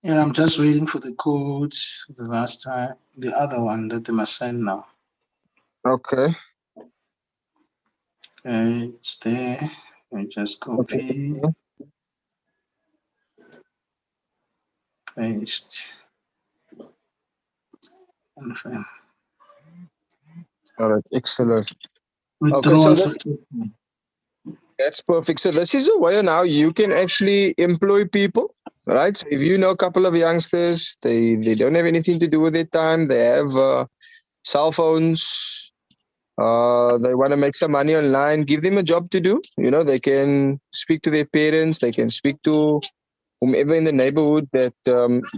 Yeah, I'm just waiting for the codes. The last time, the other one that they must send now. Okay. Okay, it's there. I just copy. Okay. Paste. Confirm. All right, excellent. Okay, Withdrawal so that's perfect. So this is a way now you can actually employ people, right? So if you know a couple of youngsters, they don't have anything to do with their time. They have cell phones. They want to make some money online. Give them a job to do. You know, they can speak to their parents. They can speak to whomever in the neighborhood that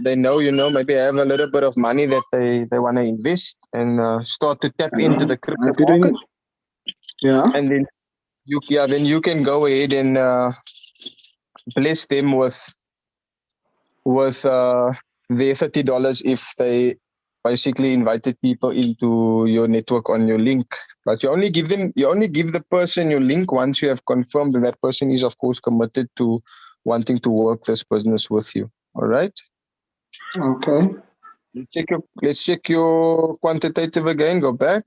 they know. You know, maybe have a little bit of money that they want to invest and start to tap into the crypto market. Yeah. And then you can go ahead and bless them with their $30 if they basically invited people into your network on your link. But you only give the person your link once you have confirmed that person is of course committed to wanting to work this business with you. All right. Okay. Let's check your quantitative again. Go back.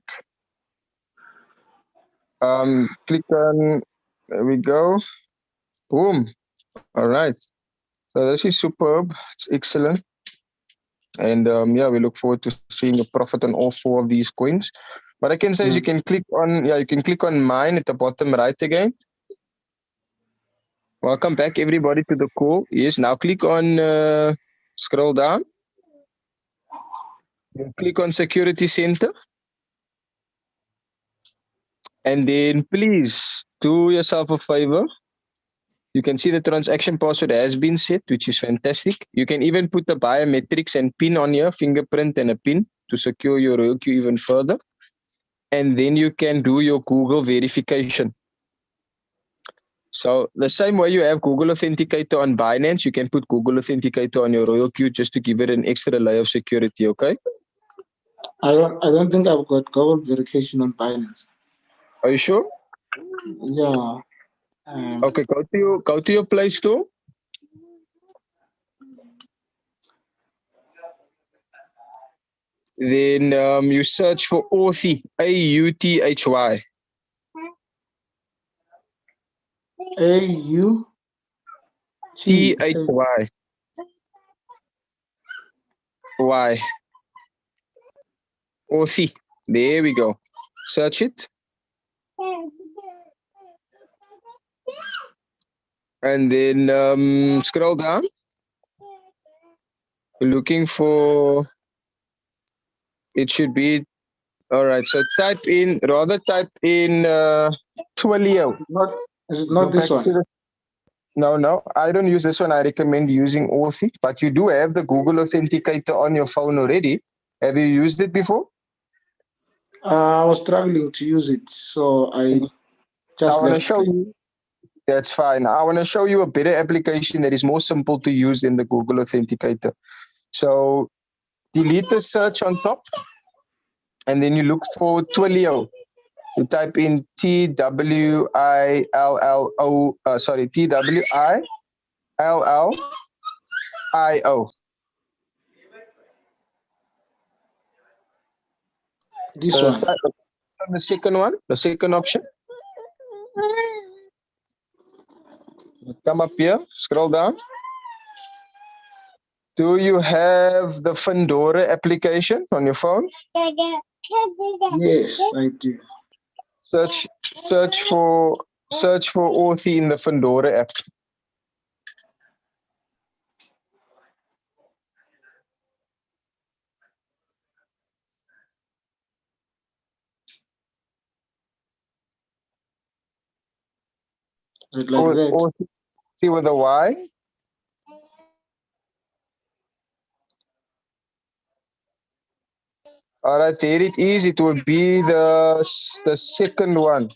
Click on. There we go. Boom. All right. So this is superb. It's excellent. And we look forward to seeing a profit on all 4 of these coins. What I can say is you can click on mine at the bottom right again. Welcome back everybody to the call. Yes, now click on scroll down. Click on Security Center. And then please do yourself a favor. You can see the transaction password has been set, which is fantastic. You can even put the biometrics and PIN on here, fingerprint and a PIN to secure your RoyalQ even further. And then you can do your Google verification. So the same way you have Google Authenticator on Binance, you can put Google Authenticator on your RoyalQ just to give it an extra layer of security, okay? I don't think I've got Google verification on Binance. Are you sure? Yeah. Okay, go to your Play Store. Then you search for Authy, A-U-T-H-Y. A-U-T-H-Y. Y. Authy. There we go. Search it. And then scroll down. You're looking for, it should be, all right. So type in Twilio. Is it not this one? No, I don't use this one. I recommend using Authy, but you do have the Google Authenticator on your phone already. Have you used it before? I was struggling to use it, so I just want to left show it. you. That's fine. I want to show you a better application that is more simple to use than the Google Authenticator. So delete the search on top, and then you look for Twilio. You type in Twillo, Twillio. This one. The second one, the second option. Come up here, scroll down. Do you have the Fundora application on your phone? Yes, I do. Search for Authy in the Fundora app. Is it like that? Authy, see with a Y. All right, there it is. It will be the second one.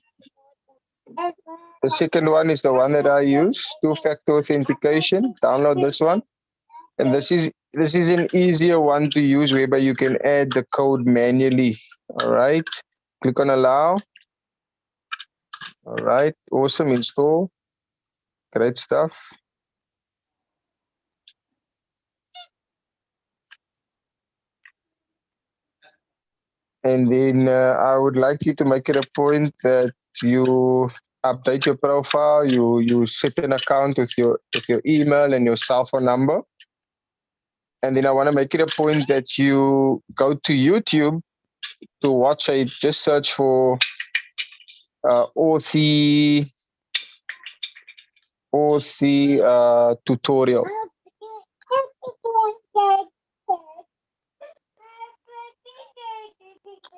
The second one is the one that I use, two-factor authentication. Download this one. And this is an easier one to use whereby you can add the code manually. All right. Click on allow. All right. Awesome. Install. Great stuff. And then I would like you to make it a point that you update your profile. You set an account with your email and your cell phone number. And then I want to make it a point that you go to YouTube to watch it. Just search for Authy tutorial.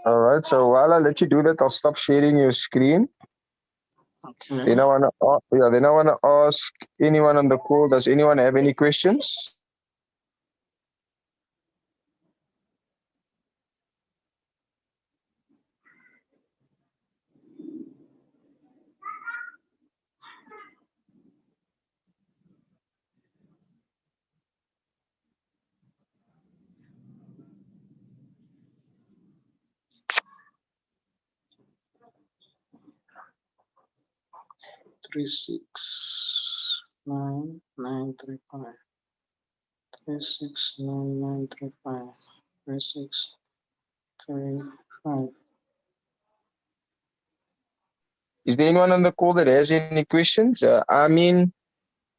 All right. So while I let you do that, I'll stop sharing your screen. Okay. Then I want to ask anyone on the call. Does anyone have any questions? Three 6 9 9 3 5 3 6 9 9 3 5 3 6 3 5. Is there anyone on the call that has any questions? Amin,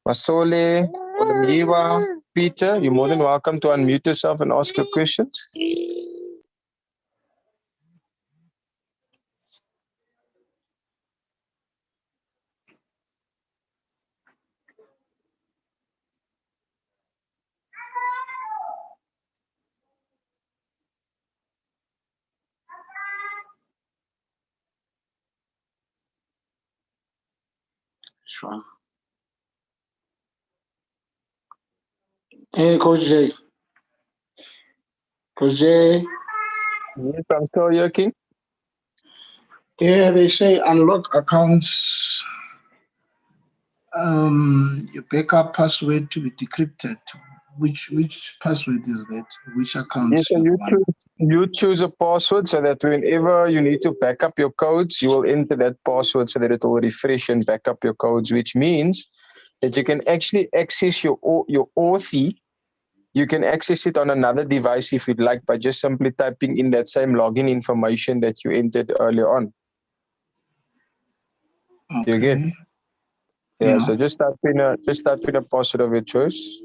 Masole, Olamiwa, Peter, you're more than welcome to unmute yourself and ask your questions. Sure. Hey, Coach J. Coach J. Yes, I'm still here, King. Yeah, they say unlock accounts. Your backup password to be decrypted. Which password is that? Which account? Yes, so you choose a password so that whenever you need to back up your codes, you will enter that password so that it will refresh and back up your codes, which means that you can actually access your Authy. You can access it on another device if you'd like by just simply typing in that same login information that you entered earlier on. Okay. You get? Yeah, so just type in a password of your choice.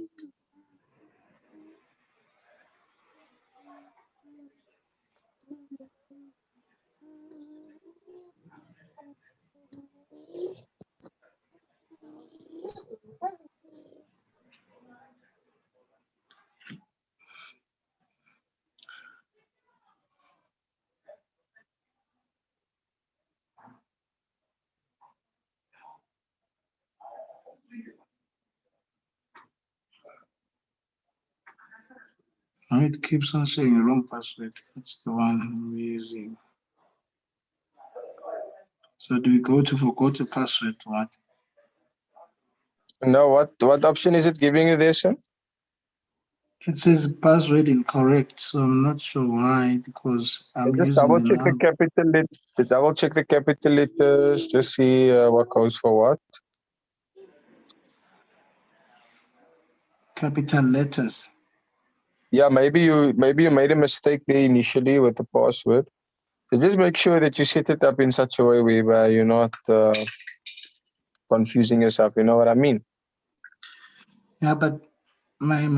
Now it keeps on saying wrong password. That's the one we're using. So do we go to forgot a password? What? No, what option is it giving you there, sir? It says password incorrect, so I'm not sure why, because I'm Just using double check the capital double check the capital letters to see what goes for what. Capital letters. Yeah, maybe you made a mistake there initially with the password. So just make sure that you set it up in such a way where you're not confusing yourself. You know what I mean? Yeah, but my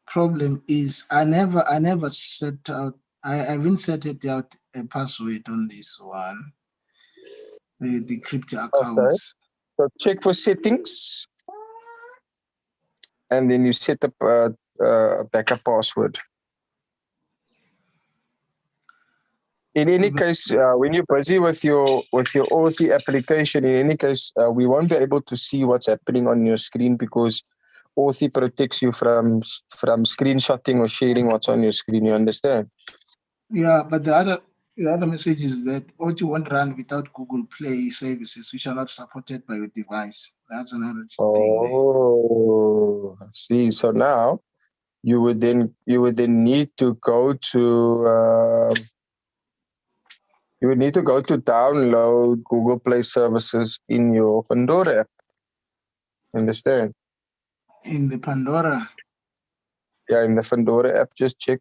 problem is I never set out. I haven't set it out a password on this one. The crypto accounts. So check for settings, and then you set up a backup password. In any case, when you're busy with your Authy application, in any case, we won't be able to see what's happening on your screen because Authy protects you from screenshotting or sharing what's on your screen. You understand? Yeah, but the other message is that Authy won't run without Google Play services, which are not supported by your device. That's another thing there. Oh, see. So now you would then need to go to download Google Play services in your Pandora app. Understand? In the Pandora. Yeah, in the Pandora app, just check.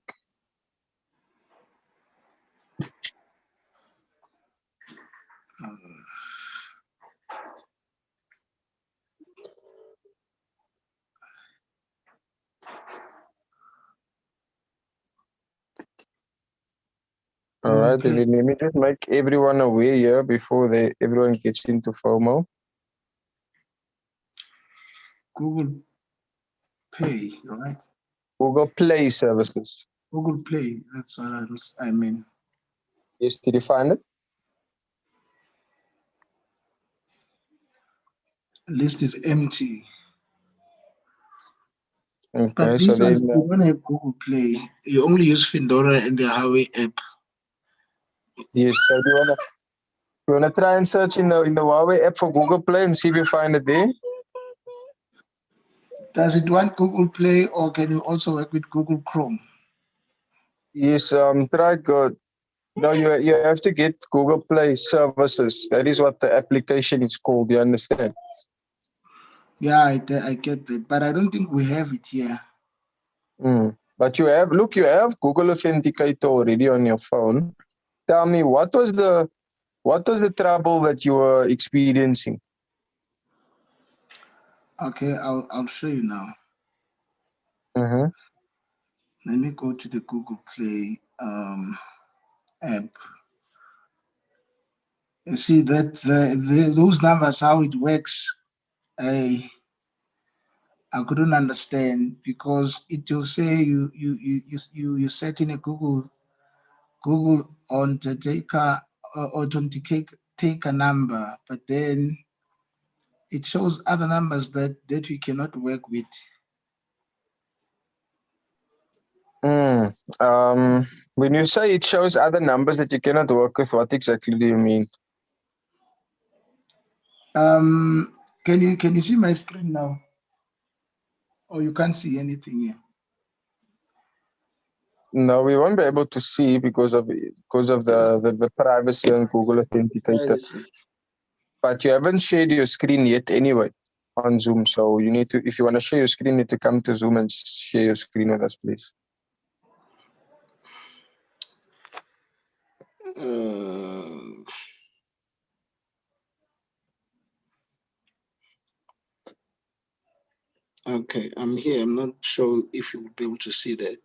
All right, and then let me just make everyone aware here before everyone gets into FOMO. Google Pay, right? Google Play services. Google Play, that's what I mean. Yes, did you find it? List is empty. Okay, But so these ones, then you don't have Google Play. You only use Findora and the Huawei app. yes, so do you wanna try and search in the Huawei app for Google Play and see if you find it there? Does it want Google Play, or can you also work with Google Chrome? Yes, try good. No, you have to get Google Play services. That is what the application is called. You understand? Yeah, I get that, but I don't think we have it here. But you have Google Authenticator already on your phone. Tell me, what was the trouble that you were experiencing? Okay, I'll show you now. Mm-hmm. Let me go to the Google Play app. You see that those numbers, how it works, I couldn't understand, because it will say you set in a Google authenticate take a number, but then it shows other numbers that we cannot work with. When you say it shows other numbers that you cannot work with, what exactly do you mean? Can you see my screen now? Or you can't see anything here? No, we won't be able to see because of the privacy on Google Authenticator. Privacy. But you haven't shared your screen yet anyway on Zoom. So you need to, if you want to share your screen, you need to come to Zoom and share your screen with us, please. Okay, I'm here. I'm not sure if you will be able to see that.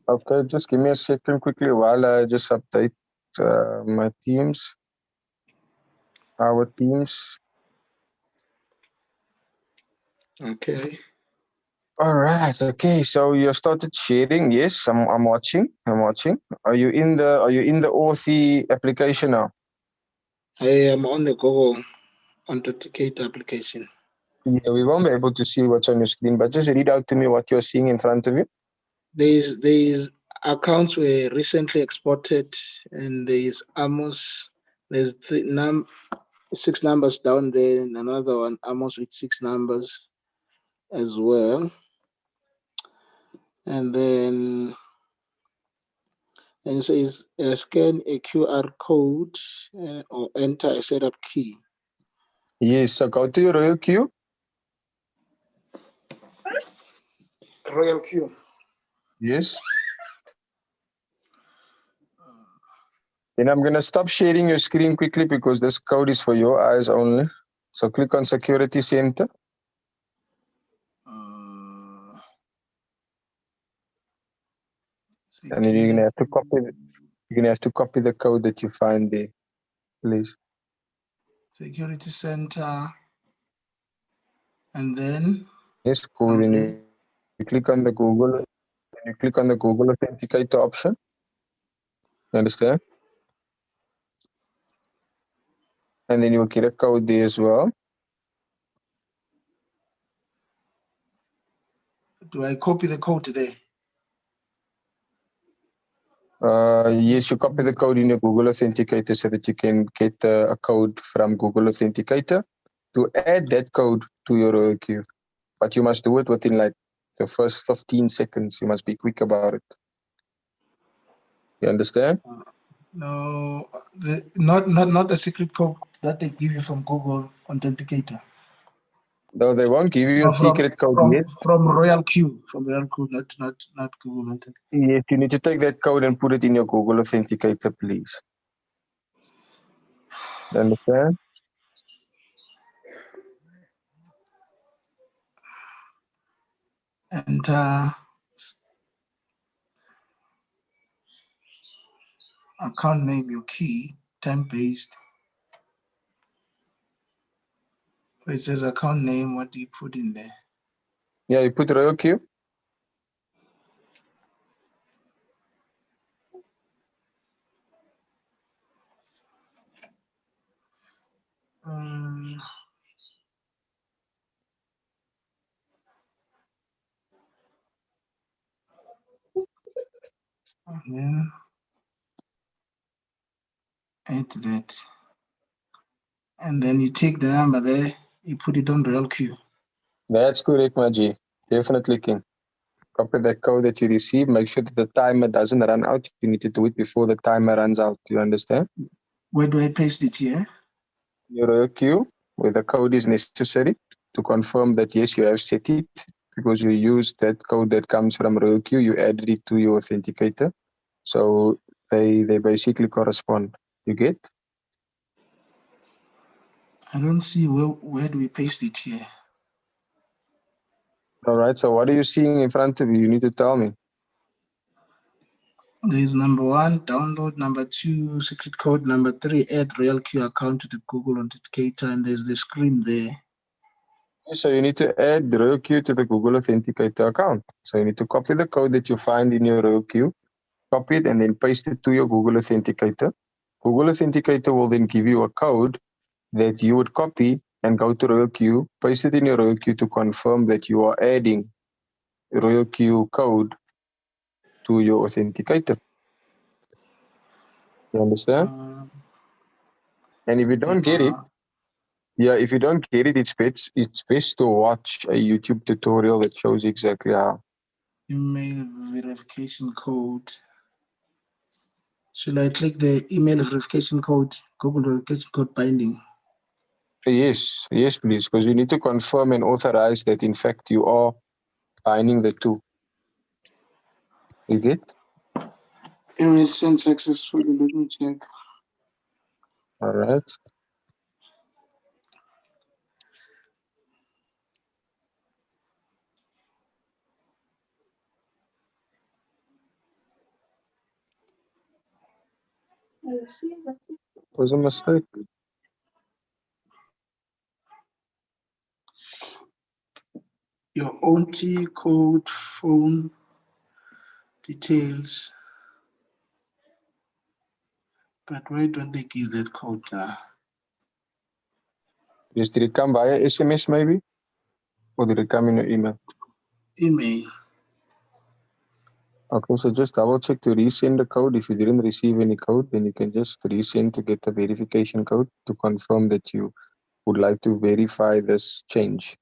Okay, just give me a second quickly while I just update my teams, our teams. Okay. All right. Okay. So you started sharing. Yes, I'm watching. I'm watching. Are you in the Authy application now? I am on the Google Authenticator application. Yeah, we won't be able to see what's on your screen, but just read out to me what you're seeing in front of you. There's accounts were recently exported, and there's six numbers down there, and another one almost with 6 numbers as well. And then it says scan a QR code or enter a setup key. Yes, so go to your Royal Queue. Royal Queue. Yes. Then I'm going to stop sharing your screen quickly because this code is for your eyes only. So click on Security Center. And then you're going to have to copy the code that you find there, please. Security Center. And then? Yes, cool. Then you click on the Google. You click on the Google Authenticator option. You understand? And then you will get a code there as well. Do I copy the code today? Yes, you copy the code in your Google Authenticator so that you can get a code from Google Authenticator to add that code to your Royal Queue. But you must do it within like the first 15 seconds. You must be quick about it. You understand? No, not the secret code that they give you from Google Authenticator. No, they won't give you a secret code yet. From Royal Queue, not Google Authenticator. Yes, you need to take that code and put it in your Google Authenticator, please. You understand? Enter account name, your key, time-based. It says account name, what do you put in there? Yeah, you put Royal Q. Yeah. Add that. And then you take the number there, you put it on Royal Q. That's correct, Maji. Definitely, King. Copy that code that you receive. Make sure that the timer doesn't run out. You need to do it before the timer runs out. Do you understand? Where do I paste it here? Your Royal Q, where the code is necessary to confirm that yes, you have set it, because you use that code that comes from Royal Q, you added it to your authenticator. So they basically correspond. You get? I don't see where do we paste it here? All right, so what are you seeing in front of you? You need to tell me. There is number 1, download. Number 2, secret code. Number 3, add Royal Q account to the Google Authenticator, and there's the screen there. So you need to add the Royal Q to the Google Authenticator account. So you need to copy the code that you find in your Royal Q, copy it, and then paste it to your Google Authenticator. Google Authenticator will then give you a code that you would copy and go to Royal Q, paste it in your Royal Q to confirm that you are adding Royal Q code to your authenticator. You understand? And if you don't get it, if you don't get it, it's best to watch a YouTube tutorial that shows exactly how. Email verification code. Should I click the email verification code, Google verification code binding? Yes, please, because you need to confirm and authorize that in fact you are binding the two. You get? Email sent successfully. Let me check. All right. Was a mistake. Your OT code, phone details. But why don't they give that code? Did it come via SMS maybe? Or did it come in your email? Email. Okay, so just double check to resend the code. If you didn't receive any code, then you can just resend to get the verification code to confirm that you would like to verify this change.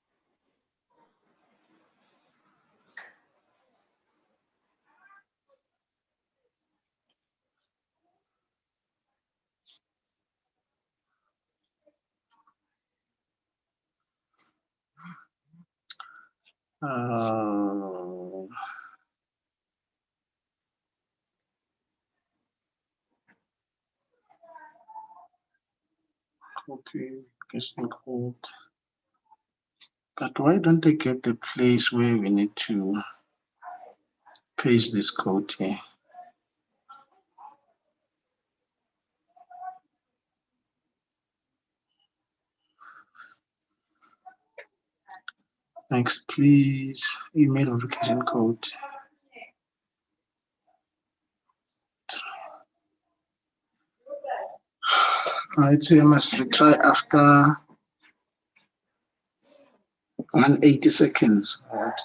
Copy verification code. But why don't they get the place where we need to paste this code here? Next, please. Email verification code. I'd say I must retry after 180 seconds. Right.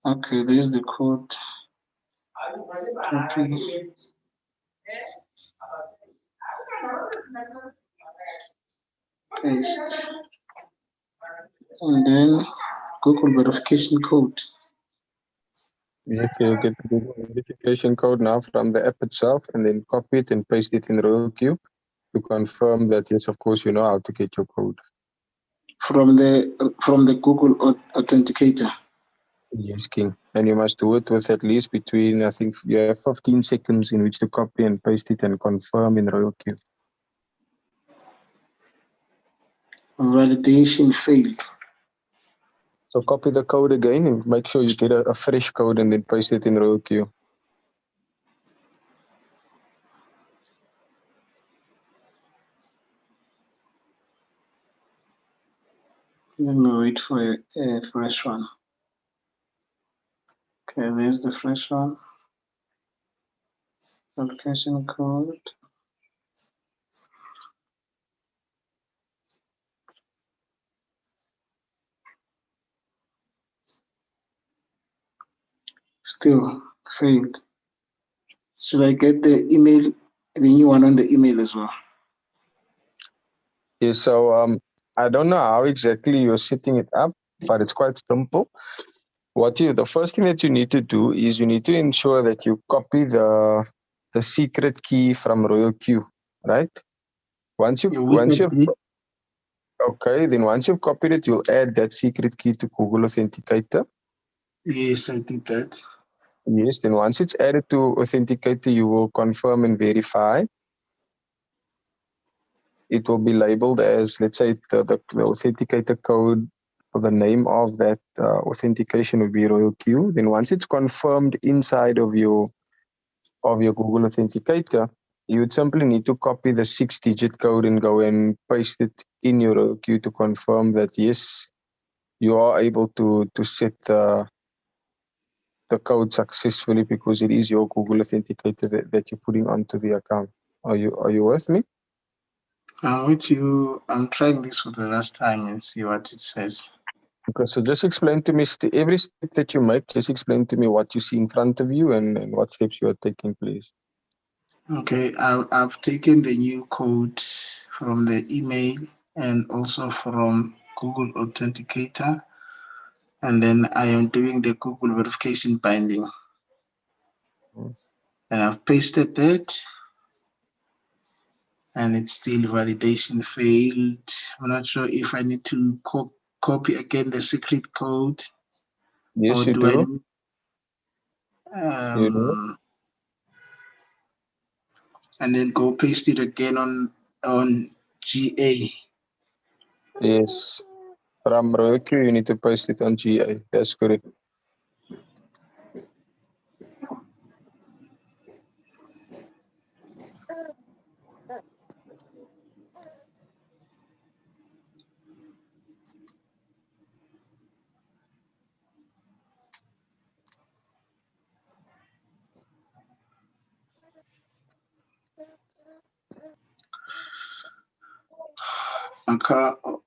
Okay, there's the code. Copy. Paste. And then Google verification code. Okay, you get the Google verification code now from the app itself, and then copy it and paste it in Royal Q to confirm that yes, of course, you know how to get your code. From the Google Authenticator. Yes, King. And you must do it with at least between, I think you have 15 seconds in which to copy and paste it and confirm in Royal Queue. Validation failed. So copy the code again and make sure you get a fresh code and then paste it in Royal Queue. Let me wait for a fresh one. Okay, there's the fresh one. Application code. Still failed. Should I get the email, the new one on the email as well? Yes, so I don't know how exactly you're setting it up, but it's quite simple. The first thing that you need to do is you need to ensure that you copy the secret key from Royal Queue, right? Once you've copied it, you'll add that secret key to Google Authenticator. Yes, I did that. Yes, then once it's added to Authenticator, you will confirm and verify. It will be labeled as, let's say, the Authenticator code, or the name of that authentication will be Royal Queue. Then once it's confirmed inside of your Google Authenticator, you would simply need to copy the 6-digit code and go and paste it in your Royal Queue to confirm that, yes, you are able to set the code successfully because it is your Google Authenticator that you're putting onto the account. Are you with me? I'm with you. I'm trying this for the last time and see what it says. Okay, so just explain to me every step that you make. Just explain to me what you see in front of you and what steps you are taking, please. Okay, I've taken the new code from the email and also from Google Authenticator, and then I am doing the Google verification binding. And I've pasted that, and it's still validation failed. I'm not sure if I need to copy again the secret code. Yes, or you do. You do. And then go paste it again on GA. Yes. From Royal Queue, you need to paste it on GA. That's correct.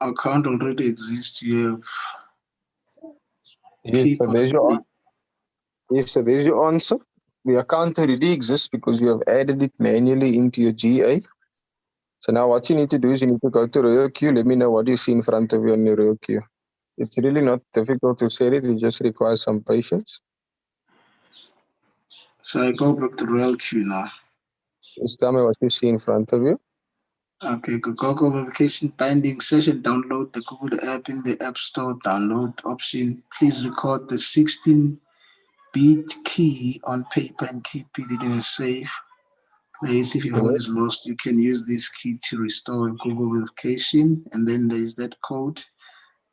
Account already exists. You have Yes, so there's your answer. The account already exists because you have added it manually into your GA. So now what you need to do is you need to go to Royal Queue. Let me know what you see in front of you on your Royal Queue. It's really not difficult to set it. It just requires some patience. So I go back to Royal Queue now. Just tell me what you see in front of you. Okay, Google verification binding session. Download the Google app in the App Store. Download option. Please record the 16-bit key on paper and keep it in a safe place. If your phone is lost, you can use this key to restore Google verification. And then there's that code.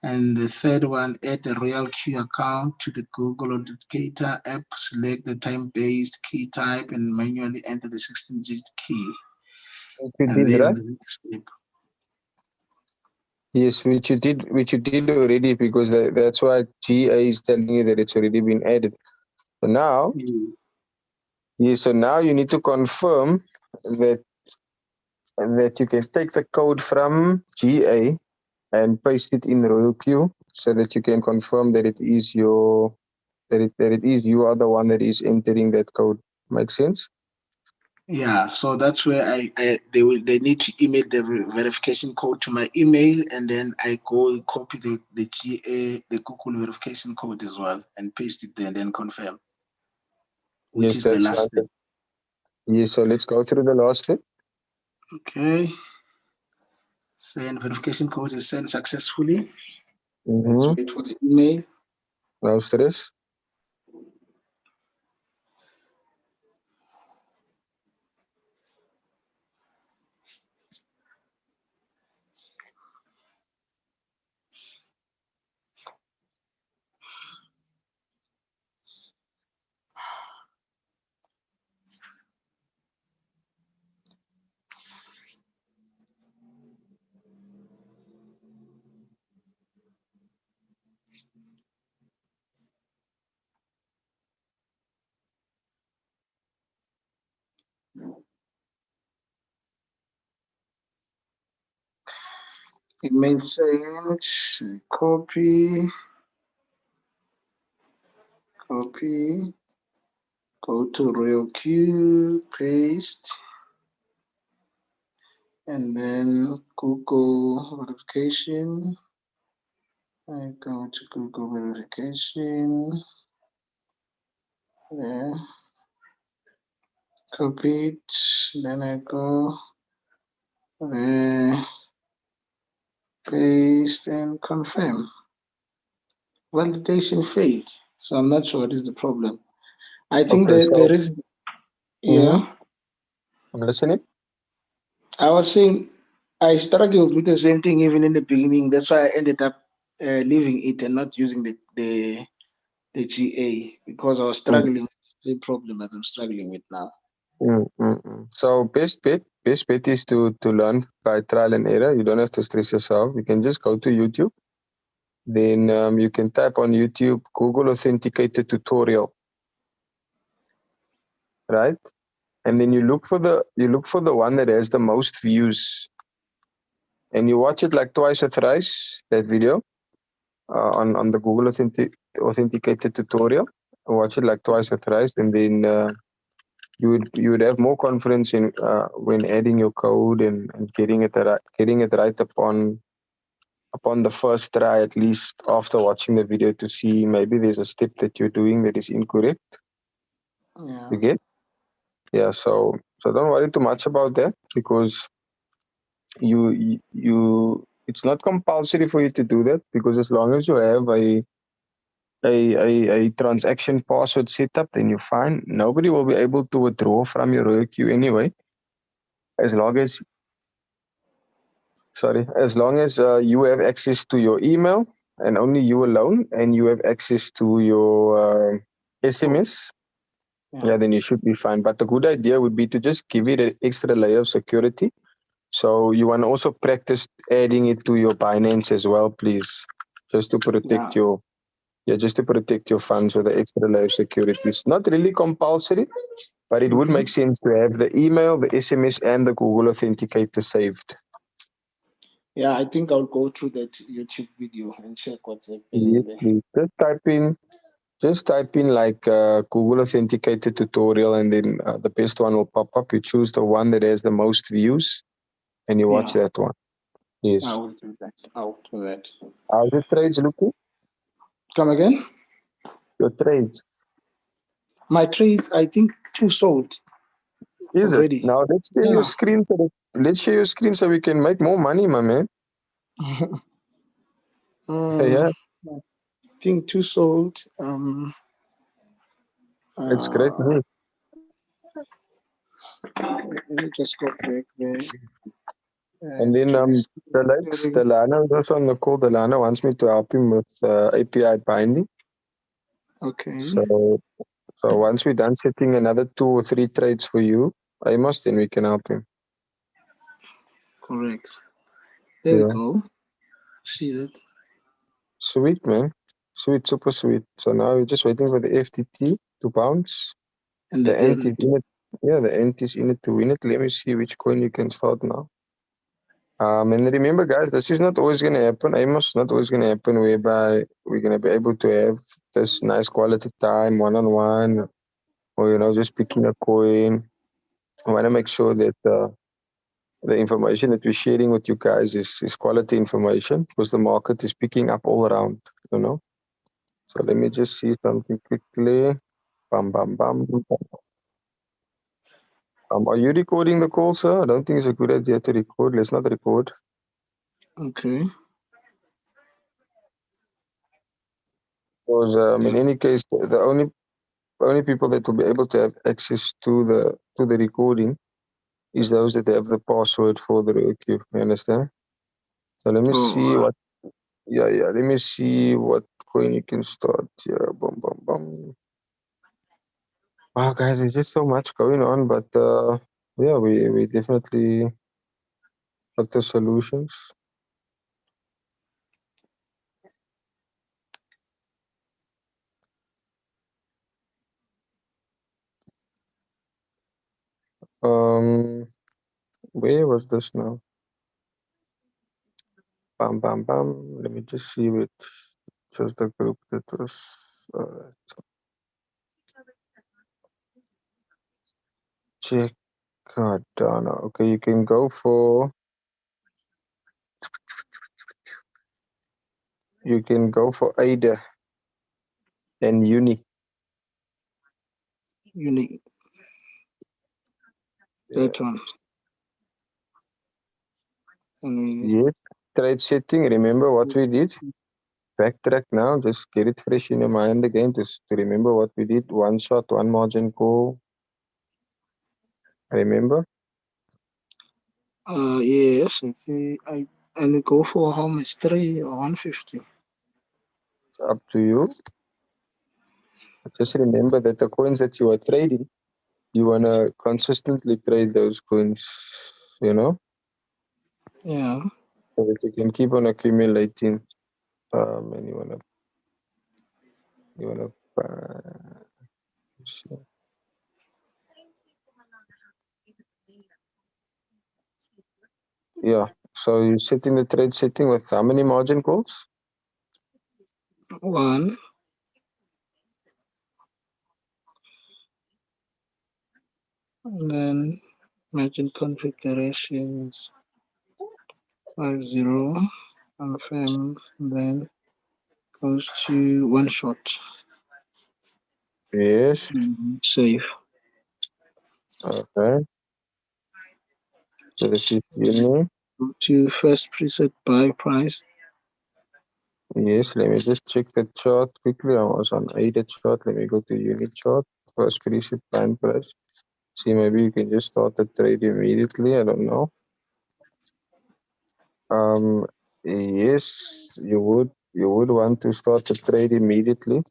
And the third one, add the Royal Queue account to the Google Authenticator app. Select the time-based key type and manually enter the 16-digit key. And there's the next step. Yes, which you did already because that's why GA is telling you that it's already been added. So now, so now you need to confirm that you can take the code from GA and paste it in Royal Queue so that you can confirm that it is you are the one that is entering that code. Make sense? Yeah, so that's where they need to email the verification code to my email, and then I go and copy the GA, the Google verification code as well, and paste it there and then confirm. Which is the last step. Yes, so let's go through the last step. Okay. Send verification code is sent successfully. Let's wait for the email. No stress. It means copy, go to Royal Q, paste, and then Google verification. I go to Google verification. Yeah. Copy it. Then I go there, paste and confirm. Validation failed. So I'm not sure what is the problem. I think Okay, there is, yeah. I'm listening. I was saying I struggled with the same thing even in the beginning. That's why I ended up leaving it and not using the GA because I was struggling with the same problem that I'm struggling with now. So best bet is to learn by trial and error. You don't have to stress yourself. You can just go to YouTube. Then you can type on YouTube Google Authenticator tutorial, right? And then you look for the one that has the most views, and you watch it like twice or thrice, that video on the Google Authenticator tutorial. Watch it like twice or thrice, and then you would have more confidence in when adding your code and getting it right upon the first try, at least after watching the video, to see maybe there's a step that you're doing that is incorrect. Yeah. You get? Yeah. So don't worry too much about that, because you it's not compulsory for you to do that, because as long as you have a transaction password set up, then you're fine. Nobody will be able to withdraw from your Royal Queue anyway, as long as you have access to your email, and only you alone, and you have access to your SMS. Yeah, then you should be fine. But the good idea would be to just give it an extra layer of security. So you want to also practice adding it to your Binance as well, please, just to protect your funds with the extra layer of security. It's not really compulsory, but it would make sense to have the email, the SMS, and the Google Authenticator saved. Yeah, I think I'll go through that YouTube video and check what's happening Yes, there. please. Just type in like Google Authenticator tutorial, and then the best one will pop up. You choose the one that has the most views, and you watch that one. Yes. I will do that. I'll do that. How's your trades looking? Come again? Your trades. My trades, I think 2 sold. Is already. It? Now let's share your screen. Let's share your screen so we can make more money, my man. Yeah. I think 2 sold. It's great news. Let me just go back there. And then Delano is also on the call. Delano wants me to help him with API binding. Okay. So once we're done setting another 2 or 3 trades for you, Amos, then we can help him. Correct. There you go. See that? Sweet, man. Sweet, super sweet. So now we're just waiting for the FTT to bounce. And the ant is in it. Yeah, the ant is in it to win it. Let me see which coin you can start now. And remember, guys, this is not always going to happen. Amos, not always going to happen whereby we're going to be able to have this nice quality time one-on-one, or, just picking a coin. I want to make sure that the information that we're sharing with you guys is quality information, because the market is picking up all around, So let me just see something quickly. Bam, bam, bam. Are you recording the call, sir? I don't think it's a good idea to record. Let's not record. Okay. Because in any case, the only people that will be able to have access to the recording is those that have the password for the Royal Queue. You understand? So let me see what. Yeah. Let me see what coin you can start here. Boom, boom, boom. Wow, guys, there's just so much going on, but yeah, we definitely got the solutions. Where was this now? Bam, bam, bam. Let me just see which was the group that was. Check Cardano. Okay, you can go for. You can go for ADA and Uni. Uni. That one. Yes. Trade setting. Remember what we did? Backtrack now. Just get it fresh in your mind again. Just to remember what we did. One shot, one margin call. Remember? Yes. I see. I go for how much? 3 or 150. Up to you. Just remember that the coins that you are trading, you wanna consistently trade those coins. You know. Yeah. So that you can keep on accumulating. And you wanna. Yeah, so you set in the trade setting with how many margin calls? 1. And then margin configurations 50 confirm, then goes to one shot. Yes. Save. Okay. So this is Uni. Go to first preset buy price. Yes, let me just check the chart quickly. I was on ADA chart. Let me go to Uni chart. First preset buy price. See, maybe you can just start the trade immediately. I don't know. Yes, you would want to start the trade immediately.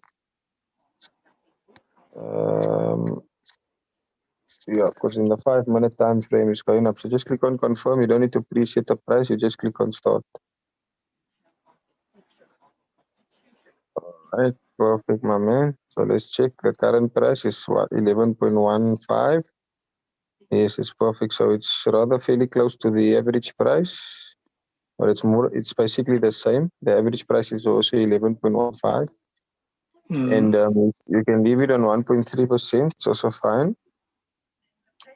Yeah, because in the 5-minute time frame is going up. So just click on confirm. You don't need to preset the price. You just click on start. Alright, perfect, my man. So let's check. The current price is what, 11.15. Yes, it's perfect. So it's rather fairly close to the average price, but it's basically the same. The average price is also 11.15. And you can leave it on 1.3%. It's also fine.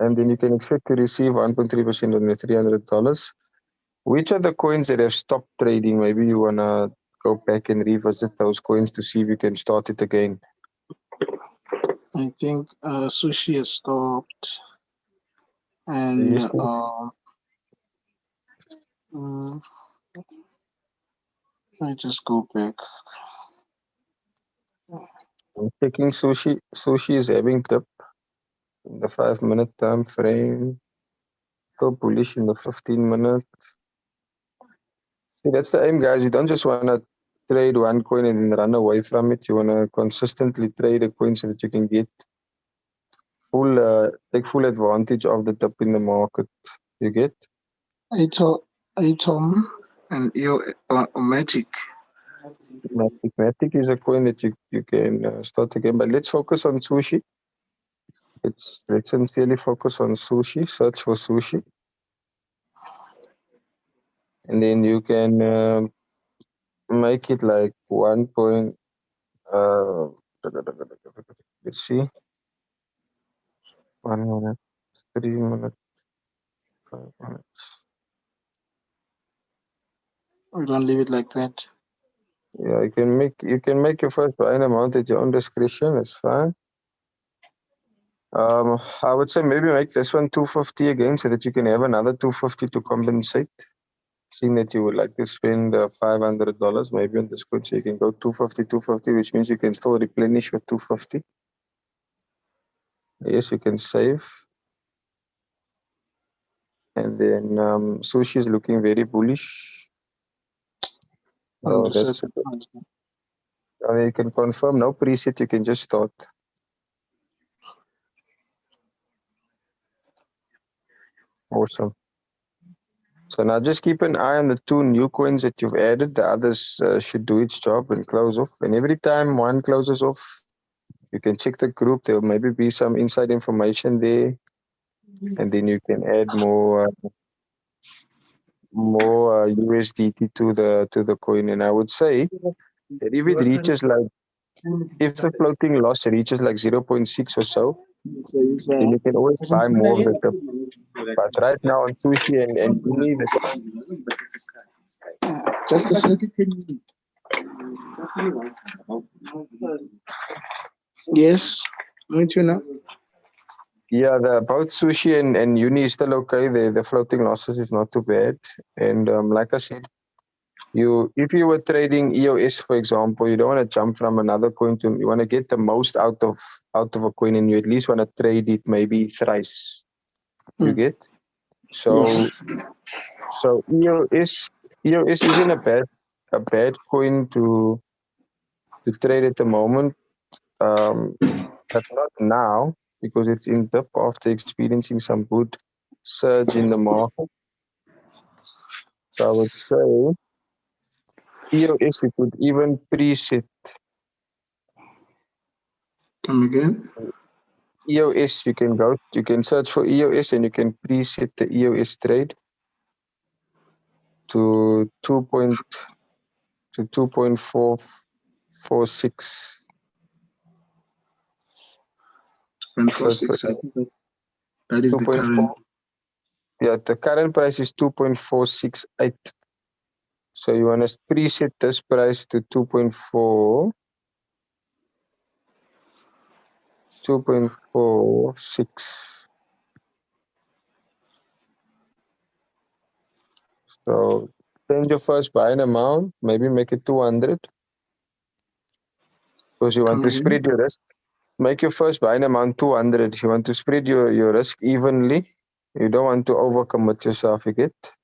And then you can expect to receive 1.3% on your $300. Which are the coins that have stopped trading? Maybe you wanna go back and revisit those coins to see if you can start it again. I think sushi has stopped. And Yes, I just go back. I'm checking sushi. Sushi is having dip in the 5-minute time frame. Still bullish in the 15-minute. See, that's the aim, guys. You don't just wanna trade one coin and then run away from it. You wanna consistently trade a coin so that you can get take full advantage of the dip in the market. You get? Atom and Matic. Matic is a coin that you can start again. But let's focus on sushi. Let's sincerely focus on sushi. Search for sushi. And then you can make it like 1 point. Let's see. 1 minute, 3 minutes, 5 minutes. We don't leave it like that. Yeah, you can make your first buying amount at your own discretion. It's fine. I would say maybe make this one 250 again so that you can have another 250 to compensate. Seeing that you would like to spend $500 maybe on this coin, so you can go 250, which means you can still replenish with 250. Yes, you can save. And then sushi is looking very bullish. That's it. And you can confirm no preset, you can just start. Awesome. So now just keep an eye on the 2 new coins that you've added. The others should do its job and close off. And every time one closes off, you can check the group. There will maybe be some inside information there. and then you can add more USDT to the coin. And I would say that if it reaches like, if the floating loss reaches like 0.6 or so, then you can always buy more of the dip. But right now on Sushi and Uni, Just a second. Yes, I'm with you now. yeah, both Sushi and Uni is still okay. The floating losses is not too bad. And like I said, if you were trading EOS, for example, you don't want to jump from another coin to, you want to get the most out of a coin, and you at least want to trade it maybe thrice. You get? So EOS isn't a bad coin to trade at the moment. But not now, because it's in dip after experiencing some good surge in the market. So I would say EOS, you could even preset. Come again? EOS, you can search for EOS and you can preset the EOS trade to 2.446. 2.46. I think that is the current. Yeah, the current price is 2.468. So you want to preset this price to 2.46. So change your first buying amount, maybe make it 200. Because you want to spread your risk. Make your first buying amount 200. You want to spread your risk evenly. You don't want to overcommit yourself, you get?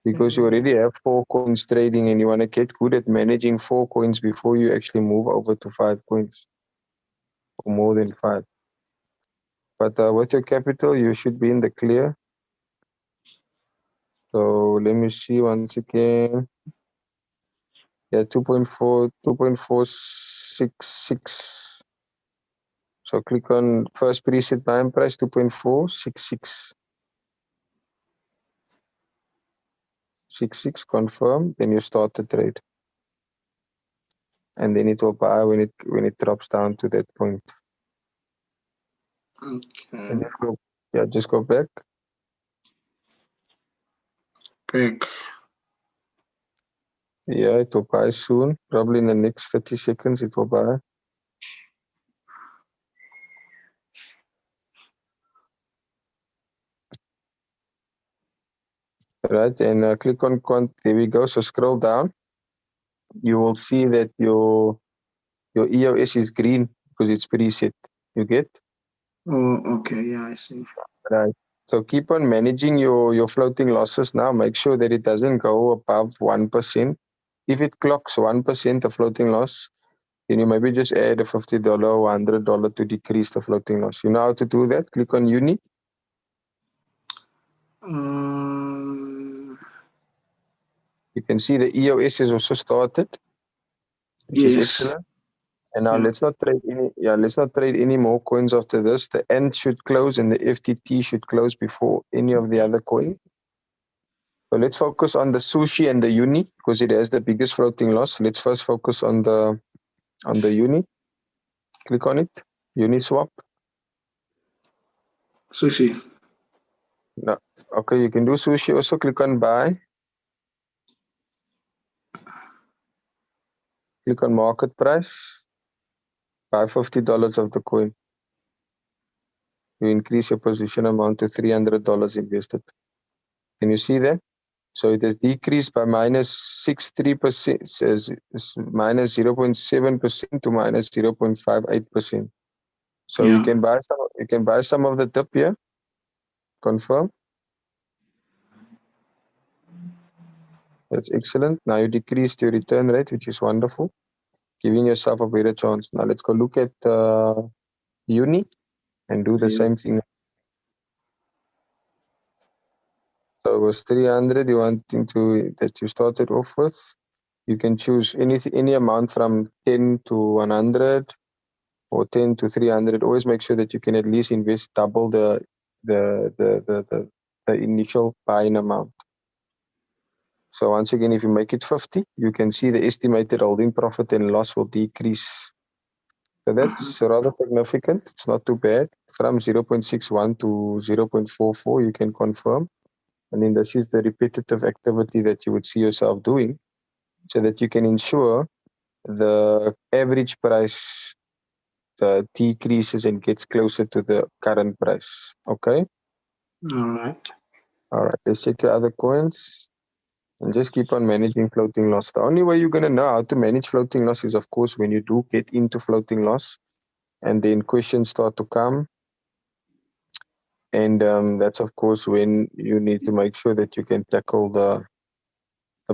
Because you already have 4 coins trading and you want to get good at managing 4 coins before you actually move over to 5 coins. Or more than 5. But with your capital, you should be in the clear. So let me see once again. Yeah, 2.466. So click on first preset buying price, 2.466. 66, confirm, then you start the trade. And then it will buy when it drops down to that point. Okay. And just go back. Back. Yeah, it will buy soon. Probably in the next 30 seconds it will buy. Right, and click on quant. There we go. So scroll down. You will see that your EOS is green because it's preset. You get? Oh, okay. Yeah, I see. Right. So keep on managing your floating losses now. Make sure that it doesn't go above 1%. If it clocks 1% of floating loss, then you maybe just add a $50 or $100 to decrease the floating loss. You know how to do that? Click on Uni. You can see the EOS is also started, which is excellent. And now let's not trade any more coins after this. The Ant should close and the FTT should close before any of the other coins. So let's focus on the Sushi and the Uni because it has the biggest floating loss. Let's first focus on the Uni. Click on it. Uniswap. Sushi. No. Okay, you can do Sushi also. Click on buy. Click on market price. Buy $50 of the coin. You increase your position amount to $300 invested. Can you see that? So it has decreased by minus 63%, minus 0.7% to minus 0.58%. So you can buy some of the dip here. Confirm. That's excellent. Now you decreased your return rate, which is wonderful, giving yourself a better chance. Now let's go look at Uni and do the same thing. So it was 300 you wanting to that you started off with. You can choose any amount from 10 to 100 or 10 to 300. Always make sure that you can at least invest double the the initial buying amount. So once again, if you make it 50, you can see the estimated holding profit and loss will decrease. So that's rather significant. It's not too bad. From 0.61 to 0.44, you can confirm. And then this is the repetitive activity that you would see yourself doing so that you can ensure the average price decreases and gets closer to the current price. Okay? All right. All right, let's check your other coins and just keep on managing floating loss. The only way you're going to know how to manage floating loss is, of course, when you do get into floating loss and then questions start to come. And that's, of course, when you need to make sure that you can tackle the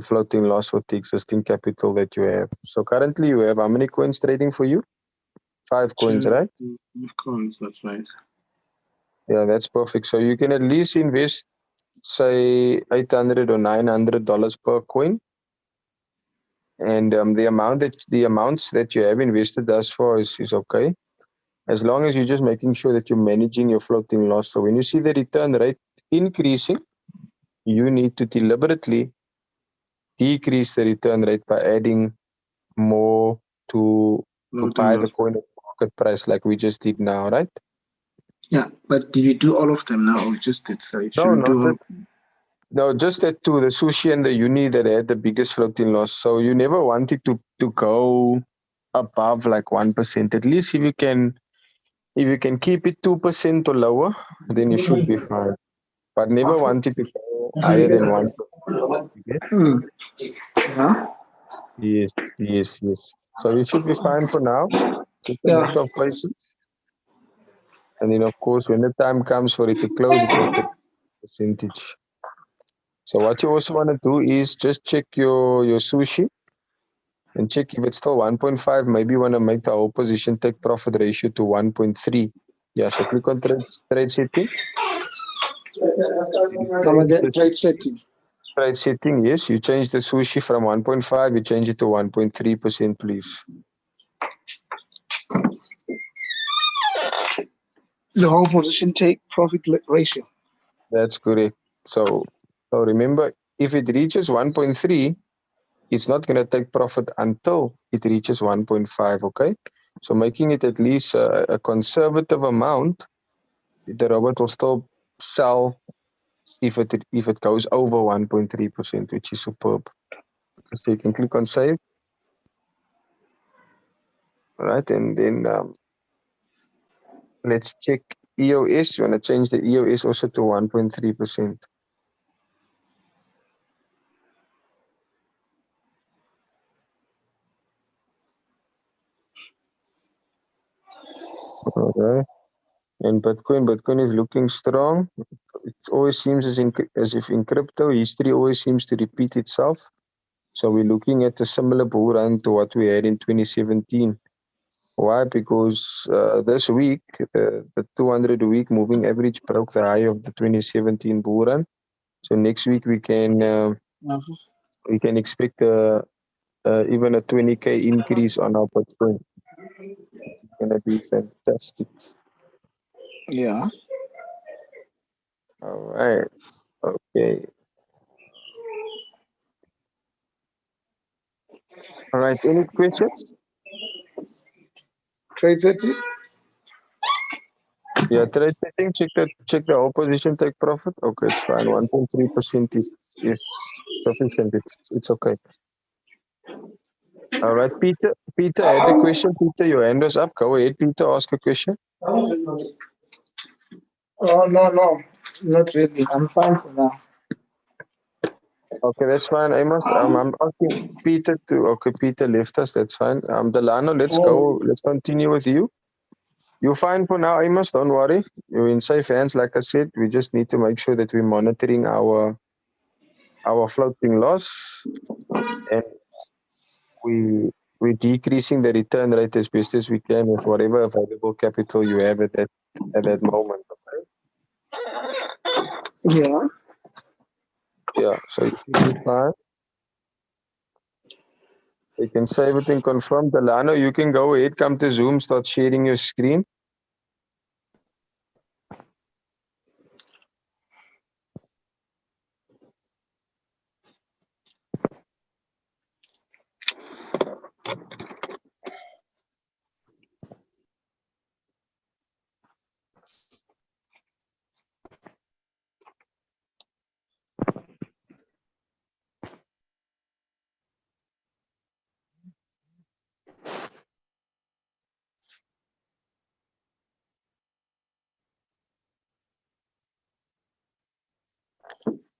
floating loss with the existing capital that you have. So currently you have how many coins trading for you? 5 coins, right? 5 coins, that's right. Yeah, that's perfect. So you can at least invest, say, $800 or $900 per coin. And the amounts that you have invested thus far is okay. As long as you're just making sure that you're managing your floating loss. So when you see the return rate increasing, you need to deliberately decrease the return rate by adding more to buy the coin at market price like we just did now, right? Yeah, but did you do all of them now or just did 3? No, just that two, the sushi and the uni that had the biggest floating loss. So you never wanted to go above like 1%. At least if you can keep it 2% or lower, then you should be fine. But never wanted to go higher than 1%. Yeah. Yes. So you should be fine for now. Just a bit of patience. And then of course when the time comes for it to close, it will take percentage. So what you also want to do is just check your sushi and check if it's still 1.5. Maybe you want to make the whole position take profit ratio to 1.3. Yeah, so click on trade setting. Trade setting. Trade setting, yes. You change the sushi from 1.5, you change it to 1.3%, please. The whole position take profit ratio. That's correct. So remember, if it reaches 1.3, it's not going to take profit until it reaches 1.5, okay? So making it at least a conservative amount, the robot will still sell if it goes over 1.3%, which is superb. So you can click on save. All right, and then let's check EOS. You want to change the EOS also to 1.3%. Okay. And Bitcoin is looking strong. It always seems as if in crypto, history always seems to repeat itself. So we're looking at a similar bull run to what we had in 2017. Why? Because this week, the 200-week moving average broke the high of the 2017 bull run. So next week we can expect even a 20K increase on our Bitcoin. It's gonna be fantastic. Yeah. All right. Okay. All right. Any questions? Trade setting. Yeah, trade setting. Check the whole position take profit. Okay, it's fine. 1.3% is sufficient. It's okay. All right, Peter. Peter, I had a question. Peter, your hand was up. Go ahead, Peter. Ask a question. Oh no, not really. I'm fine for now. Okay, that's fine. Amos, I'm asking Peter to. Okay, Peter left us. That's fine. Delano, let's go. Let's continue with you. You're fine for now, Amos. Don't worry. You're in safe hands. Like I said, we just need to make sure that we're monitoring our floating loss, and we're decreasing the return rate as best as we can with whatever available capital you have at that moment. Okay? Yeah. Yeah. So you should be fine. You can save it and confirm. Delano, you can go ahead, come to Zoom, start sharing your screen.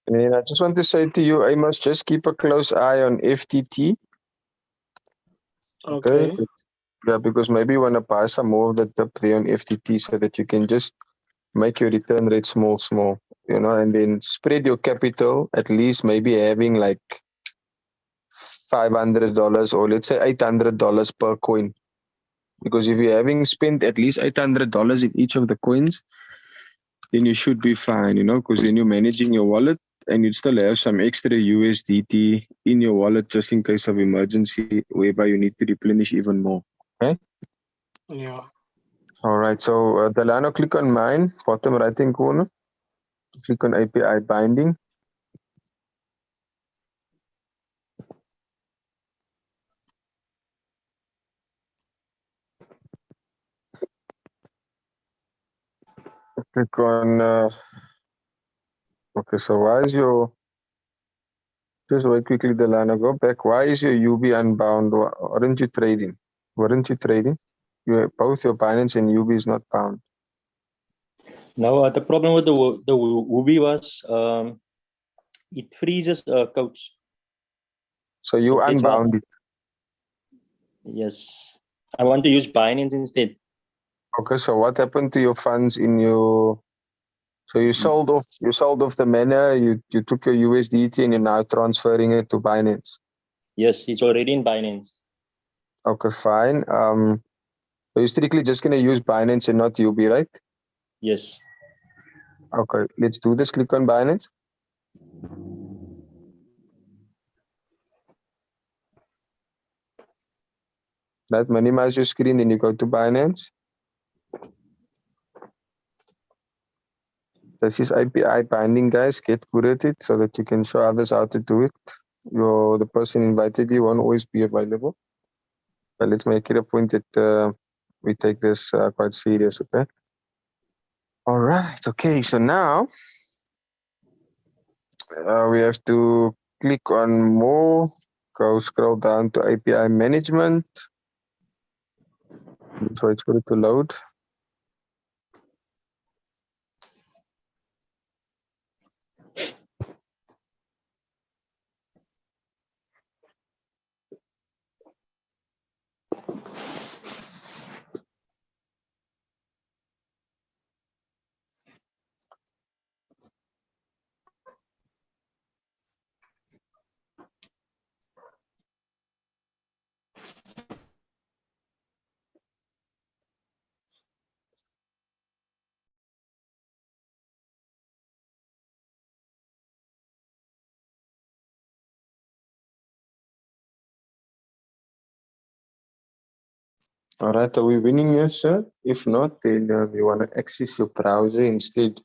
And then I just want to say to you, Amos, just keep a close eye on FTT. Okay. Yeah, because maybe you want to buy some more of the dip there on FTT so that you can just make your return rate small, and then spread your capital, at least maybe having like $500 or let's say $800 per coin. Because if you're having spent at least $800 in each of the coins, then you should be fine, because then you're managing your wallet and you'd still have some extra USDT in your wallet just in case of emergency, whereby you need to replenish even more. Okay? Yeah. All right. So, Delano, click on mine, bottom right-hand corner. Click on API binding. Click on, okay, so why is your, just wait quickly, Delano, go back. Why is your UB unbound? Aren't you trading? Weren't you trading? Both your Binance and UB is not bound. No, the problem with the Huobi was it freezes codes. So you unbound it? Yes. I want to use Binance instead. Okay, so what happened to your funds in your? So you sold off the Mana, you took your USDT and you're now transferring it to Binance. Yes, it's already in Binance. Okay, fine. So you're strictly just gonna use Binance and not UB, right? Yes. Okay, let's do this. Click on Binance. Right, minimize your screen, then you go to Binance. This is API binding, guys. Get good at it so that you can show others how to do it. The person invited you won't always be available. But let's make it a point that we take this quite serious, okay? All right, okay, so now we have to click on more, go scroll down to API management. Let's wait for it to load. All right, are we winning here, sir? If not, then you want to access your browser instead.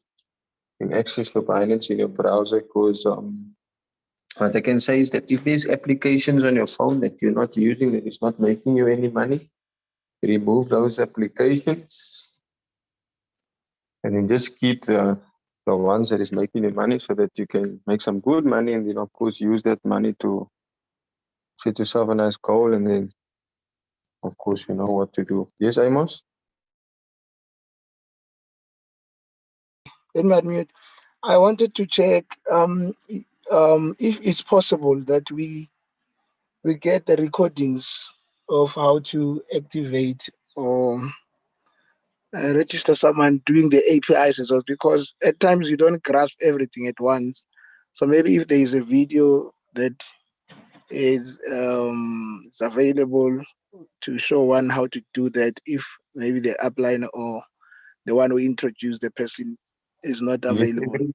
You can access your Binance in your browser because what I can say is that if there's applications on your phone that you're not using, that is not making you any money, remove those applications and then just keep the ones that is making you money so that you can make some good money and then, of course, use that money to set yourself a nice goal and then, of course, you know what to do. Yes, Amos? Let me admit, I wanted to check if it's possible that we get the recordings of how to activate or register someone doing the APIs as well, because at times you don't grasp everything at once. So maybe if there is a video that is it's available to show one how to do that, if maybe the upline or the one who introduced the person is not available.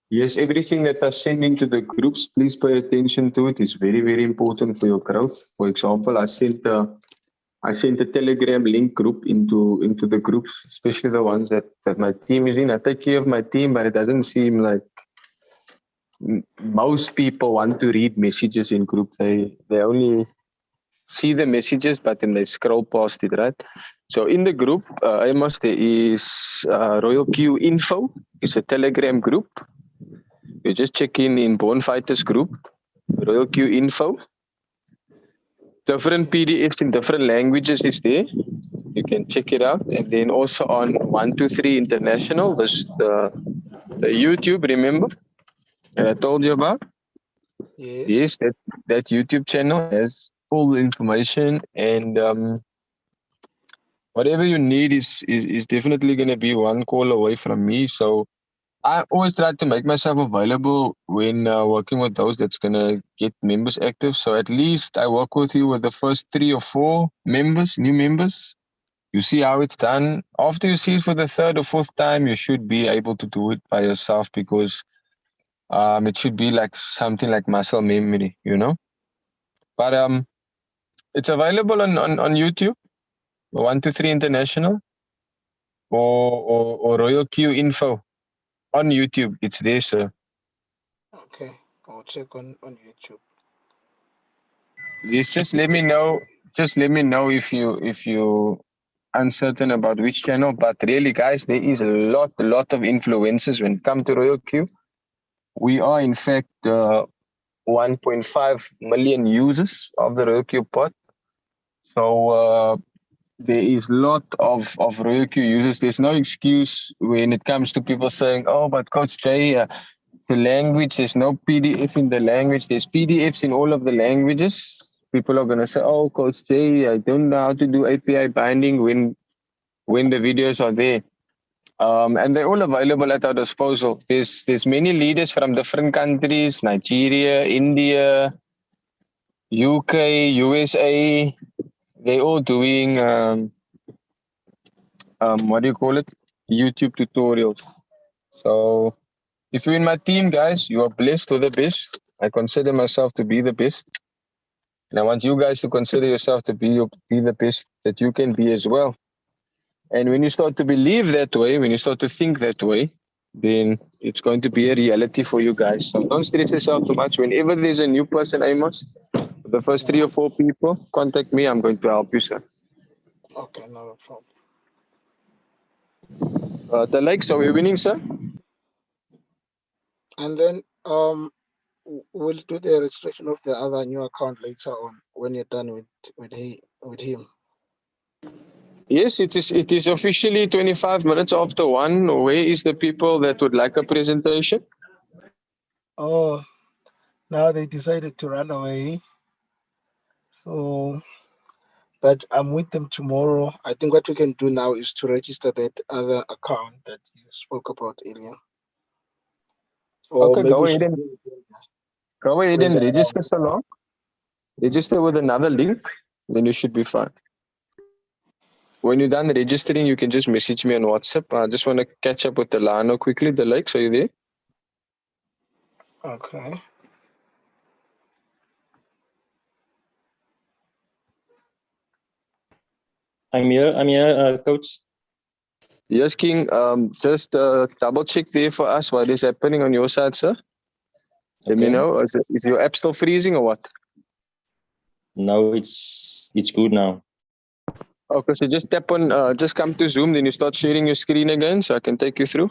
Yes, everything that I send into the groups, please pay attention to it. It's very, very important for your growth. For example, I sent a Telegram link group into the groups, especially the ones that my team is in. I take care of my team, but it doesn't seem like most people want to read messages in groups. They only see the messages, but then they scroll past it, right? So in the group, Amos, there is Royal Q Info. It's a Telegram group. You just check in Born Fighters group, Royal Q Info. Different PDFs in different languages is there. You can check it out. And then also on 123 International, there's the YouTube, remember? that I told you about. Yes. Yes, that YouTube channel has all the information, and whatever you need is definitely going to be one call away from me. So I always try to make myself available when working with those that's going to get members active. So at least I work with you with the first 3 or 4 members, new members. You see how it's done. After you see it for the 3rd or 4th time, you should be able to do it by yourself, because it should be like something like muscle memory, you know. But it's available on YouTube, 123 International, or Royal Q Info on YouTube. It's there, sir. Okay, I'll check on YouTube. Yes, just let me know. Just let me know if you uncertain about which channel. But really, guys, there is a lot of influencers when it comes to Royal Q. We are in fact 1.5 million users of the Royal Q pod. So there is lot of Royal Q users. There's no excuse when it comes to people saying, "Oh, but Coach Jay, the language, there's no PDF in the language." There's PDFs in all of the languages. People are gonna say, "Oh, Coach Jay, I don't know how to do API binding," when the videos are there. And they're all available at our disposal. There's many leaders from different countries: Nigeria, India, UK, USA. They're all doing what do you call it? YouTube tutorials. So if you're in my team, guys, you are blessed with the best. I consider myself to be the best. And I want you guys to consider yourself to be the best that you can be as well. And when you start to believe that way, when you start to think that way, then it's going to be a reality for you guys. So don't stress yourself too much. Whenever there's a new person, Amos, the first 3 or 4 people, contact me. I'm going to help you, sir. Okay, no problem. The likes, are we winning, sir? And then we'll do the registration of the other new account later on when you're done with him. Yes, it is officially 25 minutes after 1. Where is the people that would like a presentation? Oh, now they decided to run away. So, but I'm with them tomorrow. I think what we can do now is to register that other account that you spoke about earlier. Or Okay, maybe go we ahead should and do it register, when Salon. Register with another link, then you should be fine. When you're done registering, you can just message me on WhatsApp. I just want to catch up with Delano quickly. The likes, are you there? Okay. I'm here, Coach. Yes, King. Just double check there for us what is happening on your side, sir. Let me Okay. know. Is your app still freezing or what? No, it's good now. Okay, so just tap on, just come to Zoom, then you start sharing your screen again so I can take you through.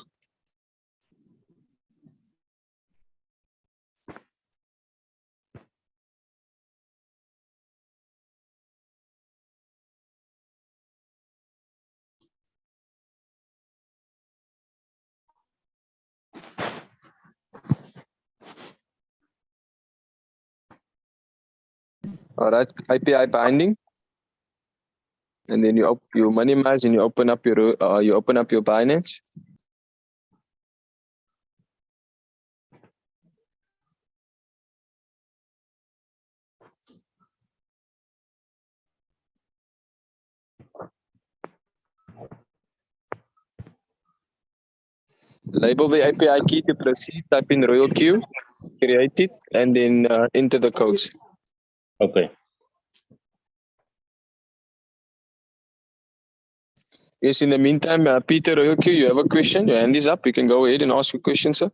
All right, API binding, and then you minimize and you open up your Binance. Label the API key to proceed. Type in Royal Q, create it, and then enter the codes. Okay. Yes, in the meantime, Peter Royal Q, you have a question? Your hand is up. You can go ahead and ask a question, sir.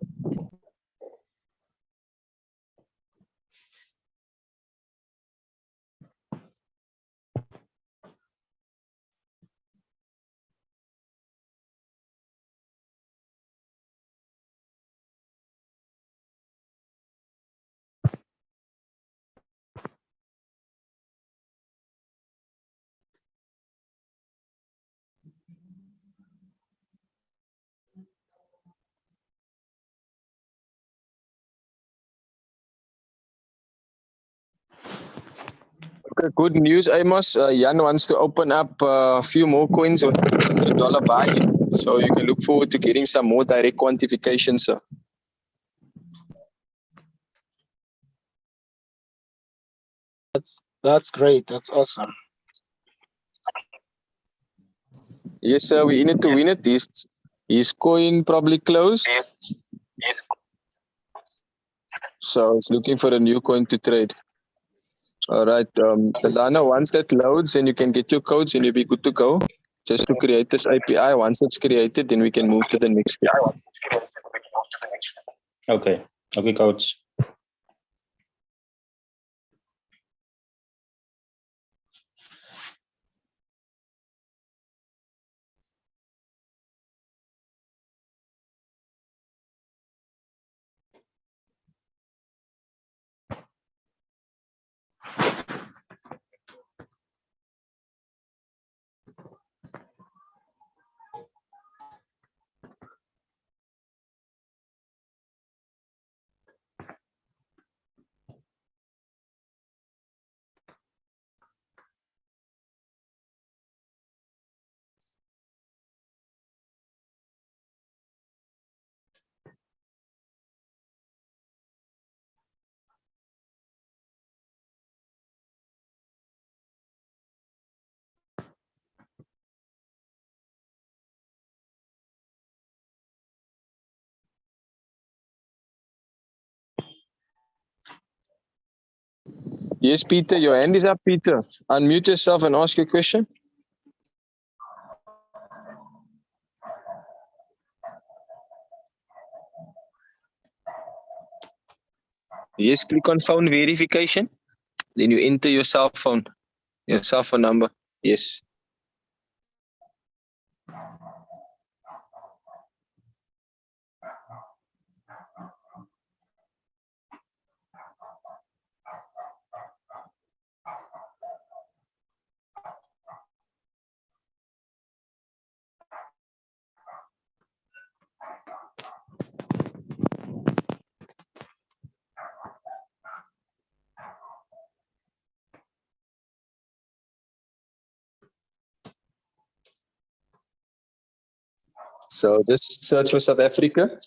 Okay, good news, Amos. Jan wants to open up a few more coins on $100 buy. So you can look forward to getting some more direct quantification, sir. That's great. That's awesome. Yes, sir. We in it to win it. His coin probably closed. So it's looking for a new coin to trade. All right. Delano, once that loads, then you can get your codes and you'll be good to go. Just to create this API. Once it's created, then we can move to the next step. Okay. Okay, coach. Yes, Peter, your hand is up, Peter. Unmute yourself and ask your question. Yes, click on phone verification. Then you enter your cell phone number. Yes. So just search for South Africa.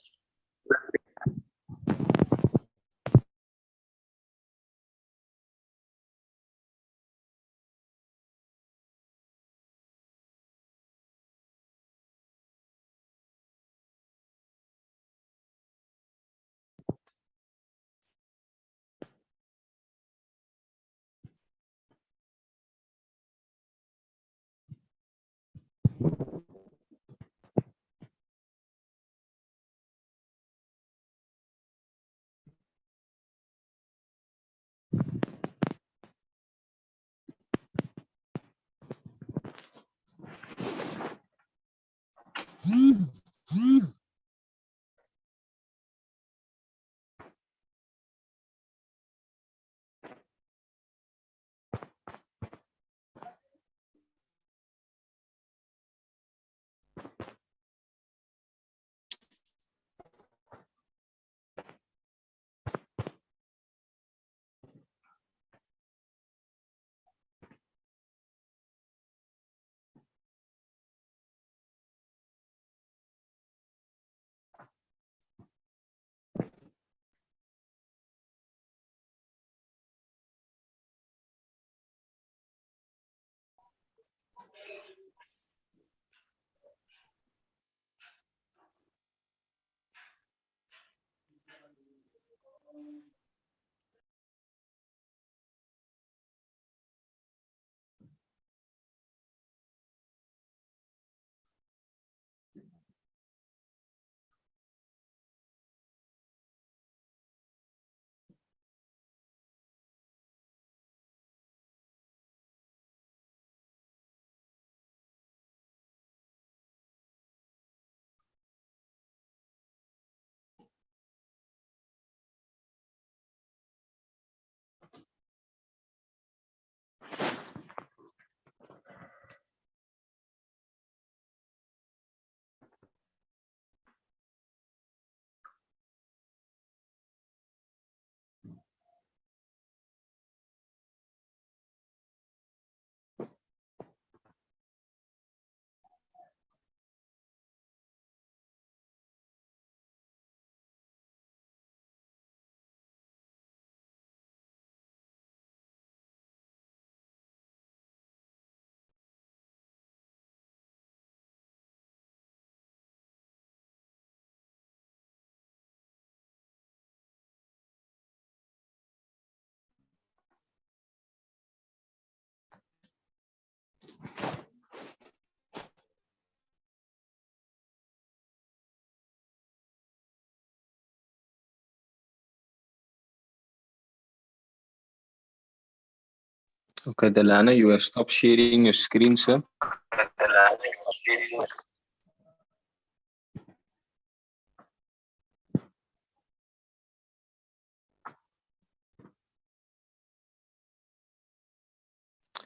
Okay, Delana, you have stopped sharing your screen, sir.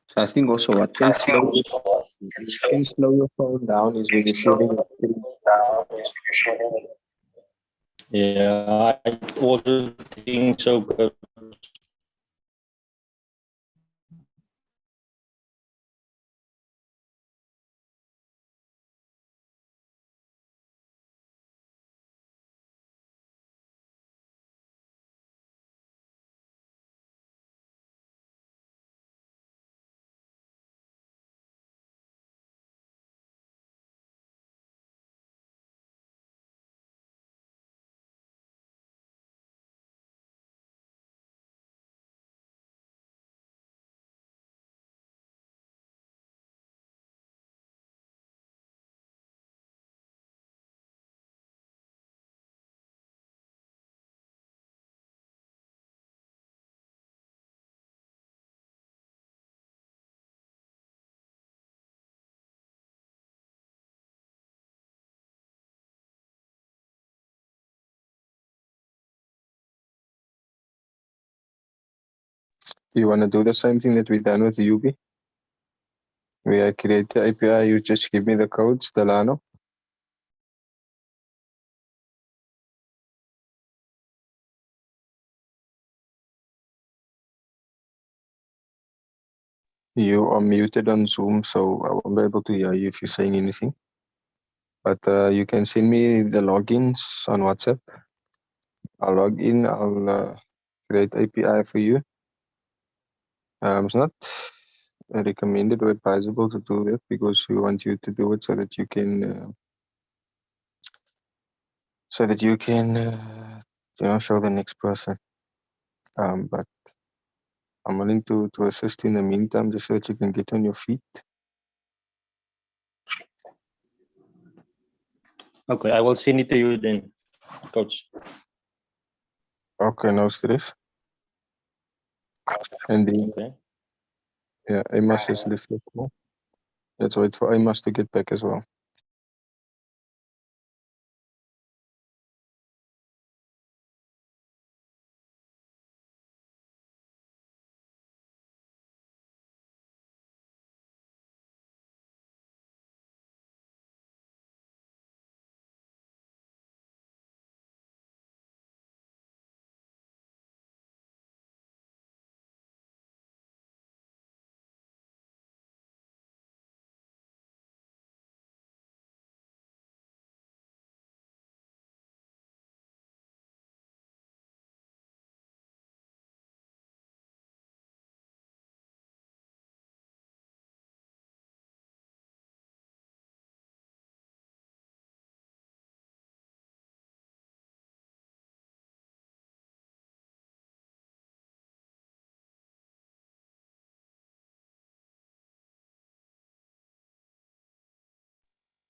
So I think also what can slow your phone down is when you're sharing your screen. Yeah, I also think so. Do you want to do the same thing that we done with Yubi? Where I create the API, you just give me the codes, Delano. You are muted on Zoom, so I won't be able to hear you if you're saying anything. But you can send me the logins on WhatsApp. I'll log in, I'll create API for you. It's not recommended or advisable to do that because we want you to do it so that you can you know, show the next person. But I'm willing to assist you in the meantime just so that you can get on your feet. Okay, I will send it to you then, coach. Okay, no stress. And then, Okay. yeah, Amos has left the call. Let's wait for Amos to get back as well.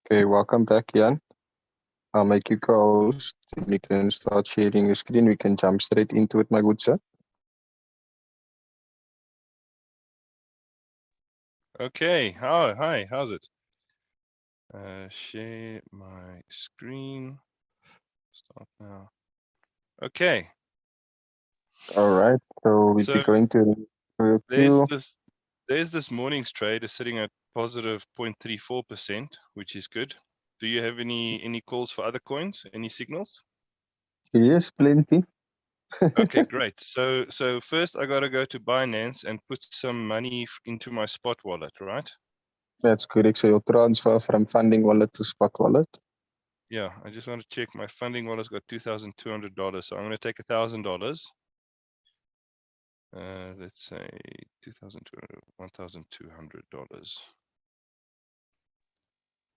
Okay, welcome back, Jan. I'll make you co-host. We can start sharing your screen. We can jump straight into it, my good sir. Okay. Hi. How's it? Share my screen. Start now. Okay. All right. So we'll be going to there's this morning's trade is sitting at positive 0.34%, which is good. Do you have any calls for other coins? Any signals? Yes, plenty. Okay, great. So first I got to go to Binance and put some money into my spot wallet, right? That's correct. So you'll transfer from funding wallet to spot wallet. Yeah, I just want to check my funding wallet's got $2,200. So I'm going to take $1,000. Let's say $1,200.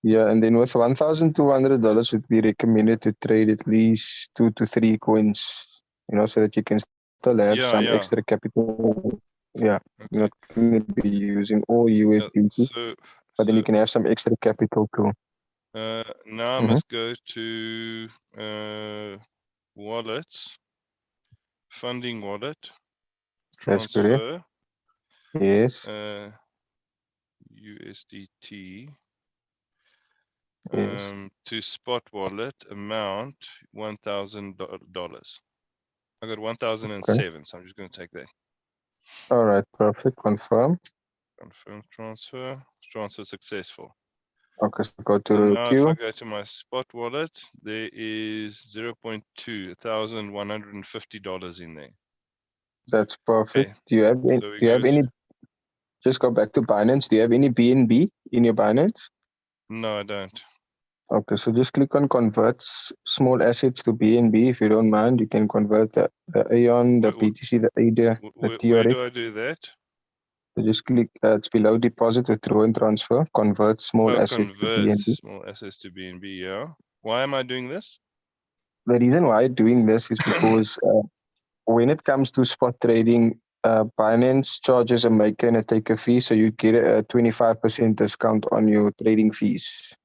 Yeah, and then with $1,200, would be recommended to trade at least 2 to 3 coins, you know, so that you can still have some extra capital. Yeah, you're not going to be using all USDT, but then you can have some extra capital too. Now I must go to wallets, funding wallet, That's correct. transfer. Yes. USDT. Yes. To spot wallet amount $1,000. I got 1,007, so I'm just going to take that. All right, perfect. Confirm. Confirm transfer. Transfer successful. Okay, so go to So the now if I queue. go to my spot wallet, there is 1,150 in there. That's perfect. Okay. Do you have any, So we do you have go any, to, just go back to Binance. Do you have any BNB in your Binance? no, I don't. Okay, so just click on convert small assets to BNB. If you don't mind, you can convert the Aeon, the BTC, the ADA, the Where TRX. do I do that? So just click, it's below deposit, withdraw and transfer, convert small asset to Convert BNB. small assets to BNB, yeah. Why am I doing this? The reason why I'm doing this is because when it comes to spot trading, Binance charges a maker and a taker fee, so you get a 25% discount on your trading fees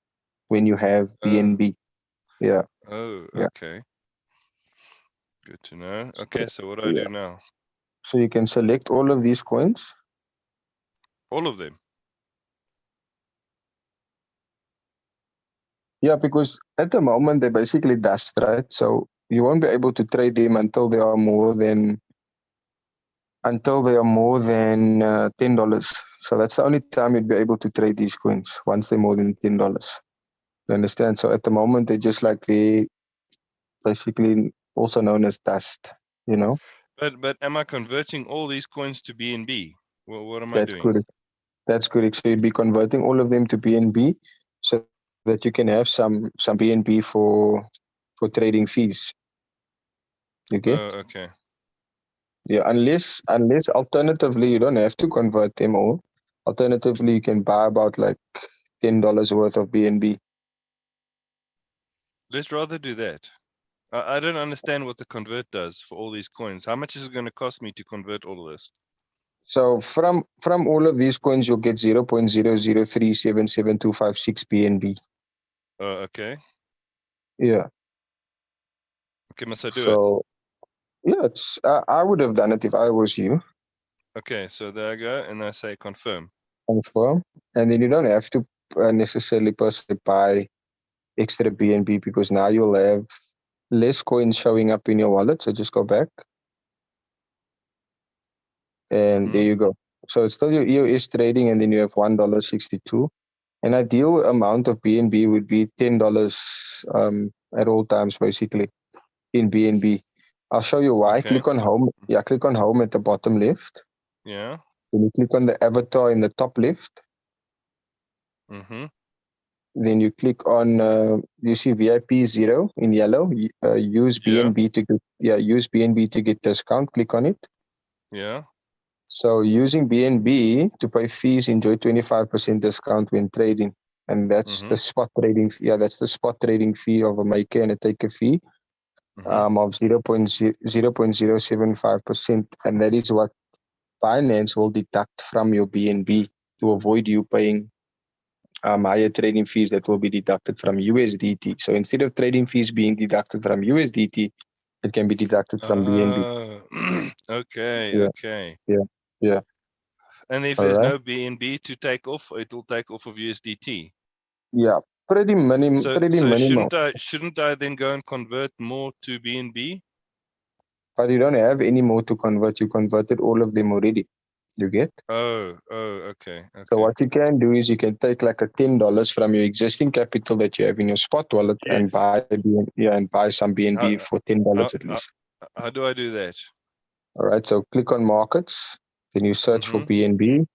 when you have BNB. Yeah. Oh, Yeah. okay. Good to know. Okay, so what do I Yeah. do now? So you can select all of these coins. All of them? Yeah, because at the moment they're basically dust, right? So you won't be able to trade them until they are more than $10. So that's the only time you'd be able to trade these coins, once they're more than $10. You understand? So at the moment they're just like they basically also known as dust, you know? But am I converting all these coins to BNB? Well, what am I That's doing? correct. That's correct. So you'd be converting all of them to BNB so that you can have some BNB for trading fees. You get? Oh, okay. Yeah, unless alternatively you don't have to convert them all. Alternatively, you can buy about like $10 worth of BNB. Let's rather do that. I don't understand what the convert does for all these coins. How much is it going to cost me to convert all of this? So from all of these coins, you'll get 0.003772556 BNB. Okay. Yeah. Okay, must I do it? So yeah, it's I would have done it if I was you. Okay, so there I go, and I say confirm. Confirm, and then you don't have to necessarily personally buy extra BNB because now you'll have less coins showing up in your wallet. So just go back, and there you go. So it's still your EOS trading, and then you have $1.62. An ideal amount of BNB would be $10 at all times, basically, in BNB. I'll show you why. Okay. Click on home. Yeah, click on home at the bottom left. Yeah. Then you click on the avatar in the top left. Mm-hmm. Then you click on you see VIP 0 in yellow. Use BNB to get use BNB to get discount. Click on it. Yeah. So using BNB to pay fees, enjoy 25% discount when trading. And that's the spot trading. Yeah, that's the spot trading fee of a maker and a taker fee of 0.075%. And that is what Binance will deduct from your BNB to avoid you paying higher trading fees that will be deducted from USDT. So instead of trading fees being deducted from USDT, it can be deducted from BNB. Okay, Yeah. okay. Yeah. And if All there's right. no BNB to take off, it will take off of USDT. Yeah, pretty minimal. So shouldn't I then go and convert more to BNB? But you don't have any more to convert. You converted all of them already. You get? Oh, okay. So what you can do is you can take like a $10 from your existing capital that you have in your spot wallet and buy some BNB for $10 at least. How do I do that? All right. So click on markets. Then you search for BNB.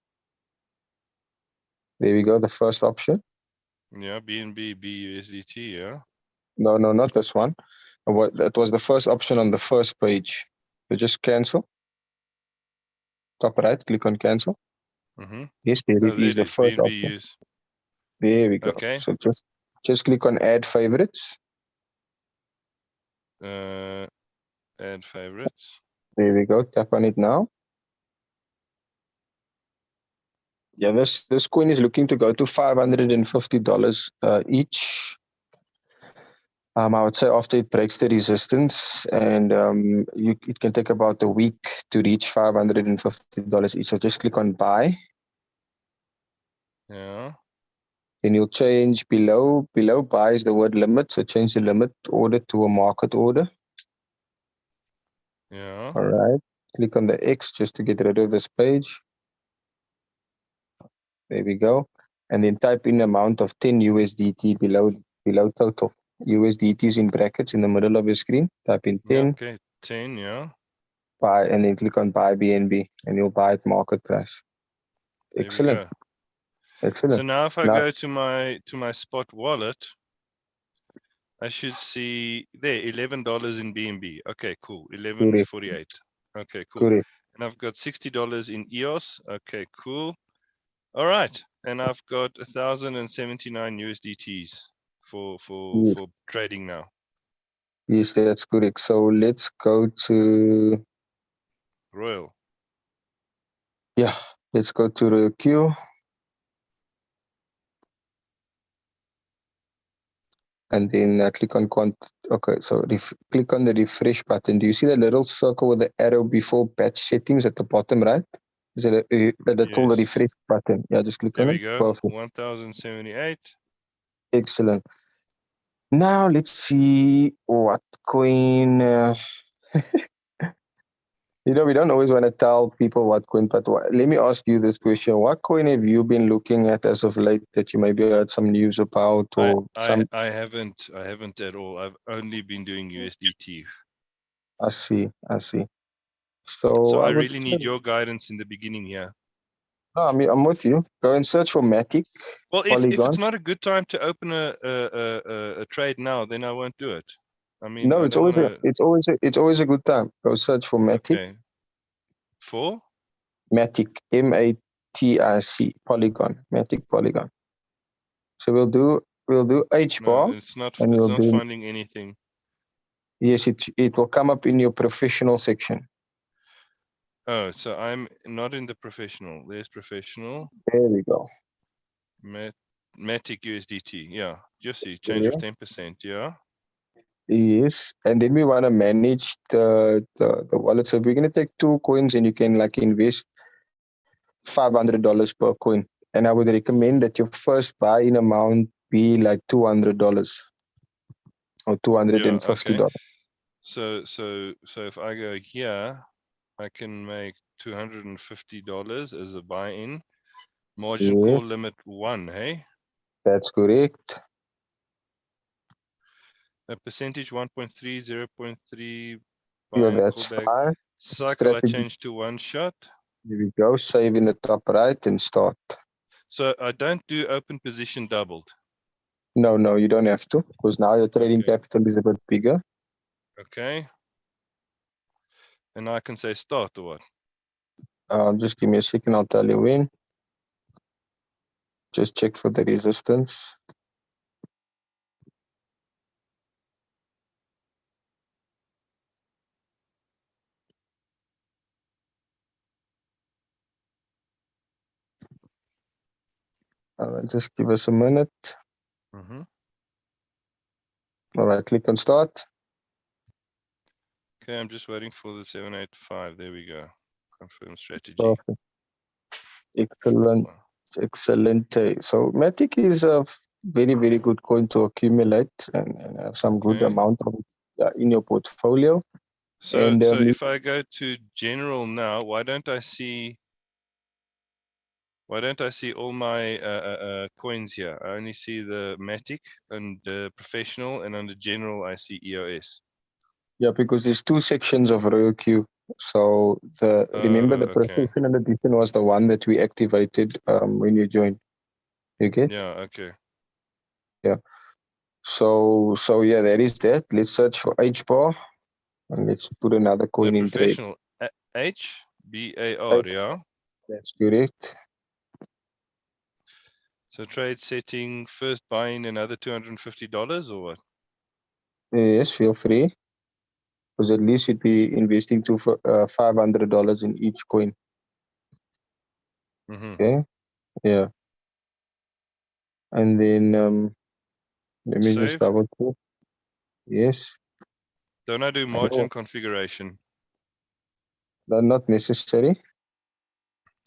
There we go. The first option. Yeah, BNB BUSDT. Yeah. No, not this one. That was the first option on the first page. So just cancel. Top right, click on cancel. Yes, there it is. The first BNB option. use. There we go. Okay. So just click on add favorites. Add favorites. There we go. Tap on it now. Yeah, this coin is looking to go to $550 each. I would say after it breaks the resistance, and it can take about a week to reach $550 each. So just click on buy. Yeah. Then you'll change below buy is the word limit. So change the limit order to a market order. Yeah. All right. Click on the X just to get rid of this page. There we go. And then type in amount of 10 USDT below total. USDTs in brackets in the middle of your screen. Type in 10. Yeah, okay, 10, yeah. Buy, and then click on buy BNB, and you'll buy at market price. There Excellent. we go. Excellent. So now if I Now- go to my spot wallet, I should see there $11 in BNB. Okay, cool. 11.48. Okay, cool. Correct. And I've got $60 in EOS. Okay, cool. All right. And I've got 1,079 USDTs for Yes. trading now. Yes, that's correct. So let's go to, Royal. yeah, let's go to the queue. And then click on okay, so click on the refresh button. Do you see the little circle with the arrow before batch settings at the bottom right? Is it a little Yes. refresh button? Yeah, just click There on we it. go. Perfect. 1,078. Excellent. Now let's see what coin. You know, we don't always want to tell people what coin, but let me ask you this question. What coin have you been looking at as of late that you maybe heard some news about, or some? I haven't at all. I've only been doing USDT. I see. So So I would really need say- your guidance in the beginning here. No, I'm with you. Go and search for Matic. Well, if Polygon. it's not a good time to open a trade now, then I won't do it. I mean, No, I it's don't always wanna... it's always a good time. Go search for Matic. Okay. For? Matic, MATIC, Polygon, Matic Polygon. So we'll do H bar, No, it's not and we'll do. finding anything. Yes, it will come up in your professional section. Oh, so I'm not in the professional. There's professional. There we go. Matic USDT. Yeah. Just see change of 10%. Yeah. Yes, and then we want to manage the wallet. So we're going to take 2 coins, and you can like invest $500 per coin. And I would recommend that your first buy-in amount be like $200 or $250. Yeah, okay. So if I go here, I can make $250 as a buy-in. Margin Yes. call limit 1, hey? That's correct. A percentage 1.3, 0.3. Yeah, Buy, that's callback. fine. Cycle I Strategy. change to 1 shot. Here we go. Save in the top right and start. So I don't do open position doubled. No, you don't have to, because now your trading Okay. capital is a bit bigger. Okay. And I can say start or what? Just give me a second, I'll tell you when. Just check for the resistance. Just give us a minute. Mm-hmm. All right, click on start. Okay, I'm just waiting for the 785. There we go. Confirm strategy. Perfect. Excellent. So Matic is a very, very good coin to accumulate and have some good Okay. amount of it in your portfolio. So And so if I go to general now, why don't I see all my coins here? I only see the Matic and the professional, and under general I see EOS. yeah, because there's 2 sections of Royal Q. So remember the okay. professional edition was the one that we activated when you joined. You get? Yeah, okay. Yeah. So yeah, there is that. Let's search for H bar and let's put another The coin in trade. professional HBAR, yeah. That's correct. So trade setting, first buying another $250 or what? Yes, feel free. Because at least you'd be investing $500 in each coin. Mm-hmm. Okay. Yeah. And then let me just Save. double check. Yes. Don't I do margin configuration? No, not necessary.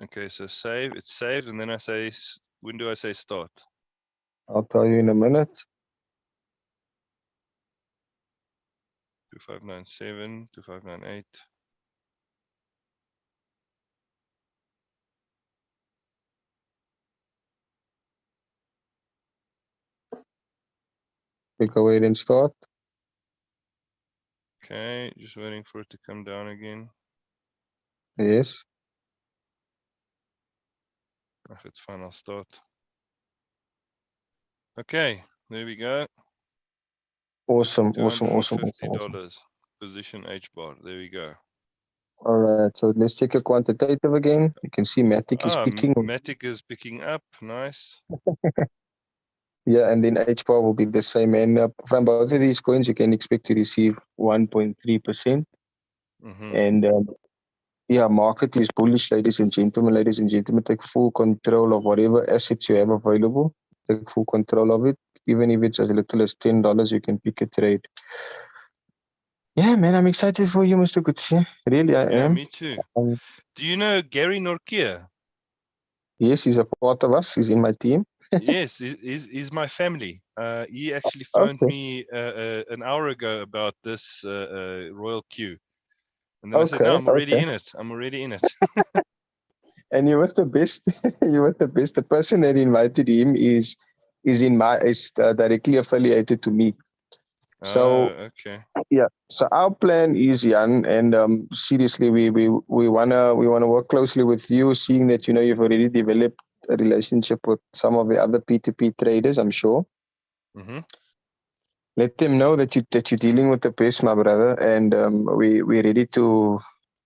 Okay, so save, it's saved, and then I say, when do I say start? I'll tell you in a minute. 2597, 2598. Go ahead and start. Okay, just waiting for it to come down again. Yes. If it's fine, I'll start. Okay, there we go. Awesome, awesome, awesome, awesome, $250. awesome. Position H bar. There we go. All right, so let's check your quantitative again. You can see Matic is picking. Matic is picking up. Nice. Yeah, and then H bar will be the same. And from both of these coins, you can expect to receive 1.3%. And yeah, market is bullish, ladies and gentlemen. Ladies and gentlemen, take full control of whatever assets you have available. Take full control of it. Even if it's as little as $10, you can pick a trade. Yeah, man, I'm excited for you, Mr. Kutsi. Really, I am. Yeah, me too. Do you know Gary Norkia? Yes, he's a part of us. He's in my team. Yes, he's my family. He actually phoned me an hour ago about this Royal Q. And then I said, no, I'm already in it. I'm already in it. And you were the best. You were the best. The person that invited him is directly affiliated to me. So okay. Yeah. So our plan is, Jan, and seriously, we wanna work closely with you, seeing that you've already developed a relationship with some of the other P2P traders, I'm sure. Let them know that you're dealing with the best, my brother, and we're ready to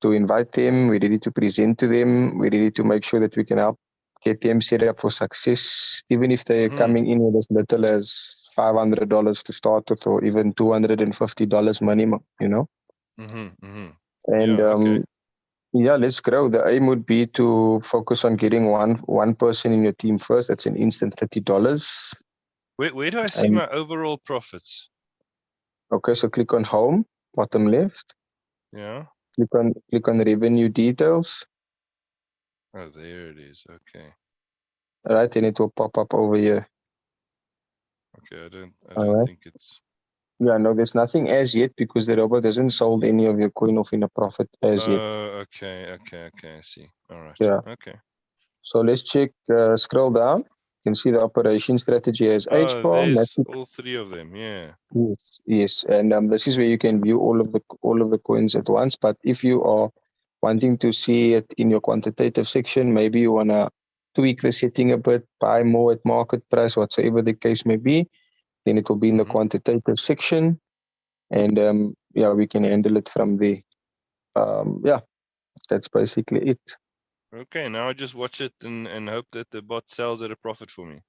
invite them. We're ready to present to them. We're ready to make sure that we can help get them set up for success, even if they're coming in with as little as $500 to start with, or even $250 minimum. And yeah, let's grow. The aim would be to focus on getting one person in your team first. That's an instant $30. Where do I see my overall profits? Okay, so click on home, bottom left. Yeah. Click on revenue details. Oh, there it is. Okay. All right, and it will pop up over here. Okay, I don't think it's. Yeah, no, there's nothing as yet because the robot hasn't sold any of your coin off in a profit as yet. Okay, I see. All right. Yeah. Okay. So let's check, scroll down. You can see the operation strategy as H-bar. There's all three of them, yeah. Yes. And this is where you can view all of the coins at once. But if you are wanting to see it in your quantitative section, maybe you want to tweak the setting a bit, buy more at market price, whatsoever the case may be, then it will be in the quantitative section. And yeah, we can handle it from there. Yeah, that's basically it. Okay, now I just watch it and hope that the bot sells at a profit for me.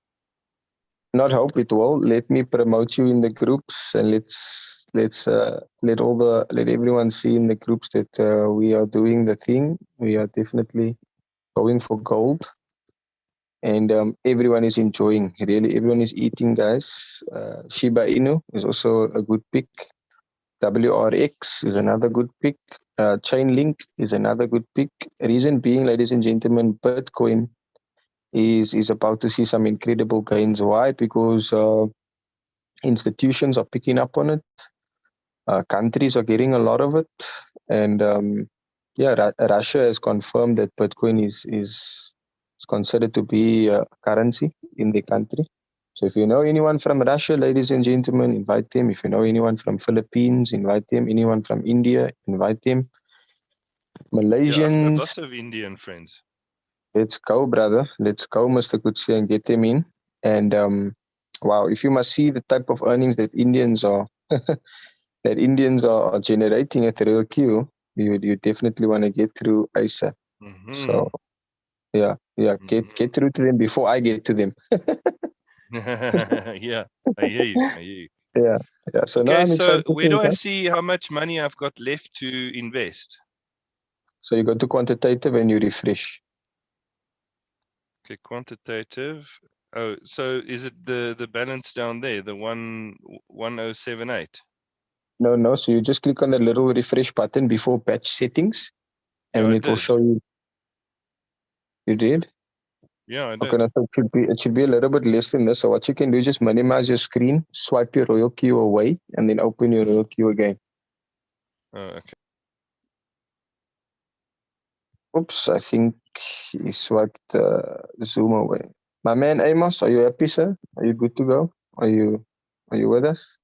Not hope, it will. Let me promote you in the groups, and let's let everyone see in the groups that we are doing the thing. We are definitely going for gold, and everyone is enjoying. Really, everyone is eating, guys. Shiba Inu is also a good pick. WRX is another good pick. Chainlink is another good pick. Reason being, ladies and gentlemen, Bitcoin is about to see some incredible gains. Why? Because institutions are picking up on it. Countries are getting a lot of it. And yeah, Russia has confirmed that Bitcoin is considered to be a currency in the country. So if you know anyone from Russia, ladies and gentlemen, invite them. If you know anyone from Philippines, invite them. Anyone from India, invite them. Malaysians. Yeah, I've got lots of Indian friends. Let's go, brother. Let's go, Mr. Kutsi, and get them in. And wow, if you must see the type of earnings that Indians are generating at the Real Q, you definitely want to get through ASAP. So yeah, get through to them before I get to them. Yeah, I hear you. Yeah. So okay, now I'm excited. So where do I see how much money I've got left to invest? So you go to quantitative and you refresh. Okay, quantitative. Oh, so is it the balance down there, the 1078? No. So you just click on the little refresh button before batch settings, and Yeah, I it will did. show you. You did? Yeah, I Okay, did. now so it should be a little bit less than this. So what you can do is just minimize your screen, swipe your royal queue away, and then open your royal queue again. Okay. Oops, I think he swiped Zoom away. My man Amos, are you happy, sir? Are you good to go? Are you with us?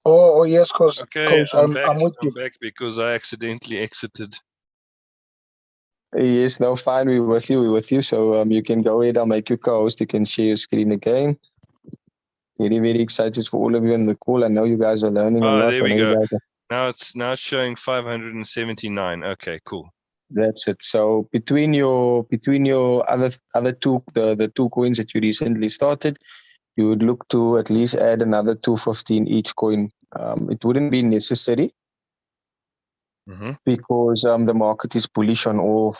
Oh yes, coach. Okay, I'm back. I'm with I'm you. back because I accidentally exited. Yes, no, fine. We're with you. We're with you. So you can go ahead. I'll make you co-host. You can share your screen again. Very excited for all of you on the call. I know you guys are learning a Oh, lot. there I know we you go. guys are. Now it's showing 579. Okay, cool. That's it. So between your other two the 2 coins that you recently started, you would look to at least add another 215 each coin. It wouldn't be necessary because the market is bullish on all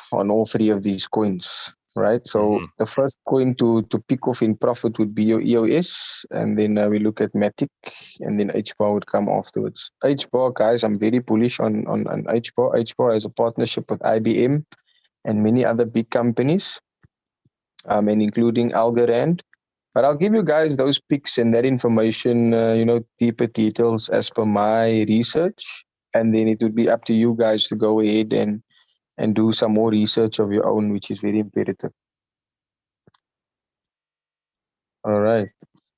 3 of these coins, right? So the first coin to pick off in profit would be your EOS, and then we look at Matic, and then HBAR would come afterwards. HBAR, guys, I'm very bullish on HBAR. HBAR has a partnership with IBM and many other big companies, and including Algorand. But I'll give you guys those picks and that information, deeper details as per my research. And then it would be up to you guys to go ahead and do some more research of your own, which is very imperative. All right.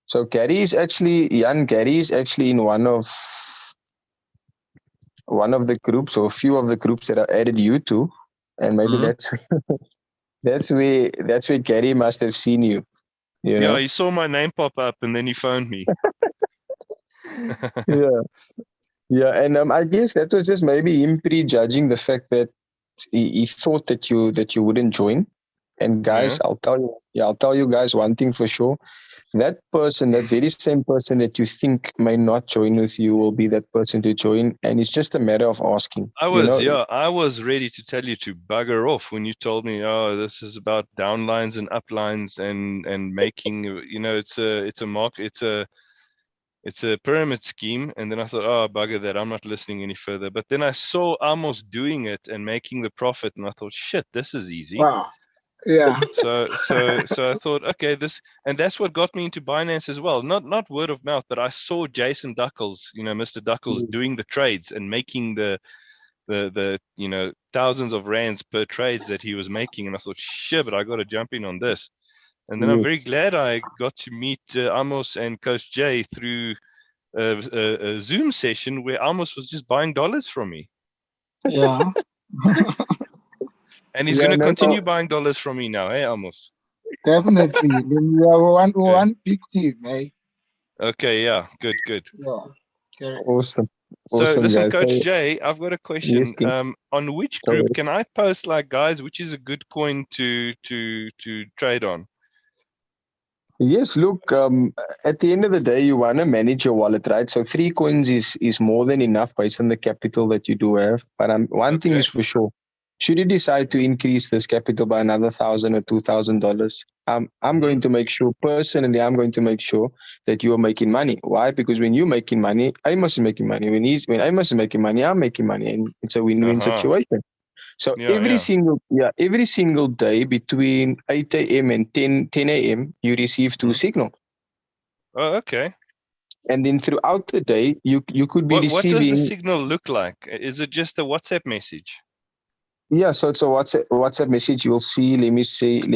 So Gary is actually in one of the groups, or a few of the groups that I added you to. And maybe that's where Gary must have seen you. You know? Yeah, he saw my name pop up and then he phoned me. Yeah, and I guess that was just maybe him prejudging the fact that he thought that you wouldn't join. And guys, I'll tell you guys one thing for sure. That very same person that you think may not join with you will be that person to join, and it's just a matter of asking. I was ready to tell you to bugger off when you told me, oh, this is about downlines and uplines and making, it's a pyramid scheme. And then I thought, oh, bugger that, I'm not listening any further. But then I saw Amos doing it and making the profit, and I thought, shit, this is easy. Wow. Yeah. So I thought, okay, and that's what got me into Binance as well. Not word of mouth, but I saw Jason Duckles, Mr. Duckles, doing the trades and making the thousands of rands per trades that he was making, and I thought, shit, but I got to jump in on this. And then I'm very glad I got to meet Amos and Coach Jay through a Zoom session where Amos was just buying dollars from me. Yeah. And he's going to continue buying dollars from me now, hey, Amos? Definitely. Then we are one big team, eh? Okay, yeah, good. Yeah. Okay. Awesome. So listen, guys. Coach Jay, I've got a question. Yes, on which group can I post, like, guys, which is a good coin to trade on? Yes, look, at the end of the day, you want to manage your wallet, right? So 3 coins is more than enough based on the capital that you do have. But one thing is for sure, should you decide to increase this capital by another $1,000 or $2,000, I'm going to make sure, personally, that you are making money. Why? Because when you're making money, Amos is making money. When Amos is making money, I'm making money, and it's a win-win situation. So every single day between 8 a.m. and 10 a.m., you receive 2 signals. Oh, okay. And then throughout the day, you could be receiving. What does the signal look like? Is it just a WhatsApp message? Yeah, so it's a WhatsApp message. You'll see. Let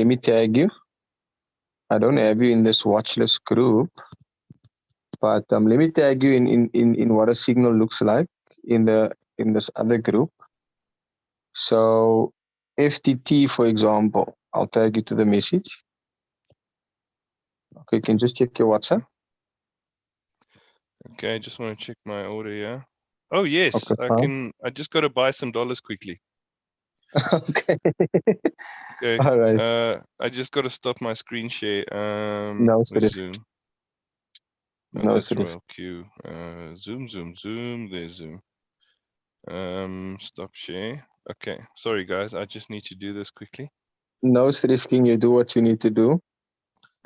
me tag you. I don't have you in this watch list group, but let me tag you in what a signal looks like in this other group. So FTT, for example, I'll tag you to the message. Okay, you can just check your WhatsApp. Okay, I just want to check my order here. Oh yes, okay, I just got to buy some dollars quickly. Okay. Okay. All right. I just got to stop my screen share. No stress. Zoom. No That's stress. Royal Q. Zoom. There's Zoom. Stop share. Okay, sorry guys, I just need to do this quickly No stress, King. You do what you need to do.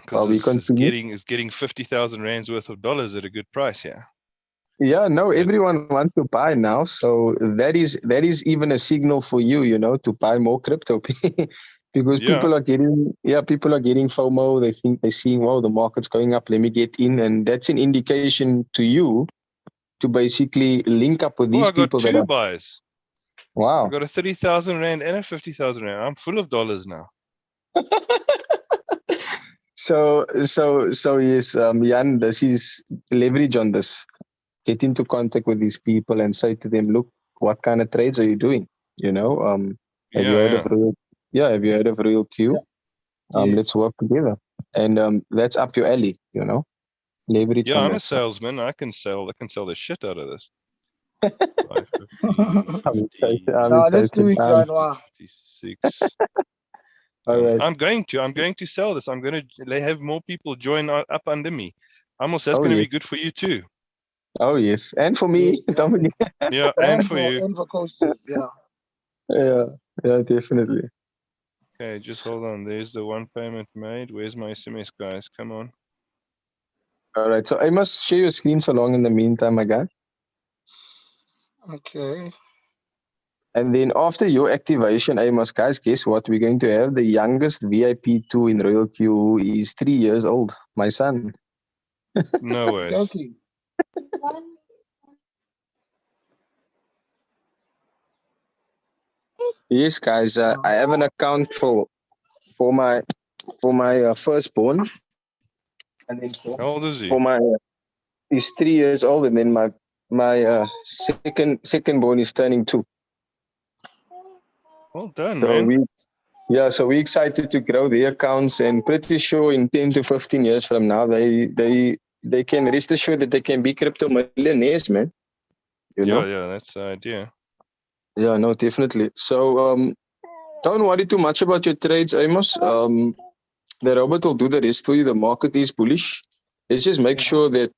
because we it's continue? getting 50,000 rands worth of dollars at a good price. Yeah. Yeah, no, everyone wants to buy now. So that is even a signal for you, to buy more crypto. Because Yeah. people are getting FOMO. They think they're seeing, wow, the market's going up, let me get in. And that's an indication to you to basically link up with Oh, these I got people that two are, buys. I wow. got a 30,000 rand and a 50,000 rand. I'm full of dollars now. So yes, Jan, this is leverage on this. Get into contact with these people and say to them, look, what kind of trades are you doing? Have you heard of Real? Yeah, have you heard of Real Q? Let's work together, and that's up your alley. Leverage Yeah, on I'm a that stuff. salesman. I can sell the shit out of this. No, let's do it right now. 56. All right. I'm going to sell this. I'm going to have more people join up under me. Amos, that's Oh, going to yeah. be good for you too. Oh yes, and for me, Dominic. Yeah, and for you. And for Coach T, yeah. Yeah, definitely. Okay, just hold on. There's the one payment made. Where's my SMS, guys? Come on. All right, so I must share your screen so long in the meantime, my guy. Okay. And then after your activation, Amos, guys, guess what? We're going to have the youngest VIP2 in Royal Q, who is 3 years old, my son. No way. Okay. Yes, guys, I have an account for my firstborn, and then How old is he? for my he's 3 years old, and then my secondborn is turning 2. Well done, So man. we're excited to grow their accounts, and pretty sure in 10 to 15 years from now, they can rest assured that they can be crypto millionaires, man. Yeah, that's the idea. Yeah, no, definitely. So don't worry too much about your trades, Amos. The robot will do the rest for you. The market is bullish. Let's just make sure that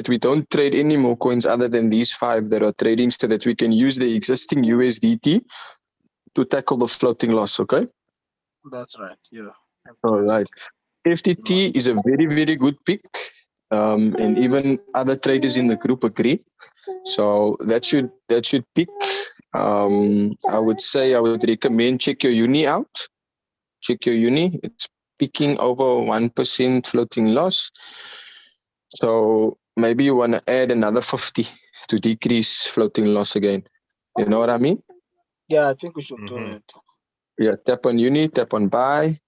we don't trade any more coins other than these 5 that are trading, so that we can use the existing USDT to tackle the floating loss, okay? That's right, yeah. All right. FTT is a very, very good pick. And even other traders in the group agree. So that should pick. I would recommend check your uni out. Check your uni. It's picking over 1% floating loss. So maybe you want to add another 50 to decrease floating loss again. You know what I mean? Yeah, I think we should do it. Yeah, tap on uni, tap on buy.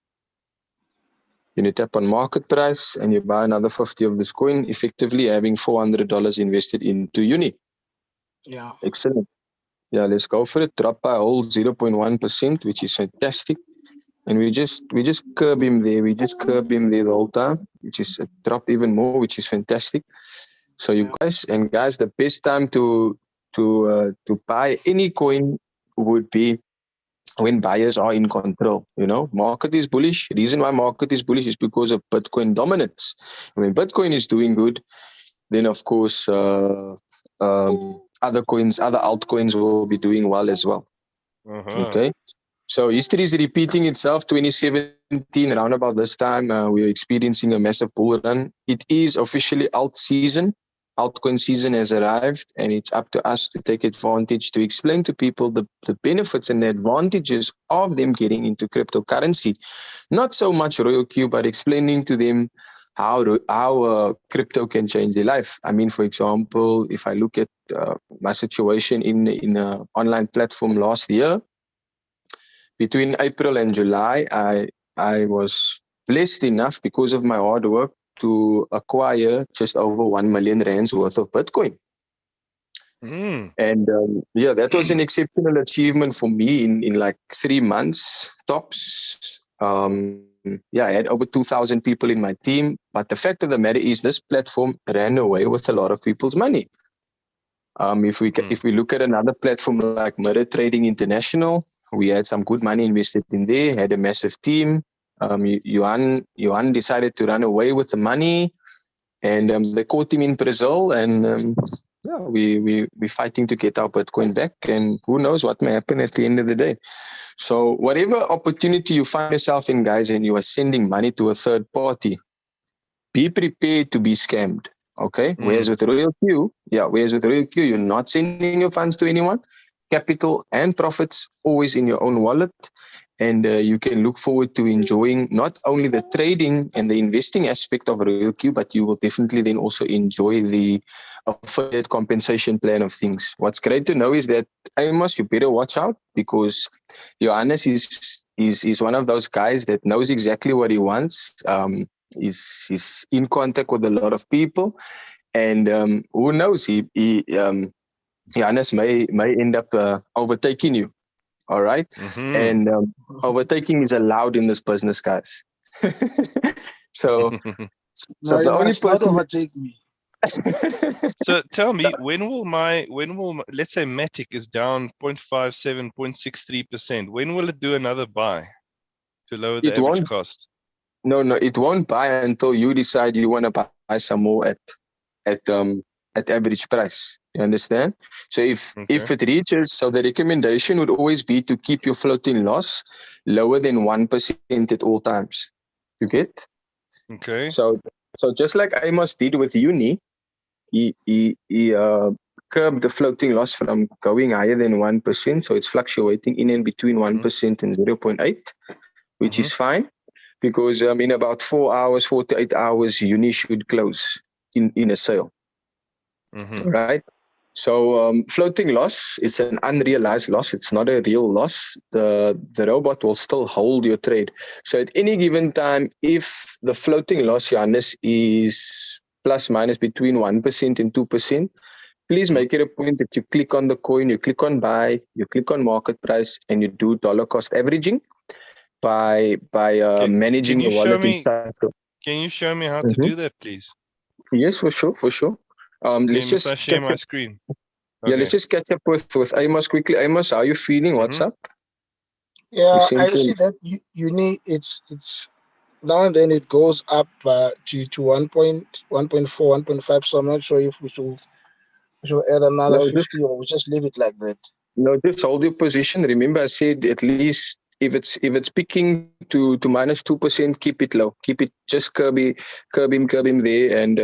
You tap on market price and you buy another 50 of this coin, effectively having $400 invested into uni. Yeah. Excellent. Yeah, let's go for it. Drop by a whole 0.1%, which is fantastic. And we just curb him there. We just curb him there the whole time, which is a drop even more, which is fantastic. So you guys, the best time to buy any coin would be when buyers are in control. Market is bullish. The reason why market is bullish is because of Bitcoin dominance. When Bitcoin is doing good, then of course other altcoins will be doing well as well. Okay. So history is repeating itself. 2017, around about this time, we are experiencing a massive bull run. It is officially alt season. Altcoin season has arrived, and it's up to us to take advantage, to explain to people the benefits and the advantages of them getting into cryptocurrency. Not so much Royal Q, but explaining to them how crypto can change their life. I mean, for example, if I look at my situation in an online platform last year, between April and July, I was blessed enough because of my hard work to acquire just over 1 million rands worth of Bitcoin. And that was an exceptional achievement for me in like 3 months tops. I had over 2,000 people in my team. But the fact of the matter is, this platform ran away with a lot of people's money. If we look at another platform like Mirror Trading International, we had some good money invested in there, had a massive team. Yuan decided to run away with the money, and they caught him in Brazil, and yeah, we're fighting to get our Bitcoin back, and who knows what may happen at the end of the day. So whatever opportunity you find yourself in, guys, and you are sending money to a third party, be prepared to be scammed. Okay. Whereas with Royal Q, you're not sending your funds to anyone. Capital and profits always in your own wallet. And you can look forward to enjoying not only the trading and the investing aspect of Royal Q, but you will definitely then also enjoy the affiliate compensation plan of things. What's great to know is that, Amos, you better watch out, because Johannes is one of those guys that knows exactly what he wants. He's in contact with a lot of people, and who knows, Johannes may end up overtaking you. All right. And overtaking is allowed in this business, guys. so No, the you only must not person overtake me. So tell me, when will let's say Matic is down 0.57, 0.63%. When will it do another buy to lower the It average won't. cost? No, it won't buy until you decide you want to buy some more at average price. You understand? So if it reaches, so the recommendation would always be to keep your floating loss lower than 1% at all times. You get? Okay. So just like Amos did with Uni, he curbed the floating loss from going higher than 1%. So it's fluctuating in and between 1% and 0.8, which is fine. Because in about 4 to 8 hours, Uni should close in a sale. Right? So floating loss, it's an unrealized loss. It's not a real loss. The robot will still hold your trade. So at any given time, if the floating loss, Johannes, is plus minus between 1% and 2%, please make it a point that you click on the coin, you click on buy, you click on market price, and you do dollar cost averaging by managing the wallet inside. Can you show me how to do that, please? Yes, for sure. Let's Must I just share catch my up. screen? Yeah, let's just catch up with Amos quickly. Amos, how are you feeling? What's up? Yeah, seem I to- see that you need it's now and then it goes up to 1.4, 1.5. So I'm not sure if we should add another No, 50 or we just leave it like that. No, just hold your position. Remember, I said at least if it's picking to minus 2%, keep it low. Keep it just curb him there. And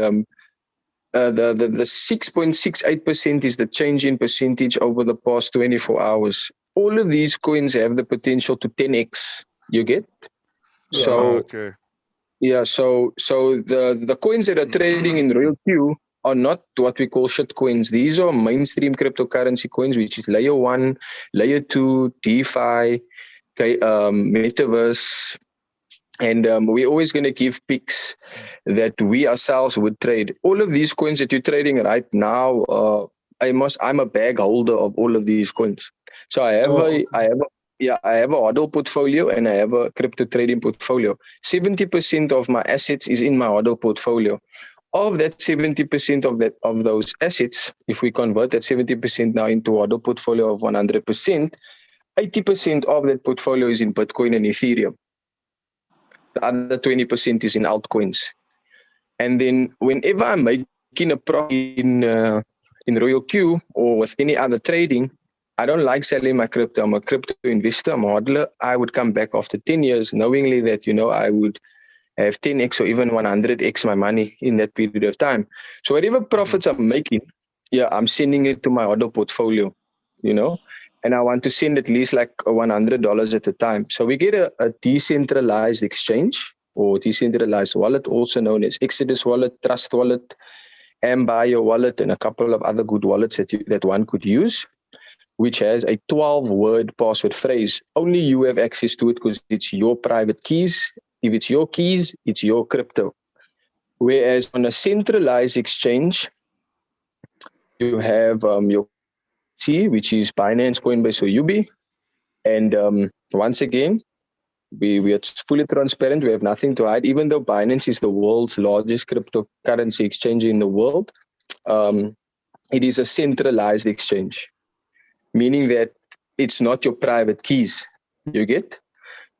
the 6.68% is the change in percentage over the past 24 hours. All of these coins have the potential to 10x. You get? So okay. yeah, so the coins that are trading in Royal Q are not what we call shit coins. These are mainstream cryptocurrency coins, which is layer 1, layer 2, DeFi, metaverse. And we're always going to give picks that we ourselves would trade. All of these coins that you're trading right now, I'm a bag holder of all of these coins. So I have I have a HODL portfolio and I have a crypto trading portfolio. 70% of my assets is in my HODL portfolio. Of that 70% of those assets, if we convert that 70% now into HODL portfolio of 100%, 80% of that portfolio is in Bitcoin and Ethereum. The other 20% is in altcoins. And then whenever I'm making a profit in Royal Q or with any other trading, I don't like selling my crypto. I'm a crypto investor, I'm a hodler. I would come back after 10 years knowingly that, I would have 10x or even 100x my money in that period of time. So whatever profits I'm making, I'm sending it to my hodl portfolio, and I want to send at least like $100 at a time. So we get a decentralized exchange or decentralized wallet, also known as Exodus Wallet, Trust Wallet, Ambio Wallet, and a couple of other good wallets that one could use, which has a 12-word password phrase. Only you have access to it because it's your private keys. If it's your keys, it's your crypto. Whereas on a centralized exchange, you have your T, which is Binance, Coinbase, or Ubi. And once again, we are fully transparent. We have nothing to hide. Even though Binance is the world's largest cryptocurrency exchange in the world, it is a centralized exchange, meaning that it's not your private keys. You get?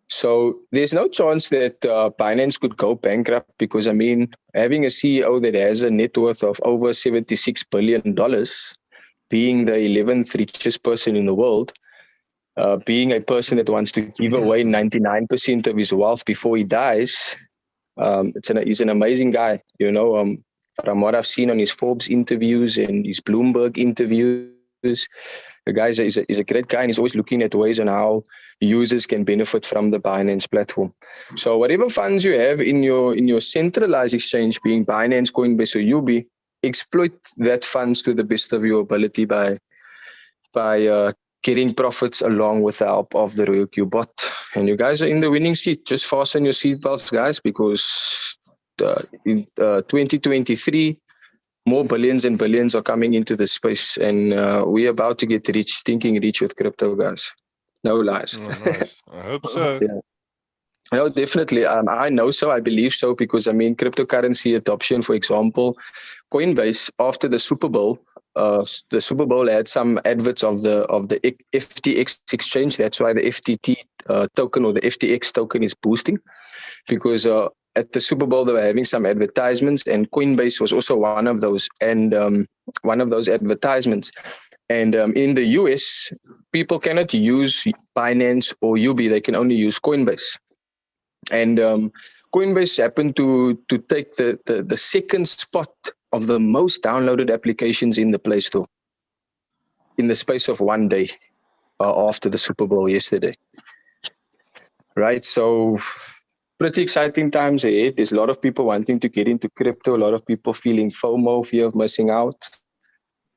So there's no chance that Binance could go bankrupt because, I mean, having a CEO that has a net worth of over $76 billion, being the 11th richest person in the world, being a person that wants to give away 99% of his wealth before he dies, he's an amazing guy, you know. From what I've seen on his Forbes interviews and his Bloomberg interviews, the guy is a great guy, and he's always looking at ways on how users can benefit from the Binance platform. So whatever funds you have in your centralized exchange, being Binance, Coinbase, or Ubi, exploit that funds to the best of your ability by getting profits along with the help of the RoyalQ bot. And you guys are in the winning seat. Just fasten your seatbelts, guys, because in 2023, more billions and billions are coming into the space, and we're about to get rich, thinking rich with crypto, guys. No lies. Oh, nice. I hope so. Yeah. No, definitely. I know so. I believe so because, I mean, cryptocurrency adoption, for example, Coinbase after the Super Bowl had some adverts of the FTX exchange. That's why the FTT token or the FTX token is boosting, because at the Super Bowl they were having some advertisements, and Coinbase was also one of those advertisements. And in the US, people cannot use Binance or Ubi; they can only use Coinbase. And Coinbase happened to take the second spot of the most downloaded applications in the Play Store in the space of one day after the Super Bowl yesterday. Right, so pretty exciting times ahead. There's a lot of people wanting to get into crypto, a lot of people feeling FOMO, fear of missing out.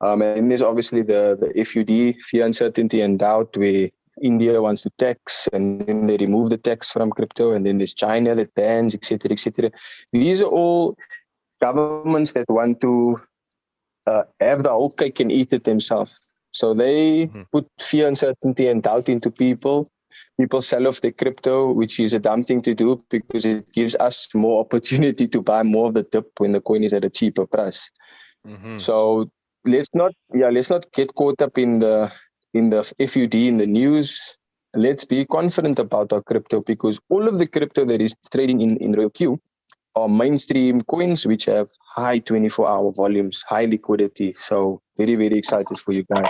And there's obviously the FUD, fear, uncertainty, and doubt, where India wants to tax, and then they remove the tax from crypto, and then there's China that bans, etc., etc. These are all governments that want to have the whole cake and eat it themselves. So they put fear, uncertainty, and doubt into people. People sell off their crypto, which is a dumb thing to do because it gives us more opportunity to buy more of the dip when the coin is at a cheaper price. So let's not get caught up in the FUD, in the news. Let's be confident about our crypto, because all of the crypto that is trading in RoyalQ are mainstream coins which have high 24-hour volumes, high liquidity. So very, very excited for you guys.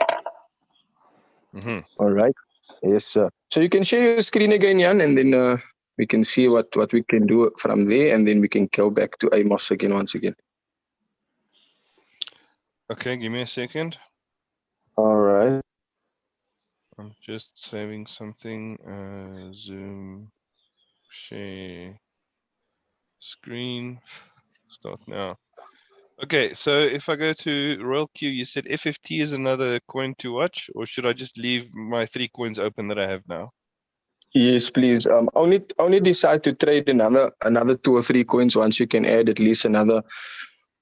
All right. Yes, sir. So you can share your screen again, Jan, and then we can see what we can do from there, and then we can go back to Amos again once again. Okay, give me a second. All right. I'm just saving something. Zoom, share, screen, start now. Okay, so if I go to RoyalQ, you said FFT is another coin to watch, or should I just leave my 3 coins open that I have now? Yes, please. Only decide to trade another 2 or 3 coins once you can add at least another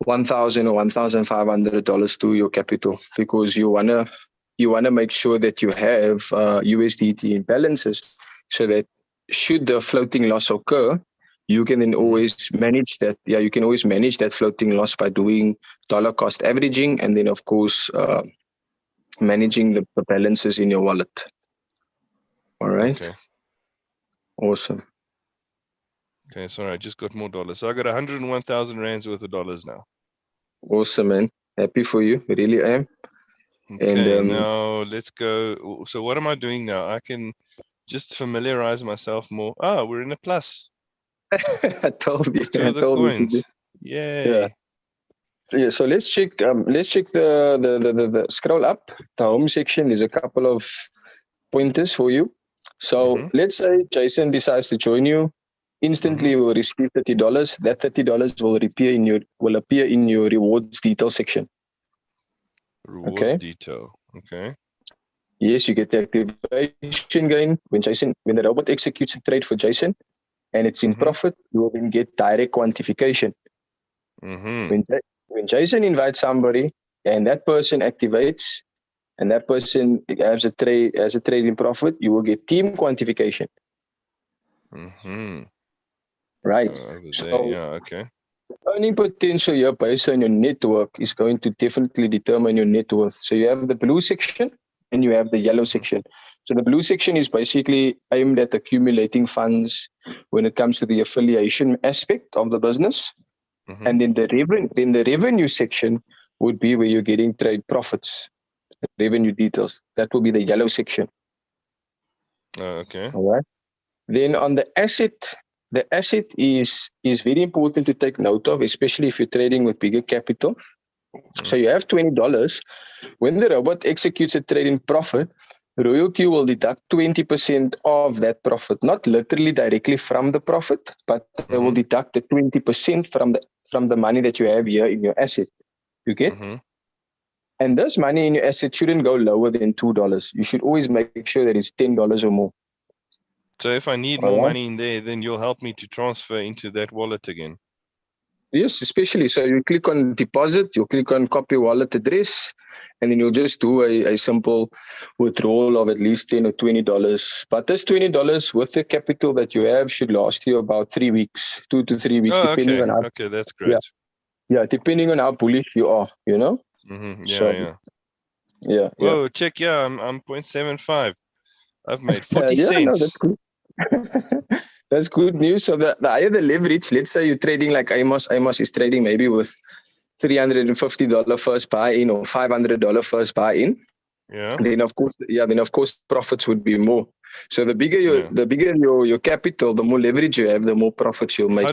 $1,000 or $1,500 to your capital, because you wanna make sure that you have USDT in balances, so that should the floating loss occur, you can then always manage that. Yeah, you can always manage that floating loss by doing dollar cost averaging, and then of course managing the balances in your wallet. All right. Okay. Awesome. Okay, sorry, I just got more dollars. So I got 101,000 rands worth of dollars now. Awesome, man. Happy for you. Really am. Okay, And now let's go. So what am I doing now? I can just familiarize myself more. Ah, we're in a plus. I told you. Two I of the told coins. you. Yay. Yeah. So let's check. Let's check the scroll up. The home section is a couple of pointers for you. So let's say Jason decides to join you. Instantly, you will receive $30. That $30 will appear in your rewards detail section. Rewards detail. Okay. Yes, you get the activation gain when the robot executes a trade for Jason, and it's in profit, you will then get direct quantification. When Jason invites somebody and that person activates, and that person has a trade in profit, you will get team quantification. Right. So yeah, okay. earning potential here based on your network is going to definitely determine your net worth. So you have the blue section, then you have the yellow section. So the blue section is basically aimed at accumulating funds when it comes to the affiliation aspect of the business. And then the revenue section would be where you're getting trade profits, revenue details. That will be the yellow section. Okay. All right. Then on the asset is very important to take note of, especially if you're trading with bigger capital. So you have $20. When the robot executes a trade in profit, RoyalQ will deduct 20% of that profit, not literally directly from the profit, but they will deduct the 20% from the money that you have here in your asset. You get? And this money in your asset shouldn't go lower than $2. You should always make sure that it's $10 or more. So if I need more money in there, then you'll help me to transfer into that wallet again. Yes, especially. So you click on deposit, you'll click on copy wallet address, and then you'll just do a simple withdrawal of at least $10 or $20. But this $20 with the capital that you have should last you about 3 weeks, 2 to 3 weeks, depending on how. Okay, that's great. Yeah, depending on how bullish you are, you know. Yeah. Whoa, check. Yeah, I'm 0.75. I've made 40 cents. No, that's good. That's good news. So the higher the leverage, let's say you're trading like Amos is trading maybe with $350 first buy-in or $500 first buy-in. Yeah. Then of course profits would be more. So the bigger your capital, the more leverage you have, the more profits you'll make.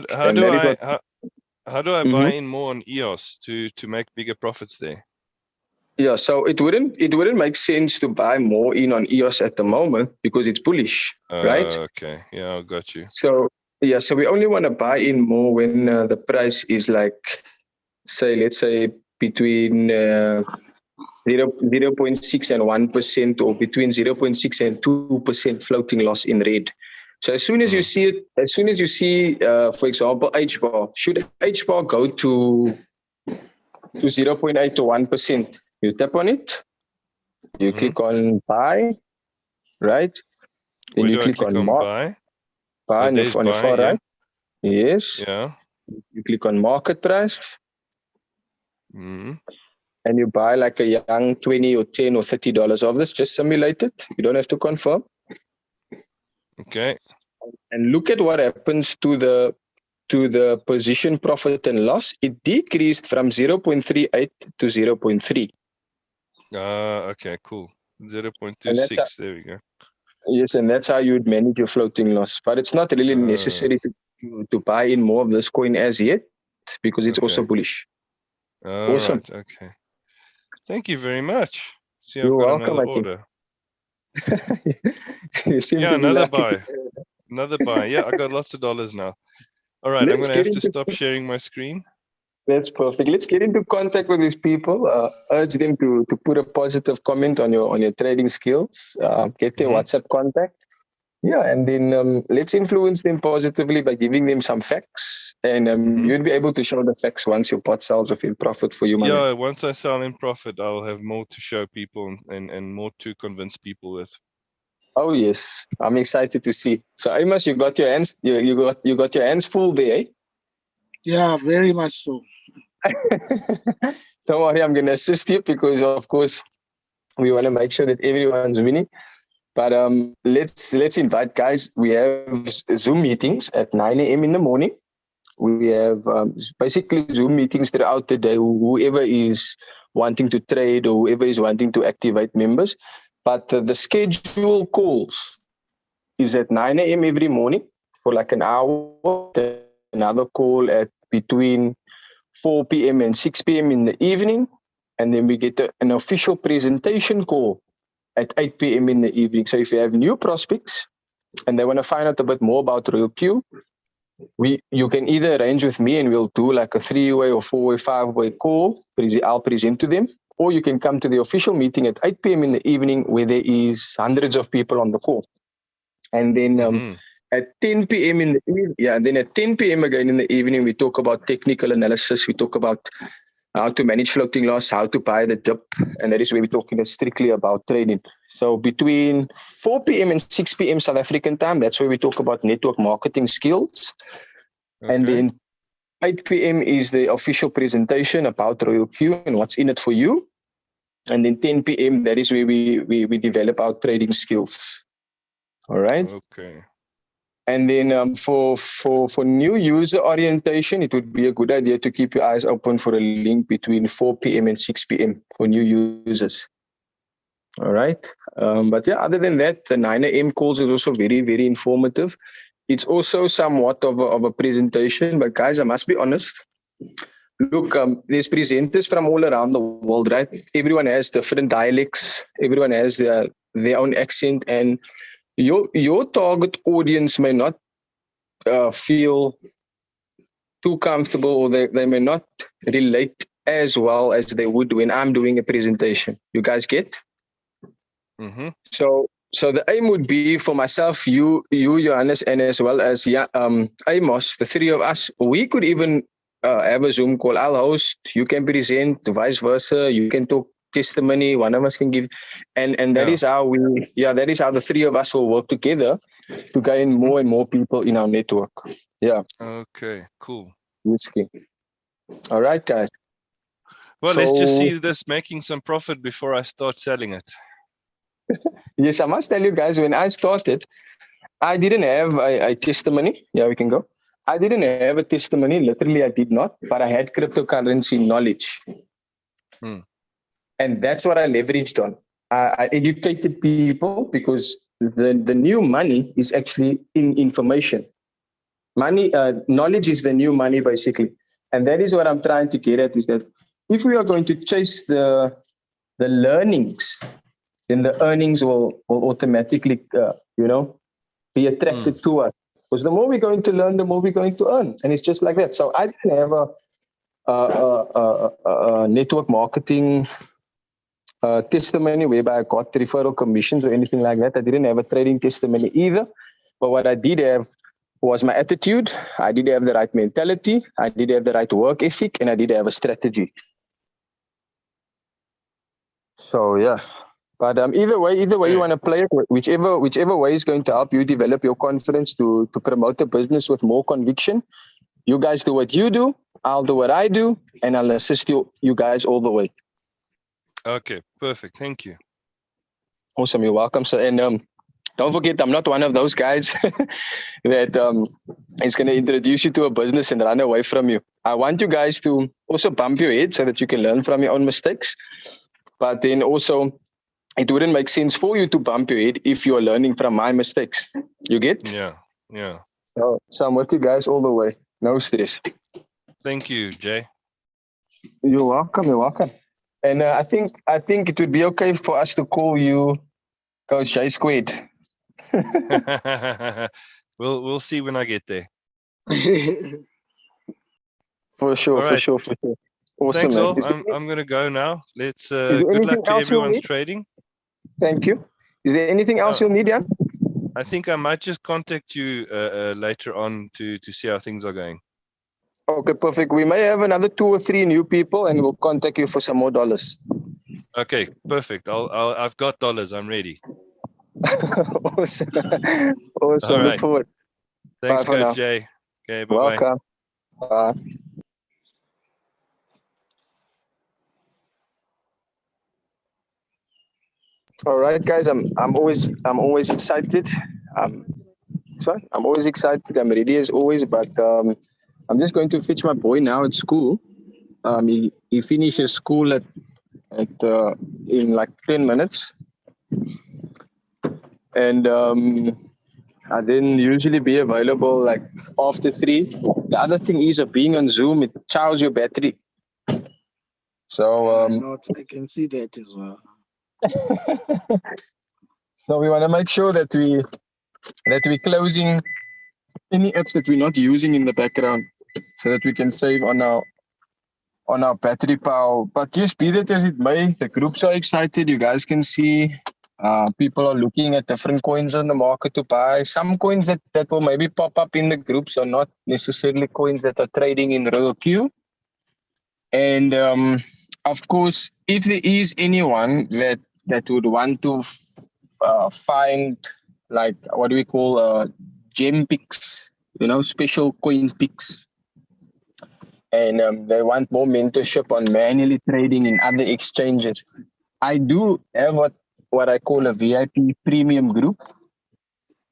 How do I buy in more on EOS to make bigger profits there? Yeah, so it wouldn't make sense to buy more in on EOS at the moment because it's bullish, right? Okay, yeah, I got you. So we only want to buy in more when the price is like, let's say between 0.6 and 1%, or between 0.6 and 2% floating loss in red. So as soon as you see it, for example, H-bar, should H-bar go to 0.8 to 1%, you tap on it, you click on buy, right? Then you click on buy. Buy on the far right. Yes. Yeah. You click on market price. And you buy like a young $20 or $10 or $30 of this. Just simulate it. You don't have to confirm. Okay. And look at what happens to the position profit and loss. It decreased from 0.38 to 0.3. Okay, cool. 0.26. There we go. Yes, and that's how you would manage your floating loss. But it's not really necessary to buy in more of this coin as yet, because it's also bullish. Awesome. Right, okay. Thank you very much. See, You're welcome. Another buy. Another buy. Yeah, I got lots of dollars now. All right, I'm going to have to stop sharing my screen. That's perfect. Let's get into contact with these people. Urge them to put a positive comment on your trading skills. Get their WhatsApp contact. Yeah, and then let's influence them positively by giving them some facts. And you'll be able to show the facts once your pot sells off in profit for you, man. Yeah, once I sell in profit, I'll have more to show people and more to convince people with. Oh yes, I'm excited to see. So Amos, you got your hands you got your hands full there, eh? Yeah, very much so. Don't worry, I'm going to assist you because, of course, we want to make sure that everyone's winning. But let's invite guys. We have Zoom meetings at 9 a.m. in the morning. We have basically Zoom meetings throughout the day. Whoever is wanting to trade or whoever is wanting to activate members. But the schedule calls is at 9 a.m. every morning for like an hour. Another call at between 4 p.m. and 6 p.m. in the evening. And then we get an official presentation call at 8 p.m. in the evening. So if you have new prospects and they want to find out a bit more about RoyalQ, you can either arrange with me and we'll do like a 3-way or 4-way, 5-way call. I'll present to them. Or you can come to the official meeting at 8 p.m. in the evening where there is hundreds of people on the call. And then at 10 p.m. in the evening, then at 10 p.m. again in the evening, we talk about technical analysis. We talk about how to manage floating loss, how to buy the dip. And that is where we're talking strictly about trading. So between 4 p.m. and 6 p.m. South African time, that's where we talk about network marketing skills. Okay. And then 8 p.m. is the official presentation about RoyalQ and what's in it for you. And then 10 p.m., that is where we develop our trading skills. All right. Okay. And then for new user orientation, it would be a good idea to keep your eyes open for a link between 4 p.m. and 6 p.m. for new users. All right. But yeah, other than that, the 9 a.m. calls is also very, very informative. It's also somewhat of a presentation, but guys, I must be honest. Look, there's presenters from all around the world, right? Everyone has different dialects. Everyone has their own accent, and your target audience may not feel too comfortable, or they may not relate as well as they would when I'm doing a presentation. You guys get? Mm-hmm. So the aim would be for myself, you, Johannes, and as well as Amos, the three of us. We could even have a Zoom call. I'll host. You can present, vice versa. You can talk testimony. One of us can give, and that is how that is how the three of us will work together to gain more and more people in our network. Yeah. Okay. Cool. Whiskey. All right, guys. Well, let's just see this making some profit before I start selling it. Yes, I must tell you guys, when I started, I didn't have a testimony. Yeah, we can go. I didn't have a testimony. Literally, I did not, but I had cryptocurrency knowledge. And that's what I leveraged on. I educated people because the new money is actually in information. Money, knowledge is the new money, basically. And that is what I'm trying to get at, is that if we are going to chase the learnings, then the earnings will automatically, be attracted to us. Because the more we're going to learn, the more we're going to earn. And it's just like that. So I didn't have a network marketing testimony whereby I got referral commissions or anything like that. I didn't have a trading testimony either. But what I did have was my attitude. I did have the right mentality. I did have the right work ethic, and I did have a strategy. So yeah. But either way you want to play it, whichever way is going to help you develop your confidence to promote a business with more conviction. You guys do what you do, I'll do what I do, and I'll assist you guys all the way. Okay, perfect. Thank you. Awesome, you're welcome, sir. And don't forget, I'm not one of those guys that is going to introduce you to a business and run away from you. I want you guys to also bump your head so that you can learn from your own mistakes. But then also, it wouldn't make sense for you to bump your head if you're learning from my mistakes. You get? Yeah. So I'm with you guys all the way. No stress. Thank you, Jay. You're welcome. And I think it would be okay for us to call you Coach Jay Squared. We'll see when I get there. For sure. Awesome. Thanks all. I'm gonna go now. Let's good luck to everyone's trading. Thank you. Is there anything else you'll need, Jan? I think I might just contact you later on to see how things are going. Okay, perfect. We may have another 2 or 3 new people, and we'll contact you for some more dollars. Okay, perfect. I've got dollars. I'm ready. Awesome. All right. Look forward. Thanks, Bye for now. Coach Jay. Okay, bye-bye. Welcome. Bye. All right, guys. I'm always excited. I'm always excited. I'm ready as always. But I'm just going to fetch my boy now at school. He finishes school in like 10 minutes, and I then usually be available like after 3. The other thing is being on Zoom, it chows your battery. So I can see that as well. So we want to make sure that we're closing any apps that we're not using in the background, so that we can save on our battery power. But just be that as it may, the groups are excited. You guys can see people are looking at different coins on the market to buy. Some coins that will maybe pop up in the groups are not necessarily coins that are trading in Royal Q. And of course, if there is anyone that would want to find, like, what do we call gem picks, special coin picks, and they want more mentorship on manually trading in other exchanges, I do have what I call a VIP premium group.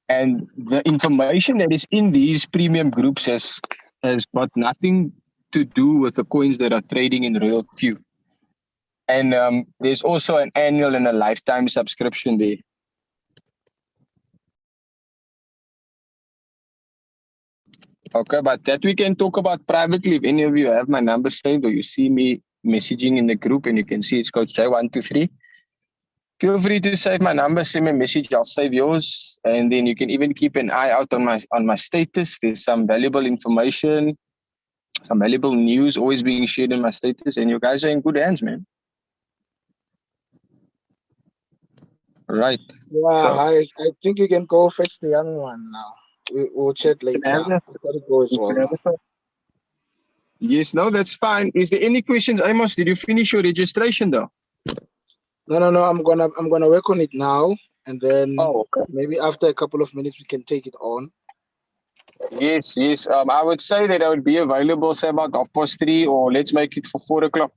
And the information that is in these premium groups has got nothing to do with the coins that are trading in Royal Q. And there's also an annual and a lifetime subscription there. Okay, but that we can talk about privately. If any of you have my number saved or you see me messaging in the group and you can see it's Coach J123, feel free to save my number, send me a message, I'll save yours. And then you can even keep an eye out on my status. There's some valuable information, some valuable news always being shared in my status, and you guys are in good hands, man. Right. Yeah, So, I think you can go fetch the young one now. We'll chat later. I've got to go as well now. Yes, no, that's fine. Is there any questions, Amos? Did you finish your registration though? No. I'm gonna work on it now, and then okay. Maybe after a couple of minutes we can take it on. Yes. I would say that I would be available, say about 3:30, or let's make it for 4 o'clock.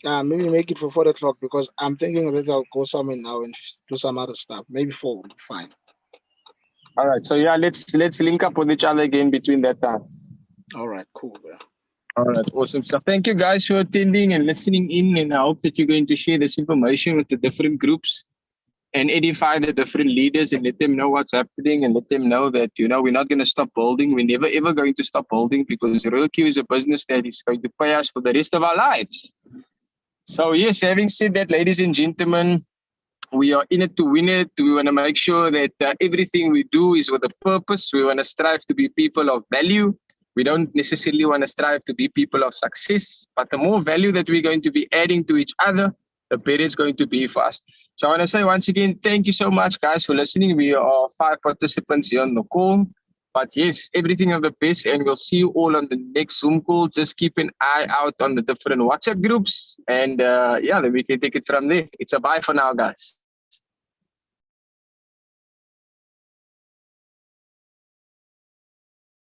Maybe make it for 4 o'clock because I'm thinking that I'll go somewhere now and do some other stuff. Maybe 4 will be fine. All right. So yeah, let's link up with each other again between that time. All right, cool. Yeah. All right, awesome. So thank you guys for attending and listening in, and I hope that you're going to share this information with the different groups and edify the different leaders and let them know what's happening and let them know that, we're not going to stop building. We're never, ever going to stop building because Royal Q is a business that is going to pay us for the rest of our lives. So yes, having said that, ladies and gentlemen, we are in it to win it. We want to make sure that everything we do is with a purpose. We want to strive to be people of value. We don't necessarily want to strive to be people of success, but the more value that we're going to be adding to each other, the better it's going to be for us. So I want to say once again, thank you so much, guys, for listening. We are 5 participants here on the call. But yes, everything of the best, and we'll see you all on the next Zoom call. Just keep an eye out on the different WhatsApp groups, and then we can take it from there. It's a bye for now, guys.